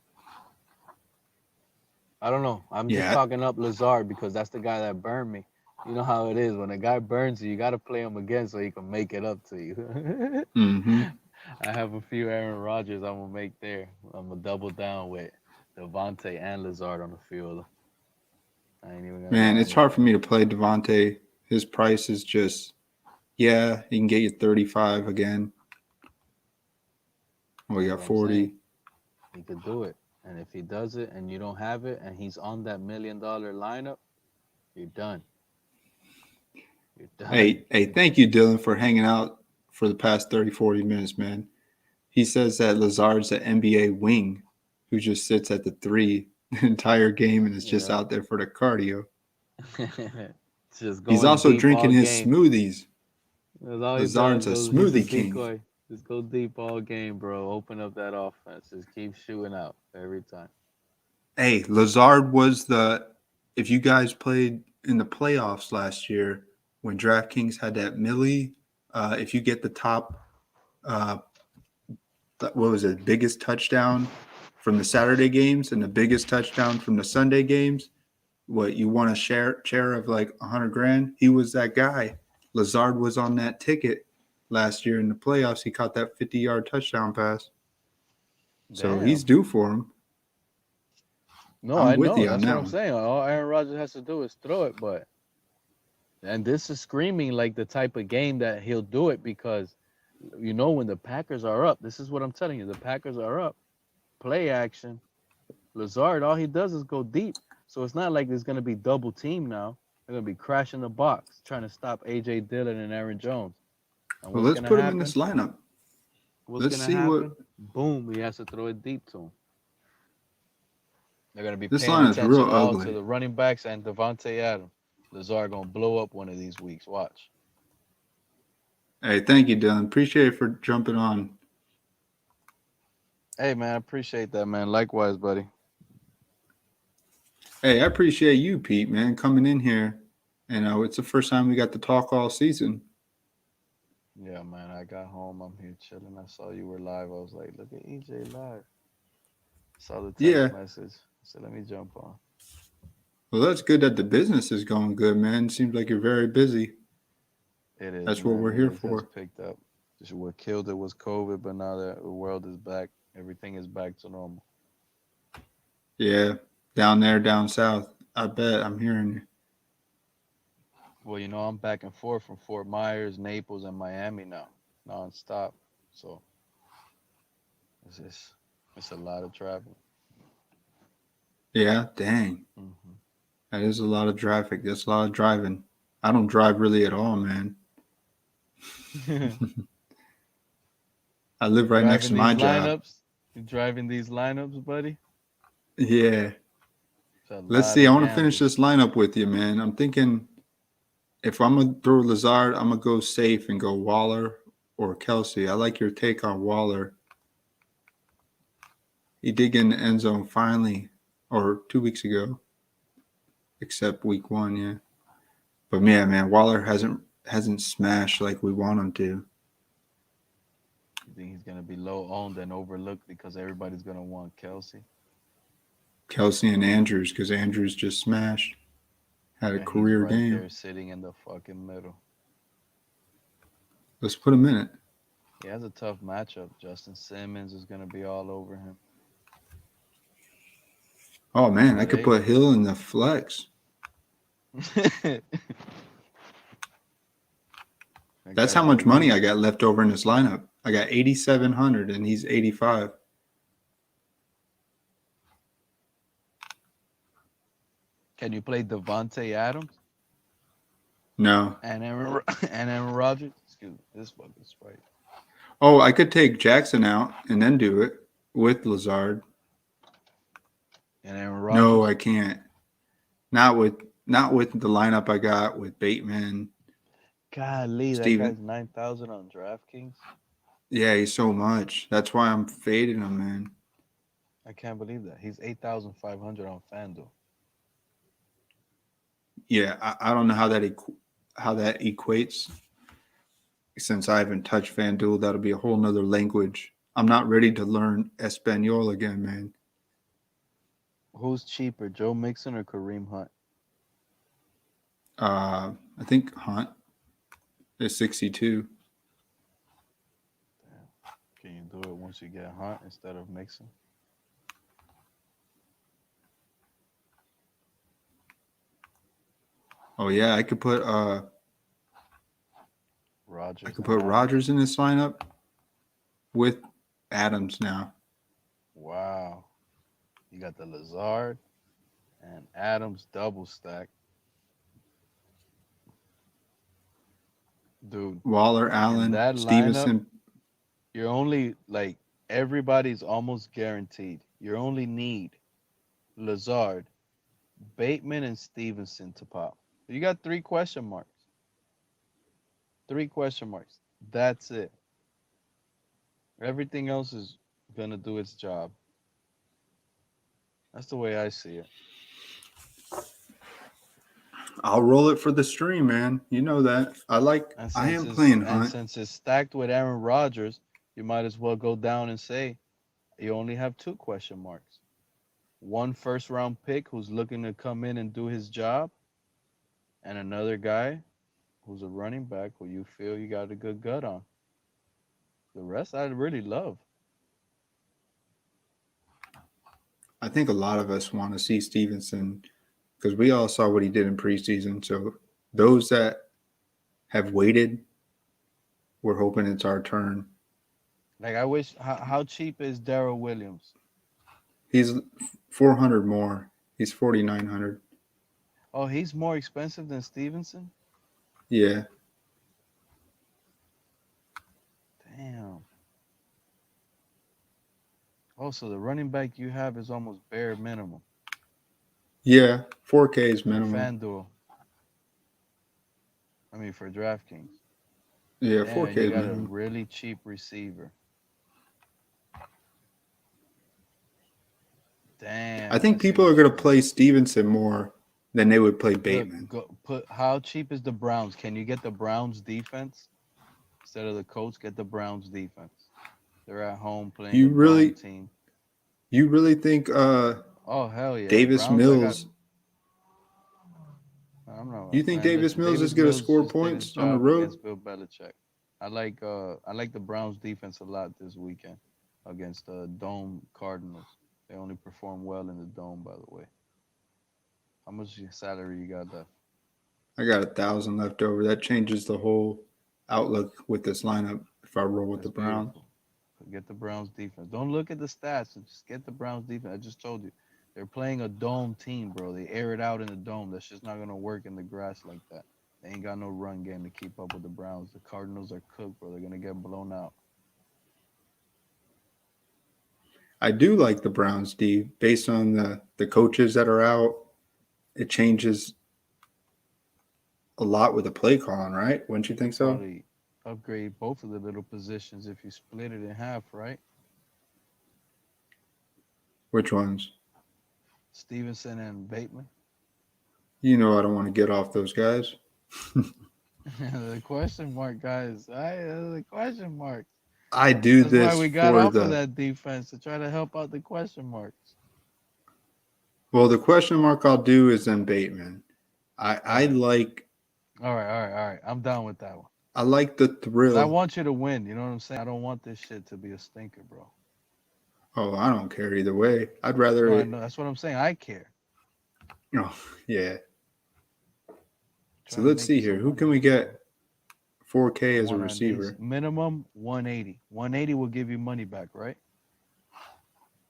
I don't know. I'm just Yeah. talking up Lazard because that's the guy that burned me. You know how it is when a guy burns you, you got to play him again so he can make it up to you. Mm-hmm. I have a few Aaron Rodgers I'm gonna make there. I'm gonna double down with Devontae and Lazard on the field. I ain't even gonna Man, lie. it's hard for me to play Devontae. His price is just, yeah, he can get you 35 again. Oh, you got 40. He could do it. And if he does it and you don't have it and he's on that $1 million lineup, you're done. You're done. Hey, thank you, Dylan, for hanging out for the past 30, 40 minutes, man. He says that Lazard's an NBA wing who just sits at the 3 the entire game and is just out there for the cardio. Just He's going also deep drinking all his game. smoothies. That's all he Lazard's does. a He's smoothie king. decoy. Just go deep all game, bro. Open up that offense. Just keep shooting out every time. Hey, Lazard was if you guys played in the playoffs last year when DraftKings had that millie, if you get the top, what was it, biggest touchdown from the Saturday games and the biggest touchdown from the Sunday games, what you want a share of like 100 grand? He was that guy. Lazard was on that ticket last year in the playoffs. He caught that 50-yard touchdown pass. So Damn. he's due for him. No, I'm I with know. you on That's that what I'm one. saying. All Aaron Rodgers has to do is throw it, and this is screaming like the type of game that he'll do it because when the Packers are up, this is what I'm telling you. The Packers are up. Play action. Lazard, all he does is go deep. So it's not like there's gonna be double team now. They're gonna be crashing the box, trying to stop AJ Dillon and Aaron Jones. And Well, what's let's gonna put him in happen? this lineup. What's Let's gonna see what happen? Boom, he has to throw it deep to him. They're gonna be this paying lineup's real attention all to ugly. the running backs and Devontae Adams. Lazard gonna blow up one of these weeks. Watch. Hey, thank you, Dylan. Appreciate it for jumping on. Hey man, I appreciate that, man. Likewise, buddy. Hey, I appreciate you, Pete, man, coming in here. And it's the first time we got to talk all season. Yeah, man. I got home. I'm here chilling. I saw you were live. I was like, look at EJ live. Saw the text message. I said, let me jump on. Well, that's good that the business is going good, man. Seems like you're very busy. It is. That's man. what we're here for. Has picked up. Just what killed it was COVID, but now that the world is back, everything is back to normal. Yeah, down there, down south. I bet I'm hearing you. Well, I'm back and forth from Fort Myers, Naples, and Miami now, nonstop. So it's a lot of travel. Yeah, dang. Mm-hmm. That is a lot of traffic. That's a lot of driving. I don't drive really at all, man. I live right next to my job. You driving these lineups, buddy? Yeah. Let's see. I want to finish this lineup with you, man. I'm thinking If I'm gonna throw Lazard, I'm gonna go safe and go Waller or Kelsey. I like your take on Waller. He did get in the end zone finally, or 2 weeks ago, except week 1, yeah. But yeah, man, Waller hasn't smashed like we want him to. You think he's gonna be low owned and overlooked because everybody's gonna want Kelsey? Kelsey and Andrews, because Andrews just smashed, had a And he's career right game. there sitting in the fucking middle. Let's put him in it. He has a tough matchup. Justin Simmons is gonna be all over him. Oh man, I But could hey, put Hill in the flex. that That's how guy's much gonna money be. I got left over in this lineup. I got 8,700 and he's 85. Can you play Devontae Adams No. and Aaron Rodgers? Excuse me, this fucking sprite. Oh, I could take Jackson out and then do it with Lazard. And Aaron No, Rodgers. I can't. Not with the lineup I got with Bateman, Golly, that Steven. guy's 9,000 on DraftKings. Yeah, he's so much. That's why I'm fading him, man. I can't believe that. He's 8,500 on FanDuel. Yeah, I don't know how that equates. Since I haven't touched FanDuel, that'll be a whole nother language. I'm not ready to learn Espanol again, man. Who's cheaper, Joe Mixon or Kareem Hunt? I think Hunt is 62. Can you do it once you get Hunt instead of Mixon? Oh yeah, I could put Rodgers. Rodgers in this lineup with Adams now. Wow. You got the Lazard and Adams double stack. Dude, Waller, in Allen, that lineup, Stevenson. you're only like everybody's almost guaranteed. You only need Lazard, Bateman, and Stevenson to pop. You got 3 question marks. 3 question marks. That's it. Everything else is gonna do its job. That's the way I see it. I'll roll it for the stream, man. You know that. And I since am it's playing and Hunt. since it's stacked with Aaron Rodgers, you might as well go down and say you only have 2 question marks. One first round pick who's looking to come in and do his job, and another guy who's a running back who you feel you got a good gut on. The rest I really love. I think a lot of us want to see Stevenson because we all saw what he did in preseason. So those that have waited, we're hoping it's our turn. Like I wish. How cheap is Darrell Williams? He's 400 more. He's 4,900. Oh, he's more expensive than Stevenson. Yeah. Damn. Oh, so the running back you have is almost bare minimum Yeah. 4K is for minimum. FanDuel. I mean, for DraftKings. Yeah, Damn, 4K you is got a minimum. really cheap receiver. Damn. I think see people are what going you to did. play Stevenson more than they would play Look, Bateman. put how cheap is the Browns? Can you get the Browns defense instead of the Colts? Get the Browns defense. They're at home playing You a really, dome team. you really think Oh hell yeah, Davis Browns! I got. Mills? I'm not. You think Man, Davis listen. Mills Davis is going to Mills score just did his points on the job road? against Bill Belichick. I like the Browns defense a lot this weekend against the Dome Cardinals. They only perform well in the Dome, by the way. How much salary you got left? I got 1,000 left over. That changes the whole outlook with this lineup if I roll with That's the Browns. beautiful. Get the Browns defense. Don't look at the stats. Just get the Browns defense. I just told you. They're playing a dome team, bro. They air it out in the dome. That's just not gonna work in the grass like that. They ain't got no run game to keep up with the Browns. The Cardinals are cooked, bro. They're gonna get blown out. I do like the Browns D based on the coaches that are out. It changes a lot with the play calling, right? Wouldn't you You'll think so? probably upgrade both of the little positions if you split it in half, right? Which ones? Stevenson and Bateman. You know I don't want to get off those guys. The question mark, guys. The question mark. I do That's why this we got for off of the that defense to try to help out the question marks. well, the question mark I'll do is then Bateman. I All right, like all right. I'm down with that one. I like the 'Cause I thrill. want you to win. You know what I'm saying? I don't want this shit to be a stinker, bro. Oh, I don't care either way. I'd rather No, I it. know. That's what I'm saying. I care. Oh, yeah. So Trying to let's make you see here. some Who money can we here, bro. get 4K I as a want at least receiver? minimum 180. 180 will give you money back, right?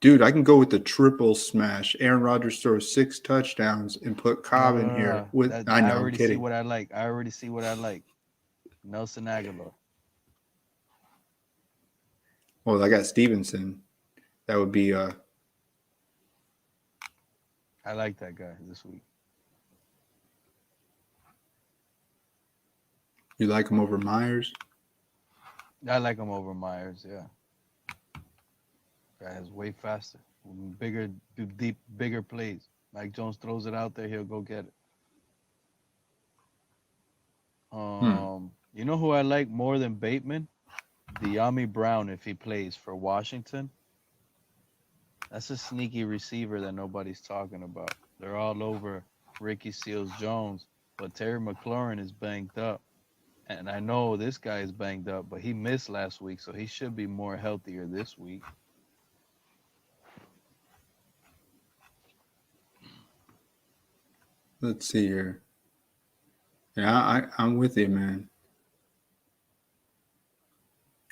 Dude, I can go with the triple smash. Aaron Rodgers throws 6 touchdowns and put Cobb in here No. with. That I I know, I'm already see kidding. what I like. I already see what I like. Nelson Aguilar. Well, I got Stevenson. That would be I like that guy this week. you like him over Myers? I like him over Myers. Yeah, guy is way faster, bigger, do deep, bigger plays. Mike Jones throws it out there, he'll go get it. Hmm. You know who I like more than Bateman? De'Ami Brown if he plays for Washington. That's a sneaky receiver that nobody's talking about. They're all over Ricky Seals Jones, but Terry McLaurin is banged up. And I know this guy is banged up, but he missed last week, so he should be more healthier this week. Let's see here. Yeah, I'm with you, man.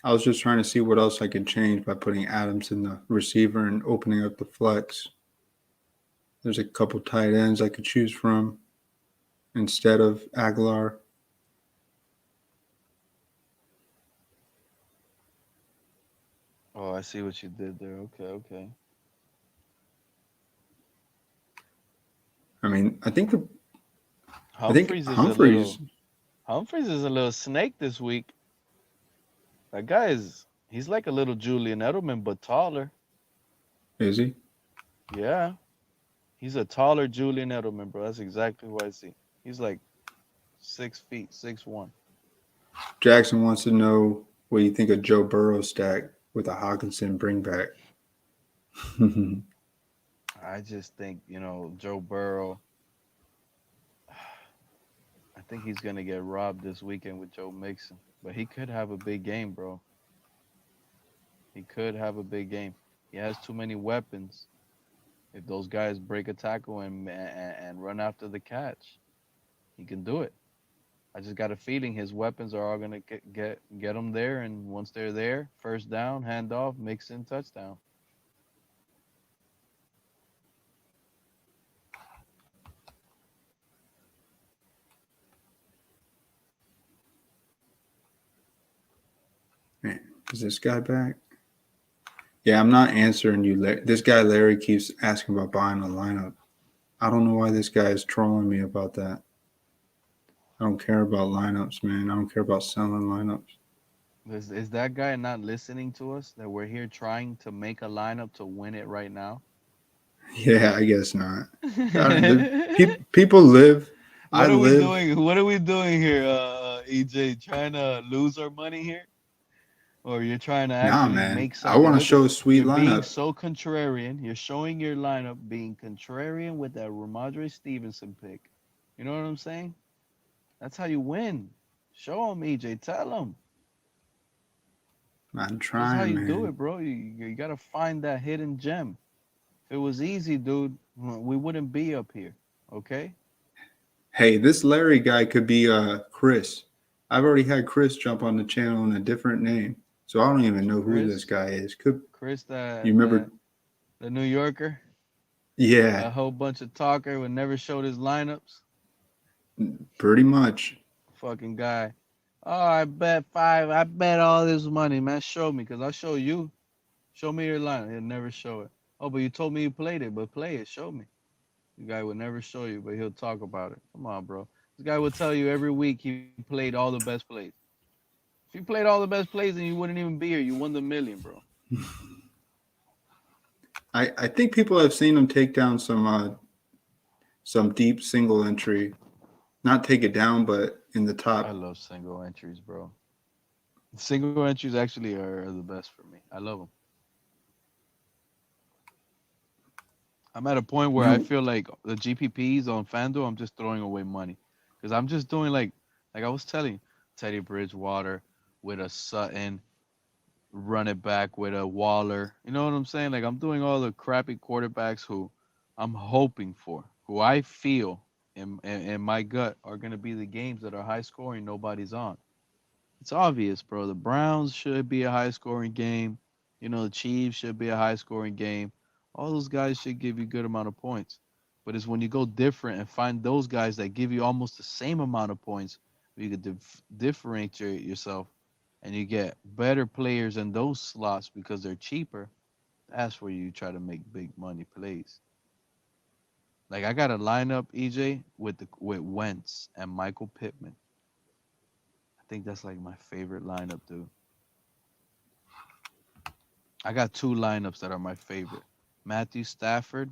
I was just trying to see what else I could change by putting Adams in the receiver and opening up the flex. There's a couple tight ends I could choose from instead of Aguilar. Oh, I see what you did there. Okay, okay. I mean, I think Humphreys is a Humphreys little Humphreys is a little snake this week. That guy is he's like a little Julian Edelman but taller. is he? Yeah. He's a taller Julian Edelman, bro. That's exactly what I see. He's like 6 feet, 6'1". Jackson wants to know what you think of Joe Burrow stack with a Hawkinson bring back. I just think, Joe Burrow, I think he's gonna get robbed this weekend with Joe Mixon. But he could have a big game, bro. He could have a big game. He has too many weapons. If those guys break a tackle and run after the catch, he can do it. I just got a feeling his weapons are all gonna get him there, and once they're there, first down, handoff, Mixon, touchdown. Man, is this guy back? Yeah, I'm not answering you. This guy Larry keeps asking about buying a lineup. I don't know why this guy is trolling me about that. I don't care about lineups, man. I don't care about selling lineups. Is that guy not listening to us? That we're here trying to make a lineup to win it right now? Yeah, I guess not. What People live. I are we live. doing? What are we doing here, EJ? Trying to lose our money here, or you're trying to Nah, actually man. make I something? want to Look at show a sweet you're being lineup. so contrarian. You're showing your lineup being contrarian with that Ramondre Stevenson pick. You know what I'm saying? That's how you win. Show them, EJ. Tell them. I'm This is how trying, you do man. it, bro. You gotta find that hidden gem. If it was easy, dude, we wouldn't be up here. Okay? Hey, this Larry guy could be Chris. I've already had Chris jump on the channel in a different name, so I don't even know who this Chris, guy is. Could Chris, you the remember? the New Yorker, Yeah, a whole bunch of talker who never showed his lineups. pretty much. Fucking guy. Oh, I bet five. I bet all this money, man. Show me, cause I'll show you. Show me your lineup. He'll never show it. Oh, but you told me you played it, but play it. Show me. The guy would never show you, but he'll talk about it. Come on, bro. This guy would tell you every week he played all the best plays. If you played all the best plays, then you wouldn't even be here. You won the million, bro. I think people have seen him take down some deep single entry, not take it down, but in the I top. love single entries, bro. Single entries actually are the best for me. I love them. I'm at a point where I You feel like the GPPs on FanDuel, I'm just throwing away money because I'm just doing like I was telling you, Teddy Bridgewater with a Sutton, run it back with a Waller. You know what I'm saying? Like I'm doing all the crappy quarterbacks who I'm hoping for, who I feel in my gut are gonna be the games that are high scoring, nobody's on. It's obvious, bro. The Browns should be a high scoring game. You know, the Chiefs should be a high scoring game. All those guys should give you a good amount of points. But it's when you go different and find those guys that give you almost the same amount of points, where you could differentiate yourself and you get better players in those slots because they're cheaper. That's where you try to make big money plays. Like I got a lineup, EJ, with Wentz and Michael Pittman. I think that's like my favorite lineup, dude. I got two lineups that are my favorite: Matthew Stafford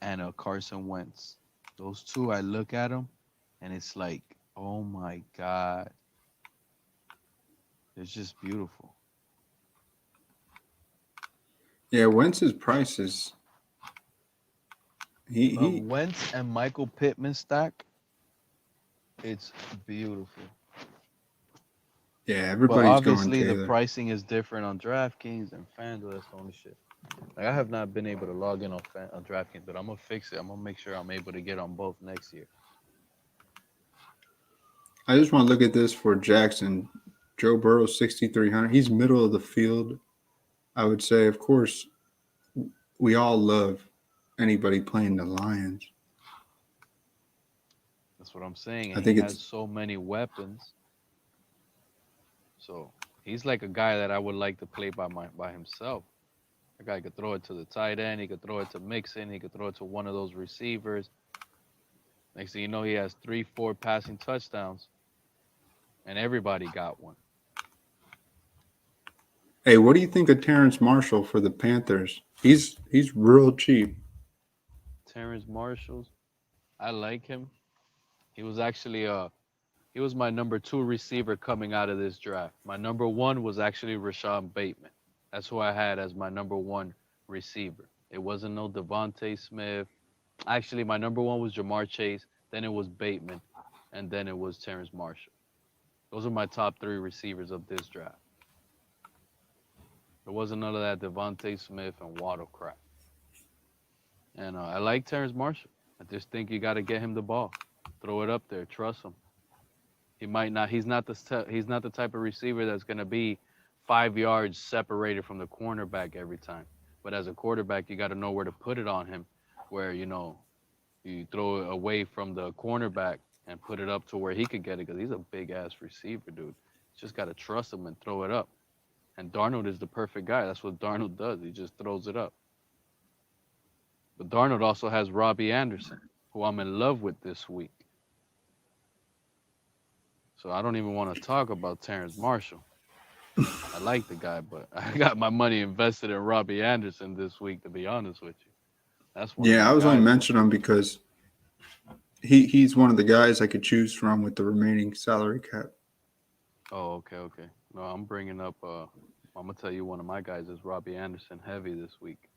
and Carson Wentz. Those two, I look at them and it's like, oh my god, it's just beautiful. yeah, Wentz's price is The he Wentz and Michael Pittman stack, it's beautiful. yeah, But everybody's going obviously, the Taylor. pricing is different on DraftKings and FanDuel. That's the only shit. Like I have not been able to log in on DraftKings, but I'm gonna fix it. I'm gonna make sure I'm able to get on both next year. I just want to look at this for Jackson. Joe Burrow 6,300. He's middle of the field. I would say, of course, we all love anybody playing the Lions. That's what I'm saying. I And he think has it's so many weapons. So he's like a guy that I would like to play by himself. A guy could throw it to the tight end. He could throw it to Mixon. He could throw it to one of those receivers. Next thing you know, he has 3, 4 passing touchdowns, and everybody got one. hey, what do you think of Terrence Marshall for the Panthers? He's real cheap. Terrence Marshall, I like him. He was actually he was my number 2 receiver coming out of this draft. My number 1 was actually Rashad Bateman. That's who I had as my number 1 receiver. It wasn't no Devontae Smith. Actually, my number 1 was Jamar Chase. Then it was Bateman, and then it was Terrence Marshall. Those are my top 3 receivers of this draft. There wasn't none of that Devontae Smith and Waddle crap. And I like Terrence Marshall. I just think you got to get him the ball, throw it up there, trust him. He might not. He's not the type of receiver that's going to be 5 yards separated from the cornerback every time. But as a quarterback, you got to know where to put it on him, where you throw it away from the cornerback and put it up to where he could get it because he's a big ass receiver, dude. You just got to trust him and throw it up. And Darnold is the perfect guy. That's what Darnold does. He just throws it up. But Darnold also has Robbie Anderson, who I'm in love with this week. So I don't even want to talk about Terrence Marshall. I like the guy, but I got my money invested in Robbie Anderson this week, to be honest with you. That's one of Yeah, my I was only guys, bro. mentioning him because he's one of the guys I could choose from with the remaining salary cap. Oh, okay, okay. No, I'm bringing up. I'm gonna tell you one of my guys is Robbie Anderson heavy this week.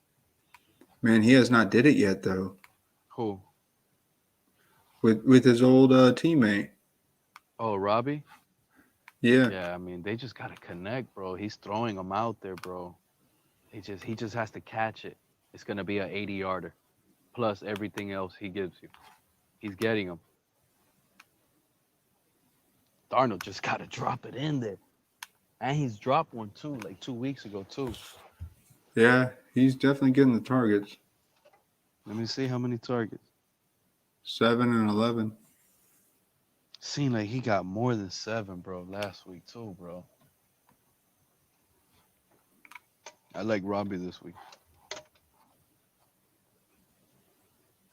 Man, he has not did it yet though. Who? With his old teammate. Oh, Robbie. Yeah. Yeah, I mean they just gotta connect, bro. He's throwing them out there, bro. He just has to catch it. It's gonna be an 80-yarder plus everything else he gives you. He's getting them. Darnold just gotta drop it in there, and he's dropped one too, like 2 weeks ago too. Yeah, he's definitely getting the targets. Let me see how many targets. 7 and 11. Seemed like he got more than 7, bro, last week too, bro. I like Robbie this week.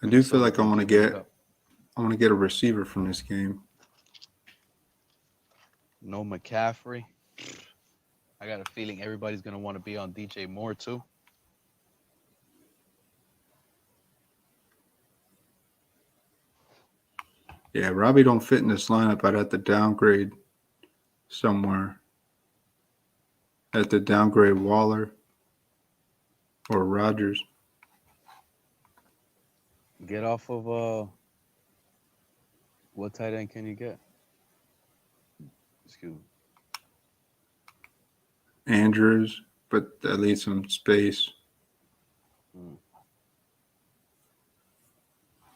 I do feel Minnesota like I been want to giving it get up. I want to get a receiver from this game. No McCaffrey. I got a feeling everybody's gonna want to be on DJ Moore too. Yeah, Robbie don't fit in this lineup. I'd have to downgrade somewhere. Have to downgrade Waller or Rodgers. Get off of what tight end can you get? Excuse me. Andrews, but that leaves some space.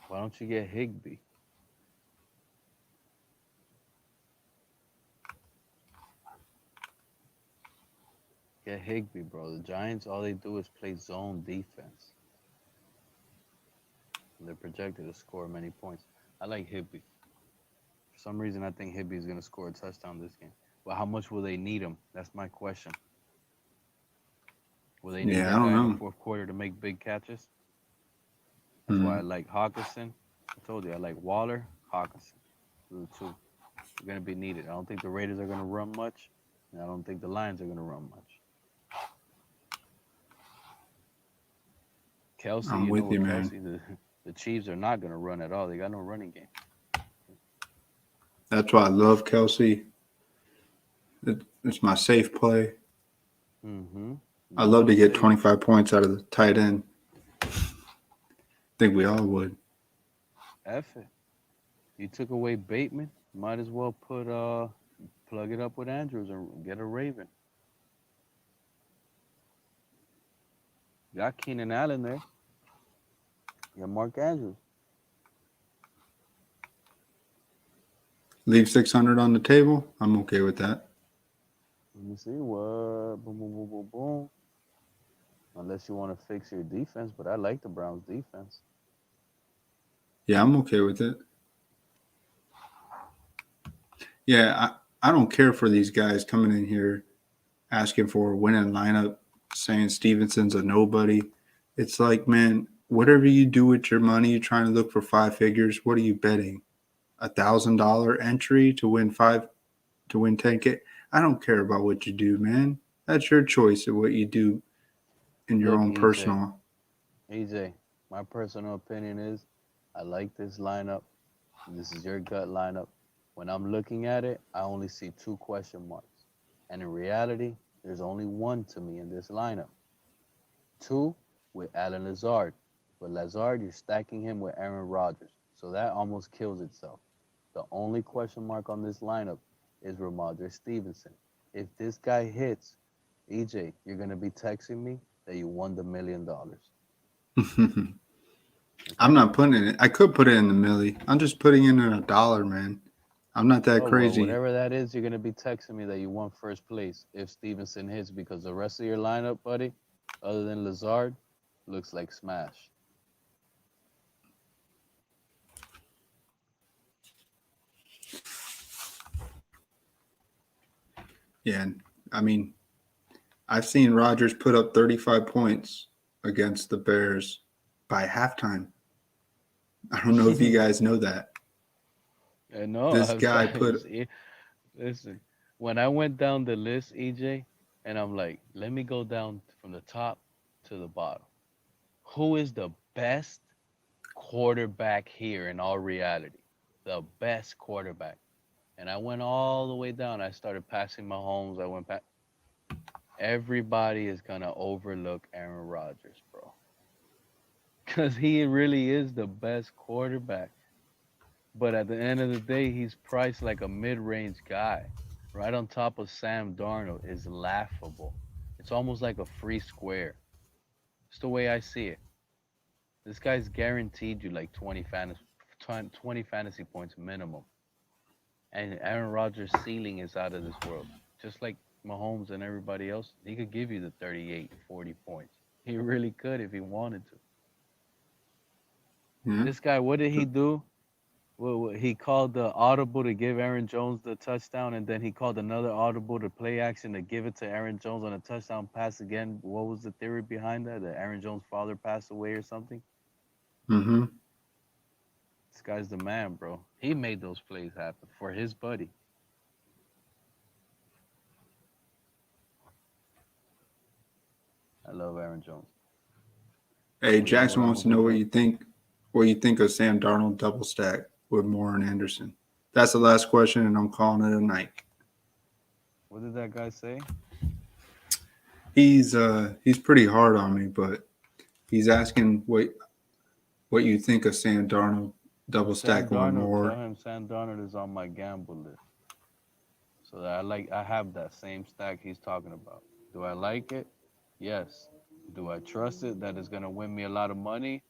Why don't you get Higbee? Get Higbee, bro. The Giants, all they do is play zone defense. They're projected to score many points. I like Higbee. For some reason, I think Higbee is going to score a touchdown this game. But how much will they need him? That's my question. Will they need Yeah, I that don't guy in know. the fourth quarter to make big catches? That's why I like Hawkinson. I told you, I like Waller, Hawkinson. Those are two. They're going to be needed. I don't think the Raiders are going to run much. And I don't think the Lions are going to run much. Kelsey, I'm you know with you, what, man. Kelsey, the Chiefs are not going to run at all. They got no running game. That's why I love Kelsey. It's my safe play. Mm-hmm. I love to get Say, 25 points out of the tight end. I think we all would. F it. You took away Bateman. Might as well plug it up with Andrews and get a Raven. Got Keenan Allen there. You got Mark Andrews. Leave 600 on the table. I'm okay with that. Let me see what. Boom, boom, boom, boom, boom. Unless you want to fix your defense, but I like the Browns' defense. Yeah, I'm okay with it. Yeah, I don't care for these guys coming in here asking for a winning lineup, saying Stevenson's a nobody. It's like, man, whatever you do with your money, you're trying to look for 5 figures. What are you betting? $1,000 entry to win 10K? I don't care about what you do, man. That's your choice of what you do in your Look, own personal. EJ, my personal opinion is I like this lineup. This is your gut lineup. When I'm looking at it, I only see 2 question marks. And in reality, there's only 1 to me in this lineup. 2 with Alan Lazard. With Lazard, you're stacking him with Aaron Rodgers. So that almost kills itself. The only question mark on this lineup is Ramondre Stevenson. If this guy hits, EJ, you're going to be texting me that you won the $1 million. Okay? I'm not putting it. I could put it in the milli. I'm just putting in $1, man. I'm not that Oh, well, crazy. whatever that is, you're going to be texting me that you won first place if Stevenson hits because the rest of your lineup, buddy, other than Lazard, looks like smash. Yeah, I mean, I've seen Rodgers put up 35 points against the Bears by halftime. I don't know if you guys know that. No, This guy put listen, when I went down the list, EJ, and I'm like, let me go down from the top to the bottom. Who is the best quarterback here in all reality? The best quarterback. And I went all the way down. I started passing Mahomes. I went back. Everybody is going to overlook Aaron Rodgers, bro. Because he really is the best quarterback. But at the end of the day, he's priced like a mid-range guy. Right on top of Sam Darnold is laughable. It's almost like a free square. It's the way I see it. This guy's guaranteed you like 20 fantasy points minimum. And Aaron Rodgers' ceiling is out of this world. Just like Mahomes and everybody else, he could give you the 38, 40 points. He really could if he wanted to. yeah. This guy, what did he do? Well, he called the audible to give Aaron Jones the touchdown, and then he called another audible to play action to give it to Aaron Jones on a touchdown pass again. What was the theory behind that? That Aaron Jones' father passed away or something? Mm-hmm. This guy's the man, bro. He made those plays happen for his buddy. I love Aaron Jones. Hey, Well, you know what Jackson I'm wants gonna to do, know what bro? you think. What you think of Sam Darnold double stack with Moore and Anderson? That's the last question, and I'm calling it a night. What did that guy say? He's pretty hard on me, but he's asking what you think of Sam Darnold double Sam stack with Darnold. Tell Moore. him Sam Darnold is on my gamble list. So that I have that same stack he's talking about. Do I like it? Yes. Do I trust it that it's gonna win me a lot of money?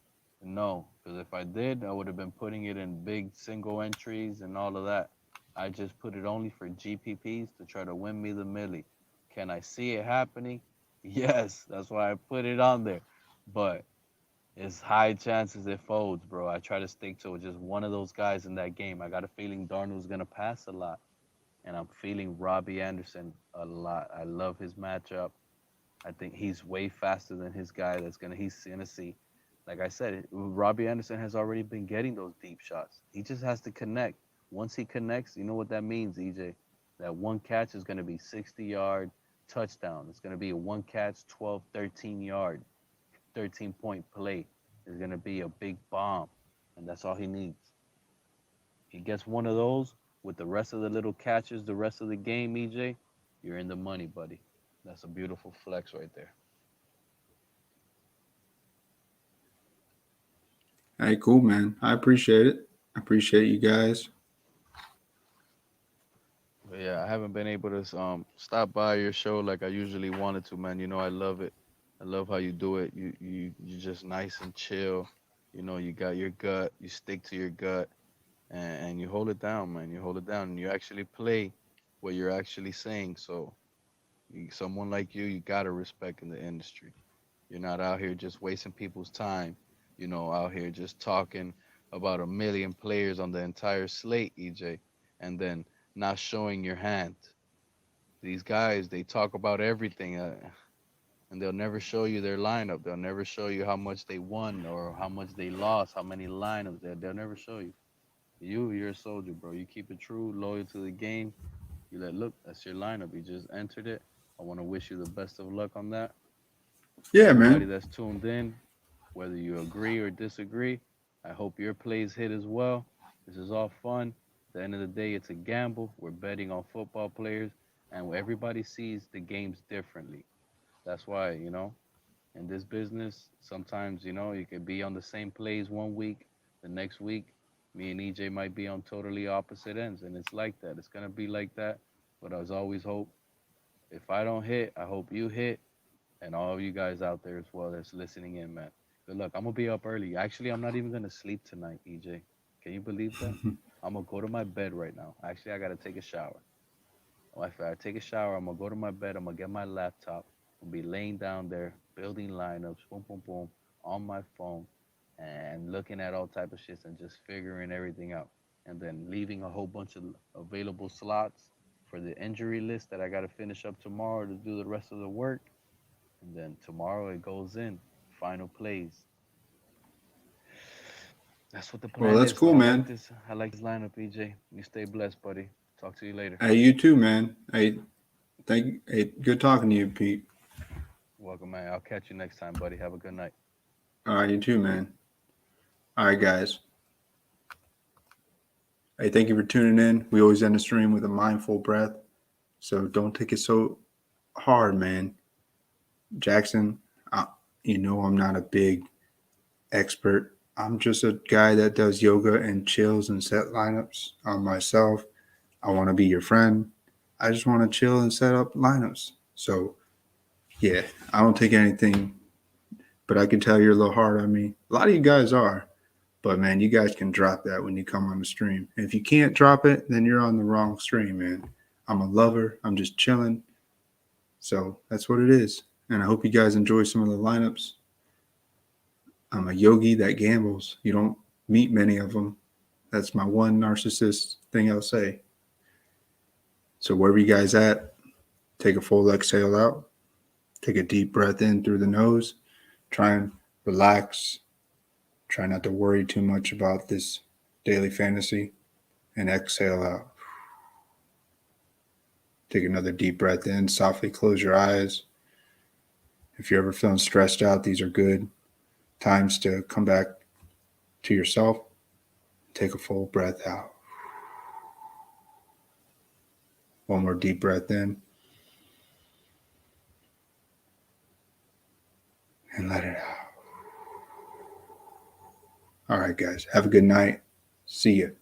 No, because if I did, I would have been putting it in big single entries and all of that. I just put it only for GPPs to try to win me the millie. Can I see it happening? Yes, that's why I put it on there. But it's high chances it folds, bro. I try to stick to just one of those guys in that game. I got a feeling Darnold's gonna pass a lot, and I'm feeling Robbie Anderson a lot. I love his matchup. I think he's way faster than his guy he's gonna see. Like I said, Robbie Anderson has already been getting those deep shots. He just has to connect. Once he connects, you know what that means, EJ? That one catch is gonna be 60-yard touchdown. It's gonna be a one catch, 12, 13-yard, 13-point play. It's gonna be a big bomb, and that's all he needs. He gets one of those with the rest of the little catches, the rest of the game, EJ, you're in the money, buddy. That's a beautiful flex right there. Hey, cool, man. I appreciate it. I appreciate you guys. But yeah, I haven't been able to stop by your show like I usually wanted to, man. You know, I love it. I love how you do it. You're just nice and chill. You know, you got your gut. You stick to your gut, and you hold it down, man. You hold it down, and you actually play what you're actually saying. So, someone like you gotta respect in the industry. You're not out here just wasting people's time, out here just talking about a million players on the entire slate, EJ, and then not showing your hand. These guys, they talk about everything, and they'll never show you their lineup. They'll never show you how much they won or how much they lost, how many lineups. They'll never show you. You're a soldier, bro. You keep it true, loyal to the game. Look, that's your lineup. You just entered it. I want to wish you the best of luck on that. Yeah, Everybody man. that's tuned in, whether you agree or disagree, I hope your plays hit as well. This is all fun. At the end of the day, it's a gamble. We're betting on football players, and everybody sees the games differently. That's why, in this business, sometimes, you could be on the same plays one week, the next week, me and EJ might be on totally opposite ends, and it's like that. It's going to be like that. But as always hope, if I don't hit, I hope you hit, and all of you guys out there as well that's listening in, man. Good luck. I'm gonna be up early. Actually, I'm not even gonna sleep tonight, EJ. Can you believe that? I'm gonna go to my bed right now. Actually, I gotta take a shower. After I take a shower, I'm gonna go to my bed. I'm gonna get my laptop. I'll be laying down there, building lineups, boom, boom, boom, on my phone, and looking at all type of shits and just figuring everything out. And then leaving a whole bunch of available slots for the injury list that I gotta finish up tomorrow to do the rest of the work. And then tomorrow it goes in. Final plays. That's what the Well, plan that's is. But cool, I like man. this. I like this lineup, EJ. You stay blessed, buddy. Talk to you later. Hey, you too, man. Hey, hey, good talking to you, Pete. Welcome, man. I'll catch you next time, buddy. Have a good night. All right, you too, man. All right, guys. Hey, thank you for tuning in. We always end the stream with a mindful breath. So don't take it so hard, man. Jackson, I'm not a big expert. I'm just a guy that does yoga and chills and set lineups on myself. I want to be your friend. I just want to chill and set up lineups. So, yeah, I don't take anything, but I can tell you're a little hard on me. A lot of you guys are, but man, you guys can drop that when you come on the stream. And if you can't drop it, then you're on the wrong stream, man. I'm a lover. I'm just chilling. So that's what it is. And I hope you guys enjoy some of the lineups. I'm a yogi that gambles. You don't meet many of them. That's my one narcissist thing I'll say. So wherever you guys at, take a full exhale out. Take a deep breath in through the nose. Try and relax. Try not to worry too much about this daily fantasy, and exhale out. Take another deep breath in, softly close your eyes. If you're ever feeling stressed out, these are good times to come back to yourself. Take a full breath out. One more deep breath in. And let it out. All right, guys. Have a good night. See you.